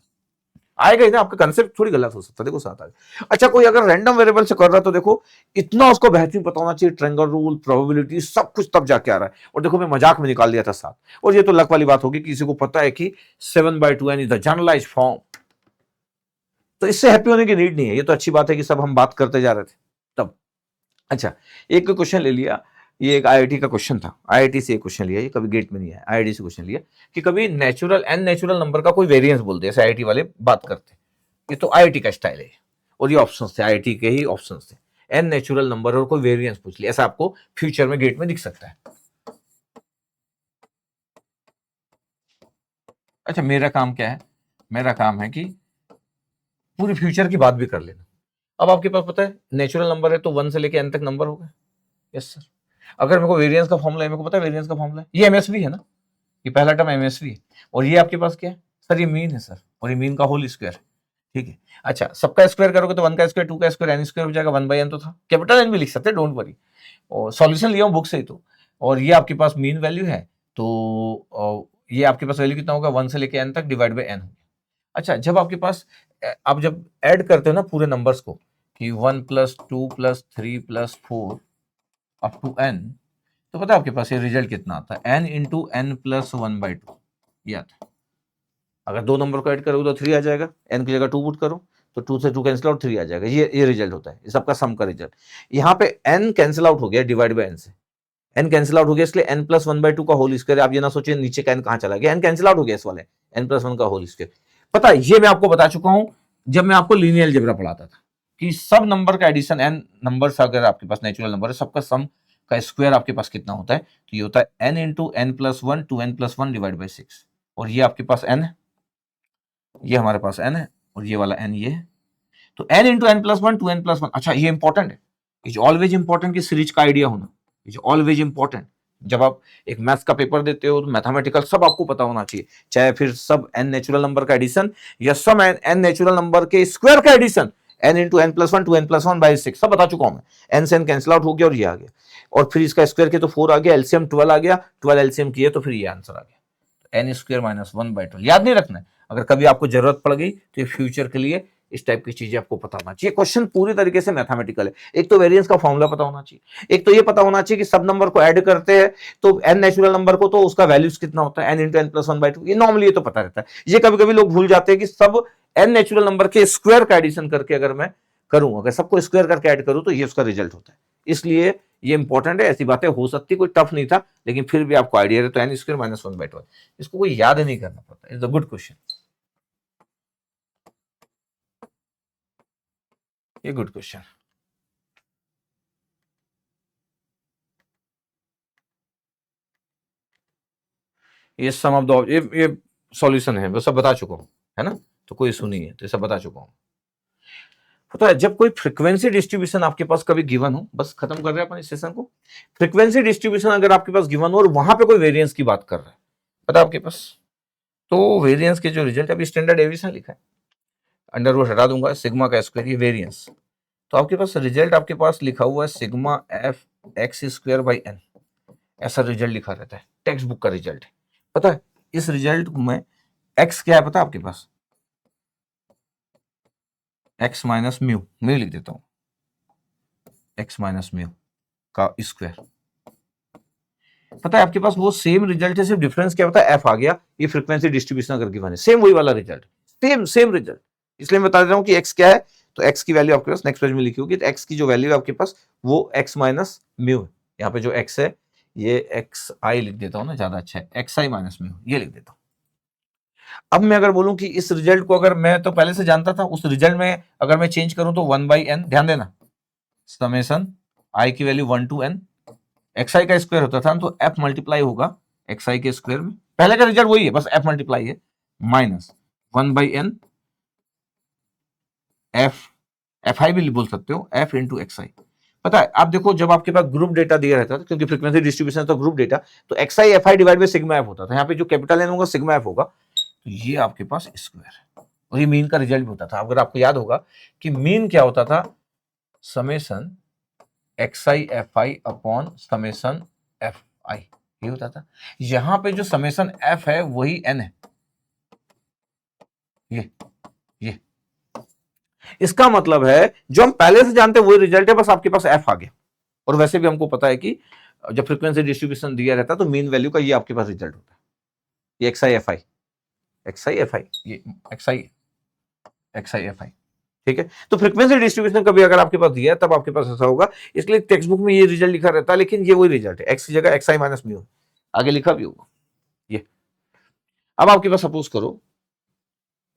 आएगा ही ना, आपका कंसेप्ट थोड़ी गलत हो सकता है, देखो 7 आ गया। अच्छा कोई अगर रैंडम वेरिएबल से कर रहा है तो देखो इतना उसको बेहतरीन पता होना चाहिए, ट्रायंगल रूल प्रोबेबिलिटी सब कुछ तब जाके आ रहा है। और देखो मैं मजाक में निकाल दिया था 7, और ये तो लक वाली बात होगी, किसी को पता है कि 7/2n is the generalised form, तो इससे हैप्पी होने की नीड नहीं है, ये तो अच्छी बात है कि सब हम बात करते जा रहे थे तब। अच्छा एक क्वेश्चन ले लिया, ये एक आईआईटी का क्वेश्चन था, आईआईटी से एक क्वेश्चन लिया, ये कभी गेट में नहीं आया, आईआईटी से क्वेश्चन लिया कि कभी नेचुरल एन नेचुरल नंबर का कोई वेरिएंस बोलते हैं, ऐसे आईआईटी वाले बात करते हैं, ये तो आईआईटी का स्टाइल है, और ये ऑप्शंस थे आईआईटी के ही ऑप्शंस थे, एन नेचुरल नंबर और कोई वेरिएंस पूछ लिया, ऐसा आपको फ्यूचर में गेट में दिख सकता है। अच्छा मेरा काम क्या है, मेरा काम है कि पूरी फ्यूचर की बात भी कर लेना। अब आपके पास पता है नेचुरल नंबर है तो 1 से लेके एन तक नंबर होगा, यस सर। अगर मेरे को वेरिएंस का फॉर्मूला है, मेरे को पता है वेरिएंस का फॉर्मूला है, ये एमएसवी है ना, ये पहला टर्म एमएसवी है, और ये आपके पास क्या है सर, ये मीन है सर, और ये मीन का होल स्क्वायर, ठीक है। अच्छा सबका स्क्वायर करोगे तो 1 का स्क्वायर 2 का स्क्वायर एन स्क्वायर हो जाएगा, 1/n तो था, कैपिटल एन भी लिख सकते हैं डोंट वरी, और सॉल्यूशन लिया हूं बुक से ही तो, और ये आपके पास मीन वैल्यू है, तो ये आपके पास वैल्यू कितना होगा 1 से लेके एन तक डिवाइड बाय एन हो गया। अच्छा जब आपके पास आप जब ऐड करते हो ना पूरे नंबर्स को कि 1 + 2 + 3 + 4 अप टू n, तो पता है आपके पास ये रिजल्ट कितना आता है, n इंटू n प्लस 1/2, ये आता है। अगर दो नंबर को ऐड करोगे तो 3 आ जाएगा, n की जगह 2 पुट करो तो 2 से 2 कैंसिल आउट 3 आ जाएगा, ये रिजल्ट होता है, ये सबका सम का रिजल्ट। यहाँ पे n कैंसिल आउट हो गया डिवाइड बाय n से, n कैंसिल आउट हो गया, इसलिए n + 1/2 का होल स्क्वायर, आप ये ना सोचिए नीचे का n कहाँ चला गया, n कैंसिल आउट हो गया इस वाले, n + 1 का होल स्क्वायर। पता है ये मैं आपको बता चुका हूं जब मैं आपको लीनियर अलजेब्रा पढ़ाता था, कि सब नंबर का एडिशन, n नंबर्स अगर आपके पास नेचुरल नंबर है सबका सम का स्क्वायर आपके पास कितना होता है, तो ये होता है n into n + 1 2n + 1 divide by 6, और ये आपके पास n है, ये हमारे पास n है, और ये वाला n ये है, तो n इंटू n + 1 2n + 1। अच्छा ये इंपॉर्टेंट है, इज ऑलवेज इंपॉर्टेंट कि सीरीज का आइडिया होना, इज ऑलवेज इंपॉर्टेंट। जब आप एक मैथ्स का पेपर देते हो तो मैथमेटिकल सब आपको पता होना चाहिए, चाहे फिर सब n नेचुरल नंबर का एडिशन या सब n नेचुरल नंबर के स्क्वायर का addition, n into n + 1 2n + 1 by 6 सब बता चुका हूं मैं, n से n कैंसिल आउट हो गया और ये आ गया, और फिर इसका स्क्वायर किया तो 4 आ गया, एलसीएम 12 आ गया, 12 एलसीएम किया तो फिर ये आंसर आ गया, n² - 1/12। याद नहीं रखना है, अगर कभी आपको जरूरत पड़ गई तो ये फ्यूचर के लिए इस टाइप की चीजें आपको पता होना चाहिए। क्वेश्चन पूरी तरीके से मैथमेटिकल है। एक तो वेरिएंस का फॉर्मूला पता होना चाहिए, एक तो ये पता होना चाहिए कि सब नंबर को ऐड करते हैं तो एन नेचुरल नंबर को तो उसका वैल्यूज कितना होता है, n into n plus one by two. ये नॉर्मली ये तो पता रहता है। ये कभी कभी लोग भूल जाते हैं कि सब एन नेचुरल नंबर के स्क्वायर का एडिशन करके अगर मैं करूं, अगर सबको स्क्वायर करके ऐड करूं तो ये उसका रिजल्ट होता है। इसलिए ये इंपॉर्टेंट है। ऐसी बातें हो सकती, कोई टफ नहीं था, लेकिन फिर भी आपको आइडिया है तो n square minus one by two, इसको कोई याद नहीं करना पड़ता। इट्स अ गुड क्वेश्चन, ये गुड क्वेश्चन। ये सम ऑफ द, ये सॉल्यूशन है, वो सब बता चुका हूं, है ना, तो कोई इशू नहीं है, तो ये सब बता चुका हूं। पता है जब कोई फ्रीक्वेंसी डिस्ट्रीब्यूशन आपके पास कभी गिवन हो, बस खत्म कर रहे हैं अपन इस सेशन को। फ्रीक्वेंसी डिस्ट्रीब्यूशन अगर आपके पास गिवन हो और वहां पे कोई वेरिएंस की बात कर रहा है, पता है आपके पास, तो वेरिएंस के जो रिजल्ट, अभी स्टैंडर्ड डेविएशन लिखा है, अंडर रूट हटा दूंगा, सिग्मा का स्क्वायर, ये वेरिएंस। तो आपके पास रिजल्ट आपके पास लिखा हुआ है sigma f x square by n, ऐसा रिजल्ट लिखा रहता है, टेक्स्ट बुक का रिजल्ट है। पता है इस रिजल्ट में एक्स क्या है पता है आपके पास, एक्स माइनस म्यू, मैं लिख देता हूं एक्स माइनस म्यू का स्क्वायर। पता है आपके पास वो सेम रिजल्ट है, सिर्फ डिफरेंस क्या होता है, एफ आ गया। ये फ्रीक्वेंसी डिस्ट्रीब्यूशन अगर गिवन है, सेम वही वाला रिजल्ट, सेम सेम रिजल्ट। इसलिए मैं बता दे रहा हूं कि एक्स क्या है, तो एक्स की वैल्यू आपके पास नेक्स्ट पेज में लिखी होगी, तो एक्स की जो वैल्यू है आपके पास वो एक्स माइनस म्यू है। यहाँ पे जो एक्स है ये एक्स आई लिख देता हूं ना, ज्यादा अच्छा है, एक्स आई माइनस म्यू ये लिख देता हूं। अब मैं अगर बोलूं कि इस रिजल्ट को अगर मैं तो पहले से जानता था, उस रिजल्ट में अगर मैं चेंज करूं तो वन बाई एन, ध्यान देना, समेसन आई की value one to n, x आई का स्क्वायर होता था तो एफ मल्टीप्लाई होगा एक्स आई के स्क्वायर में, पहले का रिजल्ट वही है, बस एफ मल्टीप्लाई है, minus one by n f, f i भी बोल सकते हो, एफ इंटू एक्स आई। पता है आप देखो जब आपके पास ग्रुप डेटा दिया रहता था, क्योंकि फ्रीक्वेंसी डिस्ट्रीब्यूशन तो ग्रुप डेटा, तो x I F I divide by sigma F होता था। यहाँ पे जो कैपिटल एन होगा सिग्मा एफ होगा, तो ये आपके पास स्क्वायर है, और ये मीन का रिजल्ट भी होता था। अगर आपको याद होगा कि मीन क्या होता था, summation x I F I upon summation f आई, ये होता था। यहां पे जो समेसन एफ है वही एन है, ये इसका मतलब है जो हम पहले से जानते हैं वही रिजल्ट है, बस आपके पास एफ आ गया। और वैसे भी हमको पता है कि जब फ्रीक्वेंसी डिस्ट्रीब्यूशन दिया रहता है तो मीन वैल्यू का ये आपके पास रिजल्ट होता है, ये x I F i, x I F I, ये एक्स आई एफ आई, ठीक है। तो फ्रीक्वेंसी डिस्ट्रीब्यूशन कभी अगर आपके पास दिया है तब आपके पास ऐसा होगा, इसलिए टेक्स्ट बुक में ये रिजल्ट लिखा रहता है, लेकिन ये वही रिजल्ट है, एक्स की जगह एक्स आई माइनस म्यू आगे लिखा भी होगा ये। अब आपके पास सपोज करो,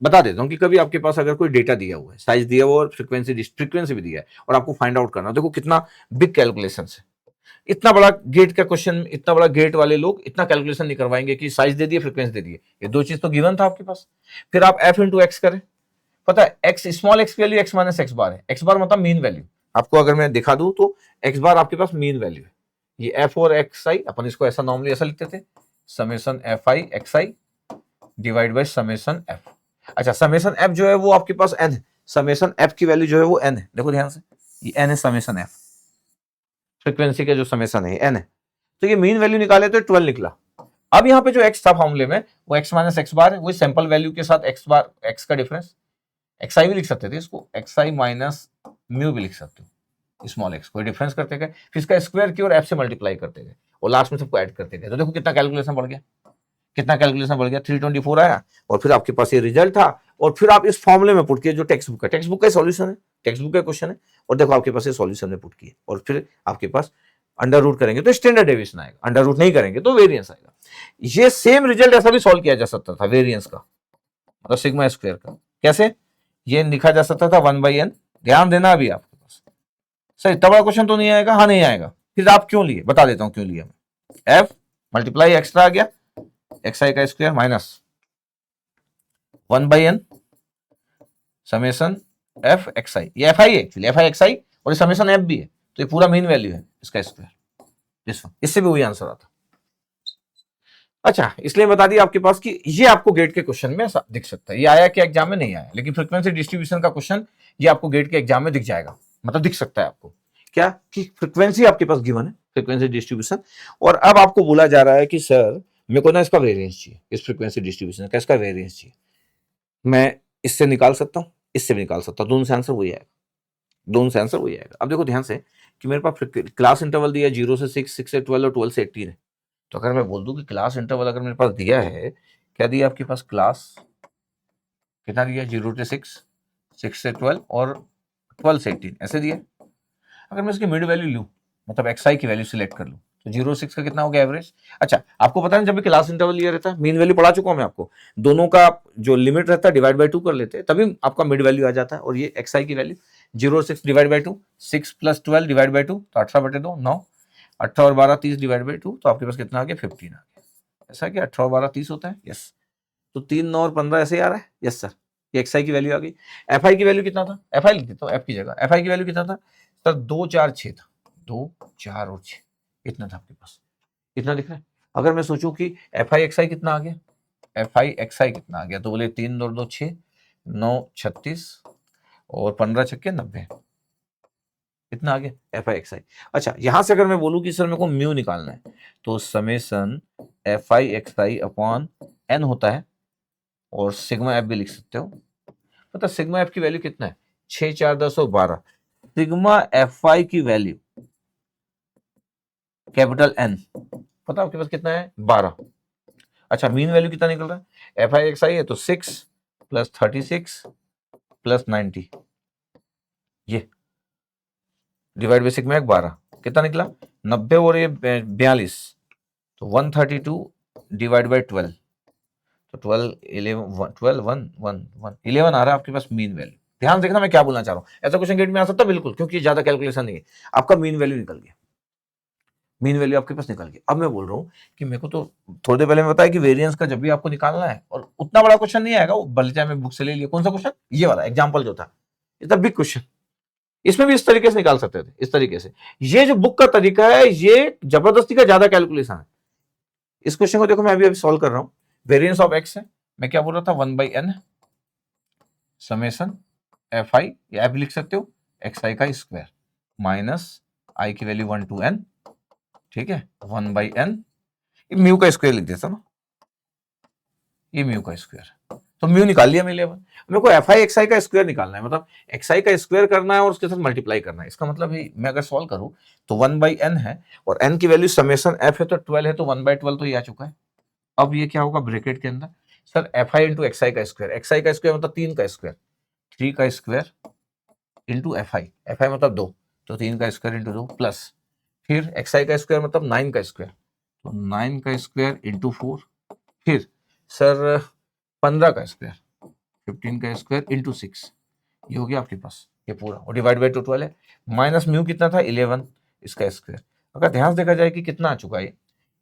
बता देता हूं कि कभी आपके पास अगर कोई डेटा दिया हुआ है, साइज दिया हुआ और फ्रीक्वेंसी भी दिया है, और आपको फाइंड आउट करना, देखो कितना बिग कैलकुलेशन है। इतना बड़ा गेट का क्वेश्चन, इतना बड़ा गेट वाले लोग इतना कैलकुलेशन नहीं करवाएंगे कि साइज दे दिए फ्रीक्वेंसी दे दिए, ये दो चीज तो गिवन था आपके पास। फिर आप एफ इंटू एक्स करें, पता है एक्स स्मॉल एक्स की वैल्यू एक्स माइनस एक्स बार है, एक्स बार मतलब मीन वैल्यू। आपको अगर मैं दिखा दूं तो एक्स बार आपके पास मीन वैल्यू है, ये एफ और एक्स आई, अपन इसको ऐसा नॉर्मली ऐसा लिखते थे, summation f i x I divide by summation F. अच्छा समेसन एफ जो है वो आपके पास एन है, समेसन एफ की वैल्यू जो है वो एन है, देखो ध्यान से, ये एन है समेसन एफ, फ्रीक्वेंसी का जो समेसन है एन है। तो ये मीन वैल्यू निकाले तो 12 निकला। अब यहाँ पे जो एक्स था फॉर्मूले में वो एक्स माइनस एक्स बार है, वही सैंपल वैल्यू के साथ एक्स बार, एक्स का डिफरेंस, एक्स आई भी लिख सकते थे इसको, एक्स आई माइनस म्यू भी लिख सकते हो, स्मॉल एक्स कोई डिफरेंस करते गए, फिर इसका स्क्वायर की और एफ से मल्टीप्लाई करते गए, और लास्ट में सबको ऐड करते गए। तो देखो कितना कैलकुलेशन बढ़ गया, कितना कैलकुलेशन बढ़ गया, 324 आया, और फिर आपके पास ये रिजल्ट था। और फिर आप इस फॉर्मूले में पुट किए जो टेक्स्ट बुक है, टेक्स्ट बुक का सॉल्यूशन है, टेक्स्ट बुक का क्वेश्चन है, और देखो आपके पास ये सॉल्यूशन में पुट किए, और फिर आपके पास अंडर रूट करेंगे तो स्टैंडर्ड डेविएशन आएगा, अंडर रूट नहीं करेंगे तो वेरिएंस आएगा। ये सेम रिजल्ट ऐसा भी सॉल्व किया जा सकता था वेरिएंस का, मतलब सिग्मा स्क्वायर का। कैसे, ये लिखा जा सकता था वन बाई एन, ध्यान देना अभी आपके पास, सही इतना बड़ा क्वेश्चन तो नहीं आएगा, हाँ नहीं आएगा। फिर आप क्यों लिए बता देता हूं क्यों लिया, एफ मल्टीप्लाई एक्स्ट्रा आ गया एक्स आई का square minus one by n summation f x i, ये एफ आई है एक्चुअली, एफ आई एक्स आई, और ये समेसन एफ भी है, तो ये पूरा मीन वैल्यू है इसका स्क्वायर, इससे भी वही आंसर आता। अच्छा इसलिए बता दिया आपके पास कि ये आपको गेट के क्वेश्चन में दिख सकता है, ये आया कि एग्जाम में नहीं आया, लेकिन फ्रीक्वेंसी डिस्ट्रीब्यूशन का क्वेश्चन ये आपको गेट के एग्जाम में दिख जाएगा, मतलब दिख सकता है आपको क्या, कि फ्रीक्वेंसी आपके पास गिवन है, फ्रीक्वेंसी डिस्ट्रीब्यूशन, और अब आपको बोला जा रहा है कि सर मेरे को ना इसका वेरिएंस चाहिए, इस फ्रीक्वेंसी डिस्ट्रीब्यूशन का इसका वेरिएंस चाहिए, मैं इससे निकाल सकता हूं, इससे भी निकाल सकता हूँ, दोनों से आंसर वही आएगा, दोनों से आंसर वही आएगा। अब देखो ध्यान से कि मेरे पास क्लास इंटरवल दिया है 0 से 6, 6 से 12 और 12 से 18 है। तो अगर मैं बोल दूं कि क्लास इंटरवल अगर मेरे पास दिया है, क्या दिया आपके पास, क्लास कितना दिया, 0 से 6, 6 से 12 और 12 से 18 ऐसे दिया। अगर मैं इसकी मिड वैल्यू लूँ, मतलब एक्स आई की वैल्यू सिलेक्ट कर लूँ, तो 0 6 का कितना हो गया एवरेज। अच्छा आपको पता है जब भी क्लास इंटरवल लिया रहता है, मीन वैल्यू पढ़ा चुका हूं मैं आपको, दोनों का जो लिमिट रहता है डिवाइड बाई 2 कर लेते हैं, तभी आपका मिड वैल्यू आ जाता है। और ये एक्स आई की value 0 6 divide by 2, 6 plus 12 divide by 2, तो 18/2 9, 18 और 12 30 डिवाइड बाई 2, तो आपके पास कितना आ गया 15 आ गया। ऐसा क्या 18 और 12 30 होता है, यस। तो 3 9 और 15 ऐसे ही आ रहा है, यस सर। ये एक्स आई की वैल्यू आ गई। एफ आई की वैल्यू कितना था, एफ आई लिख देता हूँ एफ की जगह, एफ आई की वैल्यू कितना था सर, 2 4 6 था, 2 4 और 6 इतना था आपके पास, इतना दिख रहा है। अगर मैं सोचूं कि एफ आई एक्स आई कितना आ गया, एफ आई एक्स आई कितना आ गया, तो बोले 3 2 2 6 9 36 और 15 छक्के 90, इतना आ गया एफ आई एक्स आई। अच्छा यहां से अगर मैं बोलूं कि सर मेरे को म्यू निकालना है, तो summation f i x i upon n होता है, और सिग्मा एफ भी लिख सकते हो। पता सिग्मा एफ की वैल्यू कितना है, 6 4 10 और 12। सिग्मा एफ आई की वैल्यू कैपिटल एन पता आपके पास कितना है, 12। अच्छा मीन वैल्यू कितना निकल रहा है, एफ आई एक्स आई है तो 6 प्लस 36 प्लस 90, ये डिवाइड बाई सिग्मा 12 कितना निकला 90 और ये 42, तो 132 डिवाइड बाई 12, तो 12 11 12 1 1 1 11 आ रहा है आपके पास मीन वैल्यू। ध्यान देखना मैं क्या बोलना चाह रहा हूँ, ऐसा क्वेश्चन गेट में आ सकता है बिल्कुल, क्योंकि ज्यादा कैलकुलेशन नहीं है। आपका मीन वैल्यू निकल गया, मीन वैल्यू आपके पास निकल गया। अब मैं बोल रहा हूँ कि मेरे को तो थोड़ी देर पहले मैं बताया कि वेरिएंस का जब भी आपको निकालना है, और उतना बड़ा क्वेश्चन नहीं आएगा, वो भले चाहे मैं बुक से ले लिया, कौन सा क्वेश्चन, ये वाला एग्जांपल जो था, इतना बिग क्वेश्चन, इसमें भी इस तरीके से निकाल सकते थे, इस तरीके से। ये जो बुक का तरीका है, ये जबरदस्ती का ज्यादा कैलकुलेशन है। इस क्वेश्चन को देखो मैं अभी सॉल्व कर रहा हूँ, वेरिएंस ऑफ एक्स है, मैं क्या बोल रहा था 1/n समेसन एफ आई, या एफ लिख सकते हो एक्स आई का स्क्वायर माइनस आई की वैल्यू 1 to n, ठीक है 1/n, म्यू का स्क्वायर लिख देता ना, ये म्यू का स्क्वायर, तो म्यू निकाल लिया मैंने। मेरे को एफ आई एक्स आई का स्क्वायर निकालना है, मतलब एक्स आई का स्क्वायर करना है और उसके साथ मल्टीप्लाई करना है। इसका मतलब है मैं अगर सॉल्व करूं तो 1/n है, और n की वैल्यू समेसन f है तो 12 है, तो 1/12 तो ये आ चुका है। अब ये क्या होगा ब्रैकेट के अंदर, sir f i into x आई का स्क्वायर, एक्स आई का स्क्वायर मतलब 3 का स्क्वायर, 3 का स्क्वायर इंटू एफ आई मतलब 2, तो 3 का स्क्वायर इंटू 2 प्लस, फिर एक्स आई का स्क्वायर मतलब 9 का स्क्वायर, तो 9 का स्क्वायर इंटू 4, फिर सर 15 का स्क्वायर, 15 का स्क्वायर इंटू 6, ये हो गया आपके पास ये पूरा, और डिवाइड बाई 12 है, माइनस म्यू कितना था 11, इसका स्क्वायर। अगर ध्यान से देखा जाए कि कितना आ चुका है,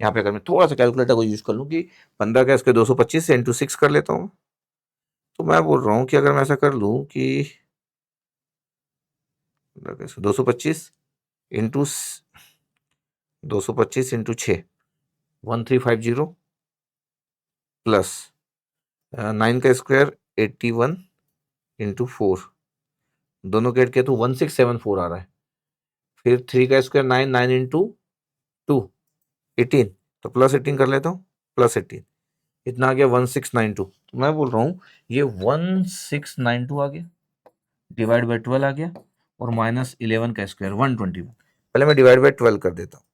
यहाँ पे अगर मैं थोड़ा सा कैलकुलेटर को यूज कर लूँ कि 15 का स्क्वायर 225 से इंटू 6 कर लेता हूँ, तो मैं बोल रहा हूँ कि अगर मैं ऐसा कर लूँ कि 225 इंटू 225 इंटू 6 1350 प्लस 9 का स्क्वायर 81 इंटू 4, दोनों के ऐड किया तो 1674 आ रहा है, फिर 3 का स्क्वायर 9, 9 इंटू 2 18, तो प्लस 18 कर लेता हूँ, प्लस 18 इतना आ गया 1692। तो मैं बोल रहा हूँ ये 1692 आ गया, डिवाइड बाई 12 आ गया, और माइनस 11 का स्क्वायर 121, पहले मैं डिवाइड बाई 12 कर देता हूँ,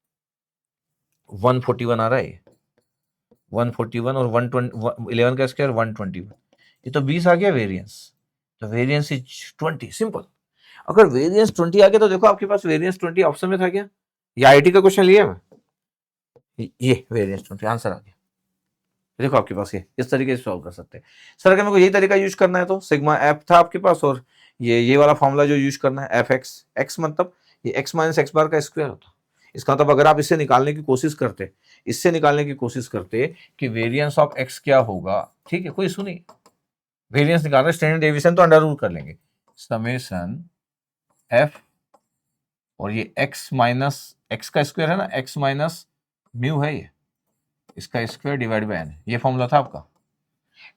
141 आ रहा है, 141 और 120 11 का स्क्वायर 121, ये तो 20 आ गया वेरिएंस, तो वेरिएंस इज 20, सिंपल। अगर वेरिएंस 20 आ गया तो देखो आपके पास वेरिएंस 20 ऑप्शन में था क्या, या आईटी का क्वेश्चन लिया मैं, ये वेरिएंस 20 आंसर आ गया। देखो आपके पास ये इस तरीके से सॉल्व कर सकते हैं। सर अगर मेरे को यही तरीका यूज करना है तो सिग्मा एफ था आपके पास, और ये वाला फॉर्मूला जो यूज करना है एफ एक्स, एक्स मतलब ये एक्स माइनस एक्स बार का स्क्वायर होता। इसका मतलब अगर आप इससे निकालने की कोशिश करते, इससे निकालने की कोशिश करते कि वेरिएंस ऑफ एक्स क्या होगा, ठीक है कोई इशू नहीं, वेरिएंस निकालना स्टैंडर्ड डेविएशन तो अंडर रूट कर लेंगे, समेसन एफ, और ये एक्स माइनस एक्स का स्क्वायर है ना, एक्स माइनस म्यू है ये, इसका स्क्वायर डिवाइड बाय एन, ये फॉर्मूला था आपका।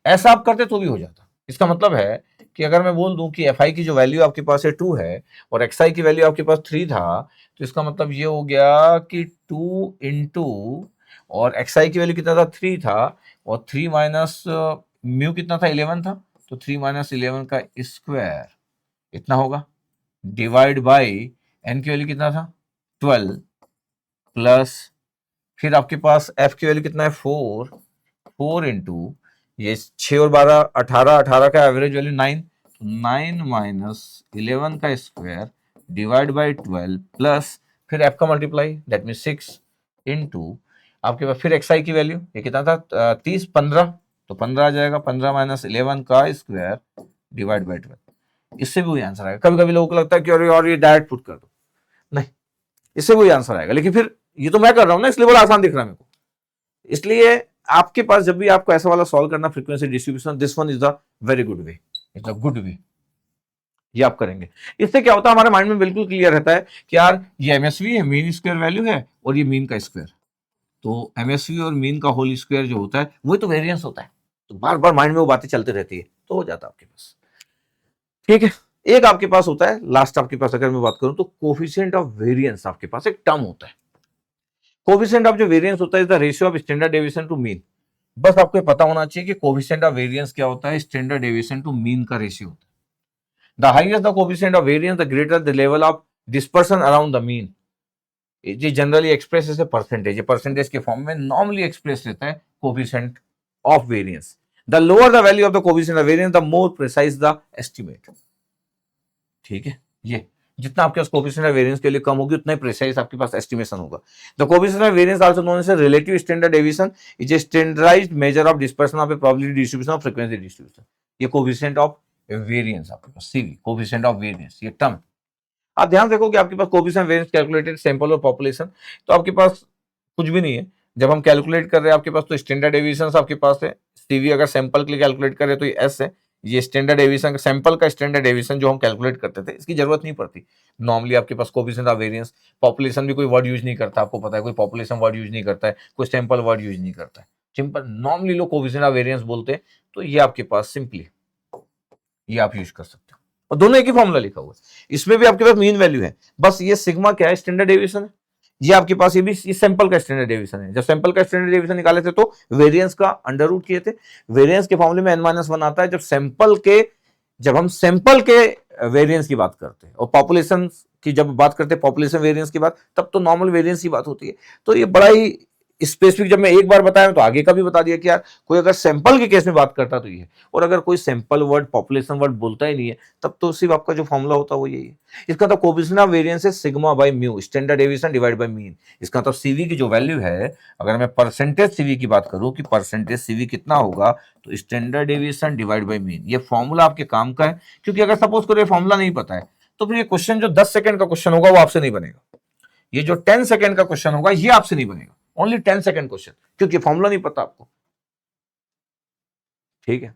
ऐसा आप करते तो भी हो जाता। इसका मतलब है कि अगर मैं बोल दूं कि एफ आई की जो वैल्यू आपके पास है 2 है, और एक्स आई की वैल्यू आपके पास 3 था, तो इसका मतलब ये हो गया कि 2 इंटू, और एक्स आई की वैल्यू कितना था 3 था, और 3 माइनस म्यू कितना था 11 था, तो 3 माइनस 11 का स्क्वायर इतना होगा, डिवाइड बाई एन की वैल्यू कितना था 12 प्लस फिर आपके पास एफ की वैल्यू कितना है 4 इंटू ये 6 और 12 18, 18 का एवरेज वैल्यू 9, 9 माइनस 11 का स्क्वायर डिवाइड बाई 12 प्लस फिर एफ का मल्टीप्लाई दैट मीन 6 इंटू आपके पास फिर एक्स आई की वैल्यू ये कितना था 30 15, तो 15 आ जाएगा, 15 माइनस 11 का स्क्वायर डिवाइड बाई 12। इससे भी वही आंसर आएगा। कभी कभी लोगों को लगता है कि और ये डायरेक्ट पुट कर दो, नहीं, इससे वही आंसर आएगा। लेकिन फिर ये तो मैं कर रहा हूं ना, इसलिए बड़ा आसान दिख रहा है मेरे को। इसलिए आपके पास जब भी आपको ऐसा वाला सॉल्व करना frequency distribution, this one is the very good way, it's a good way, ये आप करेंगे। इससे क्या होता है हमारे माइंड में बिल्कुल क्लियर रहता है कि यार ये एमएसवी है, मीन स्क्वायर वैल्यू है, और ये मीन का स्क्वायर, तो एमएसवी और मीन का होल स्क्वायर जो होता है वही तो वेरिएंस होता है। तो बार बार माइंड में वो बातें चलती रहती है, तो हो जाता है आपके पास। ठीक है, एक आपके पास होता है लास्ट, आपके पास अगर मैं बात करूं तो कोफिशिएंट ऑफ वेरिएंस आपके पास एक टर्म होता है। कोफिशिएंट ऑफ जो वेरिएंस होता है is the ratio of standard deviation to mean. बस आपको ये पता होना चाहिए कि कोफिशिएंट ऑफ वेरिएंस क्या होता है, स्टैंडर्ड डेविएशन टू मीन का रेशियो होता है। The highest the coefficient of variance the greater the level of dispersion around the mean. ये generally express as a percentage, ये परसेंटेज के फॉर्म में नॉर्मली एक्सप्रेस रहता है coefficient of variance. The lower the value of the coefficient of variance the more precise the estimate. ठीक है, ये जितना आपके पास कोफिशिएंट ऑफ वेरिएंस के लिए कम होगी उतना ही प्रिसाइज आपके पास एस्टिमेशन होगा। The coefficient of variance also known as relative standard deviation is a standardized measure of dispersion of a probability distribution of frequency distribution. ये कोफिशिएंट ऑफ वेरिएंस आपके पास सीवी, कोफिशिएंट ऑफ वेरिएंस, ये term आप ध्यान देखो कि आपके पास कोफिशिएंट वेरिएंस कैलकुलेटेड सैंपल और पॉपुलेशन, तो आपके पास कुछ भी नहीं है। जब हम कैलकुलेट कर रहे हैं आपके पास तो स्टैंडर्ड डेविएशन आपके पास है, सीवी अगर सैंपल के लिए कैलकुलेट कर रहे हैं तो ये एस है, ये स्टैंडर्ड डेविएशन सैंपल का स्टैंडर्ड डेविएशन जो हम कैलकुलेट करते थे इसकी जरूरत नहीं पड़ती। नॉर्मली आपके पास कोफिशिएंट ऑफ वेरिएंस, पॉपुलेशन भी कोई वर्ड यूज नहीं करता, आपको पता है कोई पॉपुलेशन वर्ड यूज नहीं करता है, कोई सैंपल वर्ड यूज नहीं करता है, सिंपल नॉर्मली लोग कोफिशिएंट ऑफ वेरिएंस बोलते हैं। तो ये आपके पास सिंपली ये आप यूज कर सकते हो, और दोनों एक ही फॉर्मूला लिखा हुआ है। इसमें भी आपके पास मीन वैल्यू है, बस ये सिग्मा क्या है स्टैंडर्ड डेविएशन है, ये आपके पास ये भी सैंपल का स्टैंडर्ड डेविएशन है। जब सैंपल का स्टैंडर्ड डेविएशन निकाले थे तो वेरिएंस का अंडर रूट किए थे, वेरिएंस के फॉर्मूले में n-1 आता है जब हम सैंपल के वेरिएंस की बात करते हैं, और पॉपुलेशन की जब बात करते हैं पॉपुलेशन वेरिएंस की बात, तब तो नॉर्मल वेरिएंस की बात होती है। तो ये बड़ा ही स्पेसिफिक, जब मैं एक बार बताया तो आगे का भी बता दिया कि यार कोई अगर सैंपल के केस में बात करता तो ये, और अगर कोई सैंपल वर्ड पॉपुलेशन वर्ड बोलता ही नहीं है तब तो सिर्फ आपका जो फॉर्मूला होता है वो यही है। इसका तो कोफिशिएंट ऑफ वेरिएंस है sigma by mu, standard deviation divide by mean. इसका मतलब सीवी की जो वैल्यू है, अगर मैं परसेंटेज सीवी की बात करूं कि परसेंटेज सीवी कितना होगा, तो standard deviation divide by mean. ये फॉर्मूला आपके काम का है, क्योंकि अगर सपोज करो ये फॉर्मूला नहीं पता है तो फिर ये क्वेश्चन जो 10 सेकंड का क्वेश्चन होगा वो आपसे नहीं बनेगा, ये जो 10 सेकंड का क्वेश्चन होगा ये आपसे नहीं बनेगा, ओनली 10 सेकंड क्वेश्चन, क्योंकि फॉर्मूला नहीं पता आपको। ठीक है,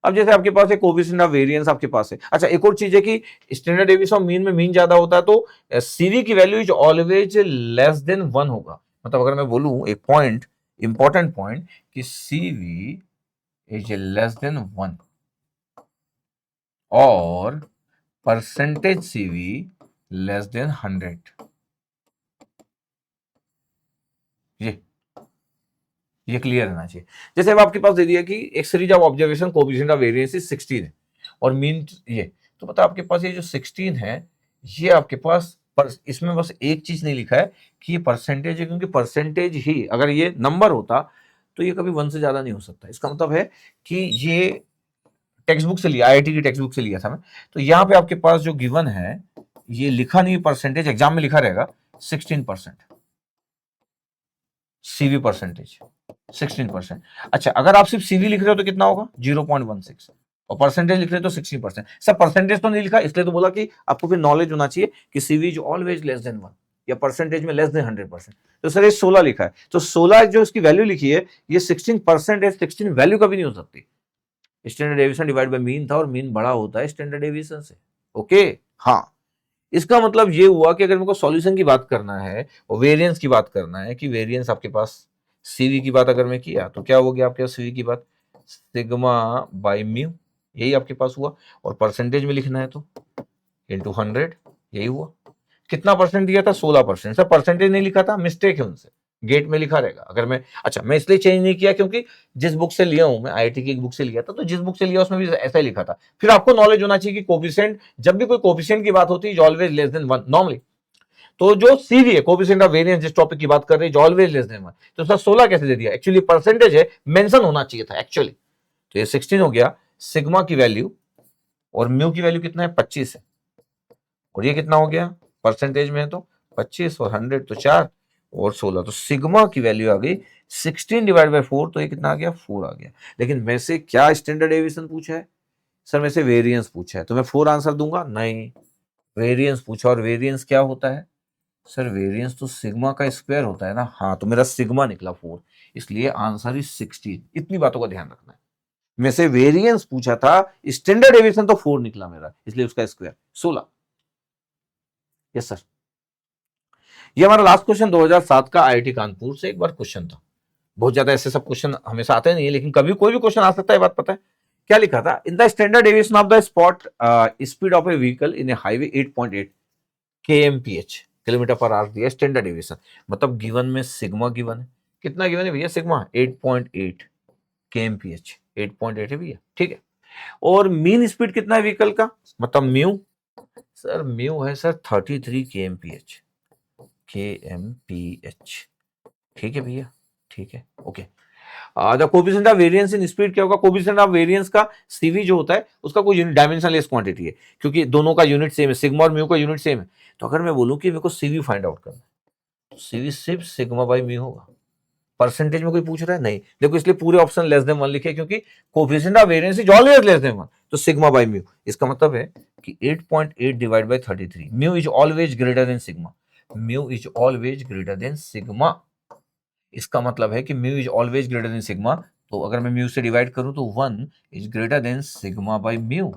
अब जैसे आपके पास एक कोफिशिएंट ऑफ वेरिएंस आपके पास है। अच्छा, एक और चीज है कि स्टैंडर्ड डेविएशन ऑफ मीन में मीन ज्यादा होता है तो सीवी की value is always less than 1 होगा। मतलब अगर मैं बोलूं एक पॉइंट, इंपॉर्टेंट पॉइंट, कि सीवी इज लेस देन 1 और परसेंटेज सीवी लेस देन 100, ये क्लियर रहना चाहिए। जैसे अब आपके पास दे दिया कि एक series of observation coefficient of variance is 16 है और मीन ये, तो पता आपके पास ये जो 16 है ये आपके पास इसमें बस एक चीज नहीं लिखा है कि ये परसेंटेज है, क्योंकि परसेंटेज ही अगर ये नंबर होता तो ये कभी 1 से ज्यादा नहीं हो सकता। इसका मतलब है कि ये टेक्स्ट बुक से लिया, आईआईटी की टेक्स्ट बुक से लिया था मैं, तो यहाँ पे आपके पास जो गिवन है ये लिखा नहीं परसेंटेज, एग्जाम में लिखा रहेगा 16% सीवी परसेंटेज 16%। अच्छा, अगर आप सिर्फ सीवी लिख रहे हो तो कितना होगा 0.16, और परसेंटेज लिख रहे हो तो 16%। सब परसेंटेज तो नहीं लिखा, इसलिए तो बोला कि आपको फिर नॉलेज होना चाहिए कि CV is always less than 1 या परसेंटेज में लेस देन 100%। तो सर ये 16 लिखा है, तो 16 जो इसकी वैल्यू लिखी है ये 16% है, 16 वैल्यू कभी नहीं हो सकती। Standard deviation divide by mean था और मीन बड़ा होता है स्टैंडर्ड डेविएशन से। ओके, हाँ, इसका मतलब ये हुआ कि अगर मेरे को सॉल्यूशन की बात करना है और वेरिएंस की बात करना है कि वेरिएंस आपके पास सीवी की बात अगर मैं किया तो क्या हो गया आपके पास सीवी की बात सिग्मा बाय म्यू, यही आपके पास हुआ, और परसेंटेज में लिखना है तो इनटू 100, यही हुआ। कितना परसेंट दिया था 16%। सर परसेंटेज नहीं लिखा था, मिस्टेक है उनसे, गेट में लिखा रहेगा। अगर मैं मैं इसलिए चेंज नहीं किया क्योंकि जिस बुक से लिया हूं, मैं आईआईटी की एक बुक से लिया था, तो जिस बुक से लिया उसमें भी ऐसा ही लिखा था। फिर आपको नॉलेज होना चाहिए कि कोफिशिएंट, जब भी कोई कोफिशिएंट की बात होती है, ऑलवेज लेस देन 1 नॉर्मली। तो जो सीवी है, कोफिशिएंट ऑफ वेरिएंस, जिस टॉपिक की बात कर रहे हैं, ऑलवेज लेस देन 1, तो उसका 16 कैसे दे दिया? एक्चुअली परसेंटेज है, मेंशन होना चाहिए था एक्चुअली। तो ये 16 हो गया। सिग्मा की वैल्यू और म्यू की वैल्यू कितना है? 25 है। और ये कितना हो गया परसेंटेज में? है तो 25 और 100 तो 4 और 16, तो सिग्मा की वैल्यू आ गई 16 डिवाइड बाई 4, तो ये कितना आ गया? 4 आ गया। लेकिन मैं से क्या स्टैंडर्ड डेविएशन पूछा है सर? मैं से वेरिएंस पूछा है, तो मैं 4 आंसर दूंगा? नहीं, वेरिएंस पूछा। और वेरिएंस क्या होता है सर? वेरिएंस तो सिग्मा का स्क्वायर होता है ना। हाँ, तो मेरा सिग्मा निकला 4, इसलिए आंसर इज 16। इतनी बातों का ध्यान रखना है। मैं से वेरिएंस पूछा था, स्टैंडर्ड डेविएशन तो 4 निकला मेरा, इसलिए उसका स्क्वायर 16। Yes sir. ये हमारा लास्ट क्वेश्चन 2007 का आईआईटी कानपुर से एक बार क्वेश्चन था। बहुत ज्यादा ऐसे सब क्वेश्चन हमेशा आते नहीं है, लेकिन कभी कोई भी क्वेश्चन आ सकता है, बात पता है। क्या लिखा था? In the standard deviation of the spot speed of A vehicle in A highway 8.8 kmph, kilometre per hour दिया स्टैंडर्ड डेविएशन। मतलब गिवन में सिग्मा गिवन है। कितना गिवन है भैया? सिग्मा 8.8 kmph, 8.8 है भैया, ठीक है। और मीन स्पीड कितना है व्हीकल का? मतलब म्यू, सर म्यू है सर 33 kmph, ठीक है भैया, ठीक है, okay. The coefficient of variance in speed क्या होगा? कोएफिशिएंट ऑफ वेरिएंस का सीवी जो होता है, उसका कोई यूनिट डायमेंशनलेस क्वांटिटी है, क्योंकि दोनों का यूनिट सेम है, सिग्मा और म्यू का यूनिट सेम है। तो अगर मैं बोलूं कि मेरे को सीवी फाइंड आउट करना है, तो सीवी सिर्फ सिग्मा बाई म्यू होगा। परसेंटेज में कोई पूछ रहा है? नहीं। देखो, इसलिए पूरे ऑप्शन लेस देन 1 लिखे, क्योंकि coefficient of variance is always less than 1, तो सिग्मा बाई म्यू। इसका मतलब है कि 8.8 divide by 33, mu is always greater than sigma, mu is always greater than sigma. इसका मतलब है कि mu is always greater than sigma. तो अगर मैं म्यू से डिवाइड करूं तो 1 is greater than sigma by mu.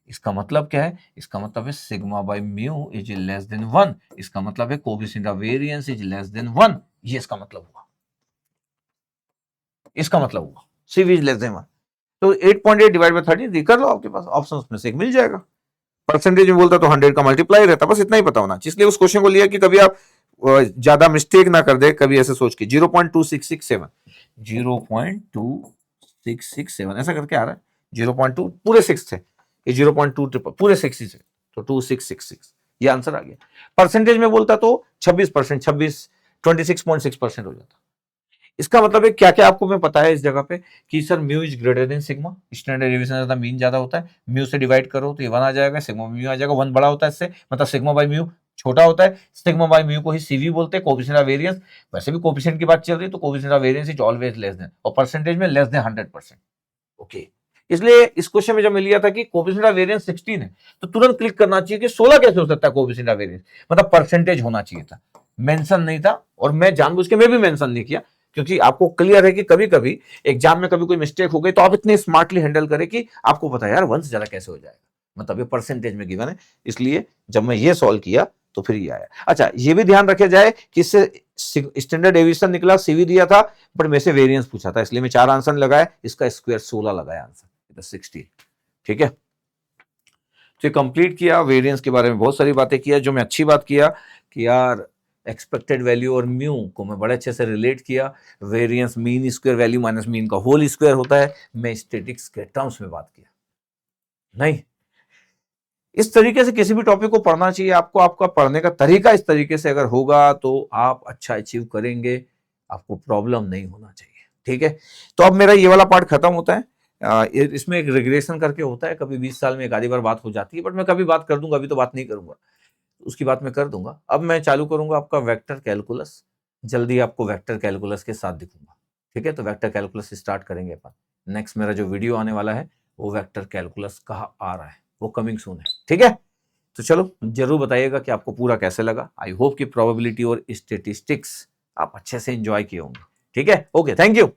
इसका मतलब क्या है? इसका मतलब है sigma by mu is less than 1। इसका मतलब है coefficient of variance is less than 1। ये इसका मतलब हुआ, इसका मतलब हुआ CV इज लेस देन 1। तो 8.8 डिवाइड बाई 33 कर लो, आपके पास ऑप्शन में से एक मिल जाएगा। परसेंटेज में बोलता तो 100 का मल्टीप्लाई रहता, बस इतना ही पता होना चाहिए। इसलिए उस क्वेश्चन को लिया कि कभी आप ज्यादा मिस्टेक ना कर दे, कभी ऐसे सोच के 0.2667, 0.2667 ऐसा करके आ रहा है। 0.2 पूरे 6 थे, ये 0.2 पूरे 6 ही थे, तो 2666 ये आंसर आ गया। परसेंटेज में बोलता तो 26%, 26.6% हो जाता। इसका मतलब है क्या क्या आपको मैं पता है इस जगह पे कि sir mu is greater than sigma, standard deviation ज्यादा मीन ज्यादा होता है। म्यू से डिवाइड करो तो ये 1 आ जाएगा, सिग्मा म्यू आ जाएगा, 1 बड़ा होता है इससे, मतलब सिग्मा बाई म्यू छोटा होता है। सिग्मा बाई म्यू को ही सीवी बोलते हैं, कोएफिशिएंट ऑफ वेरिएंस। वैसे भी कोएफिशिएंट की बात चल रही है, तो coefficient of variance is always less than, और परसेंटेज में लेस देन 100%। ओके, इसलिए इस क्वेश्चन में जब मैं लिया था कि कोएफिशिएंट ऑफ वेरिएंस 16 है, तो तुरंत क्लिक करना चाहिए कि 16 कैसे हो सकता है कोएफिशिएंट ऑफ वेरिएंस, मतलब परसेंटेज होना चाहिए था, मेंशन नहीं था। और मैं जानबूझ के मैं भी मेंशन नहीं किया, क्योंकि आपको क्लियर है कि कभी कभी एग्जाम में कभी कोई मिस्टेक हो गई, तो आप इतने स्मार्टली हैंडल करें कि आपको पता है यार 1 से ज्यादा कैसे हो जाएगा, मतलब ये परसेंटेज में गिवन है। इसलिए जब मैं ये सॉल्व किया तो फिर ये आया। अच्छा, ये भी ध्यान रखा जाए कि इससे स्टैंडर्ड डेविएशन निकला, सीवी दिया था, बट में से वेरिएंस पूछा था, इसलिए मैं 4 आंसर लगाया, इसका स्क्वायर 16 लगाया आंसर 60। ठीक है, तो कंप्लीट किया। वेरिएंस के बारे में बहुत सारी बातें किया। जो मैं अच्छी बात किया कि यार एक्सपेक्टेड वैल्यू और म्यू को मैं बड़े अच्छे से रिलेट किया। Variance mean square value minus mean का होल स्क्वायर होता है। मैं स्टैटिस्टिक्स के टर्म्स में बात किया नहीं। इस तरीके से किसी भी टॉपिक को पढ़ना चाहिए आपको। आपका पढ़ने का तरीका इस तरीके से अगर होगा तो आप अच्छा अचीव करेंगे, आपको प्रॉब्लम नहीं होना चाहिए। ठीक है, तो अब मेरा ये वाला पार्ट खत्म होता है। इसमें एक रिग्रेशन करके होता है, कभी 20 साल में एक आधी बार बात हो जाती है, बट मैं कभी बात कर दूंगा, अभी तो बात नहीं करूंगा, उसकी बात मैं कर दूंगा। अब मैं चालू करूंगा आपका वेक्टर कैलकुलस। जल्दी आपको वेक्टर कैलकुलस के साथ दिखूंगा। ठीक है, तो वेक्टर कैलकुलस स्टार्ट करेंगे अपन। नेक्स्ट मेरा जो वीडियो आने वाला है वो वेक्टर कैलकुलस का आ रहा है, वो कमिंग सून है। ठीक है, तो चलो जरूर बताइएगा कि आपको पूरा कैसे लगा। आई होप कि प्रोबेबिलिटी और स्टेटिस्टिक्स आप अच्छे से एंजॉय किए होंगे। ठीक है, ओके, थैंक यू।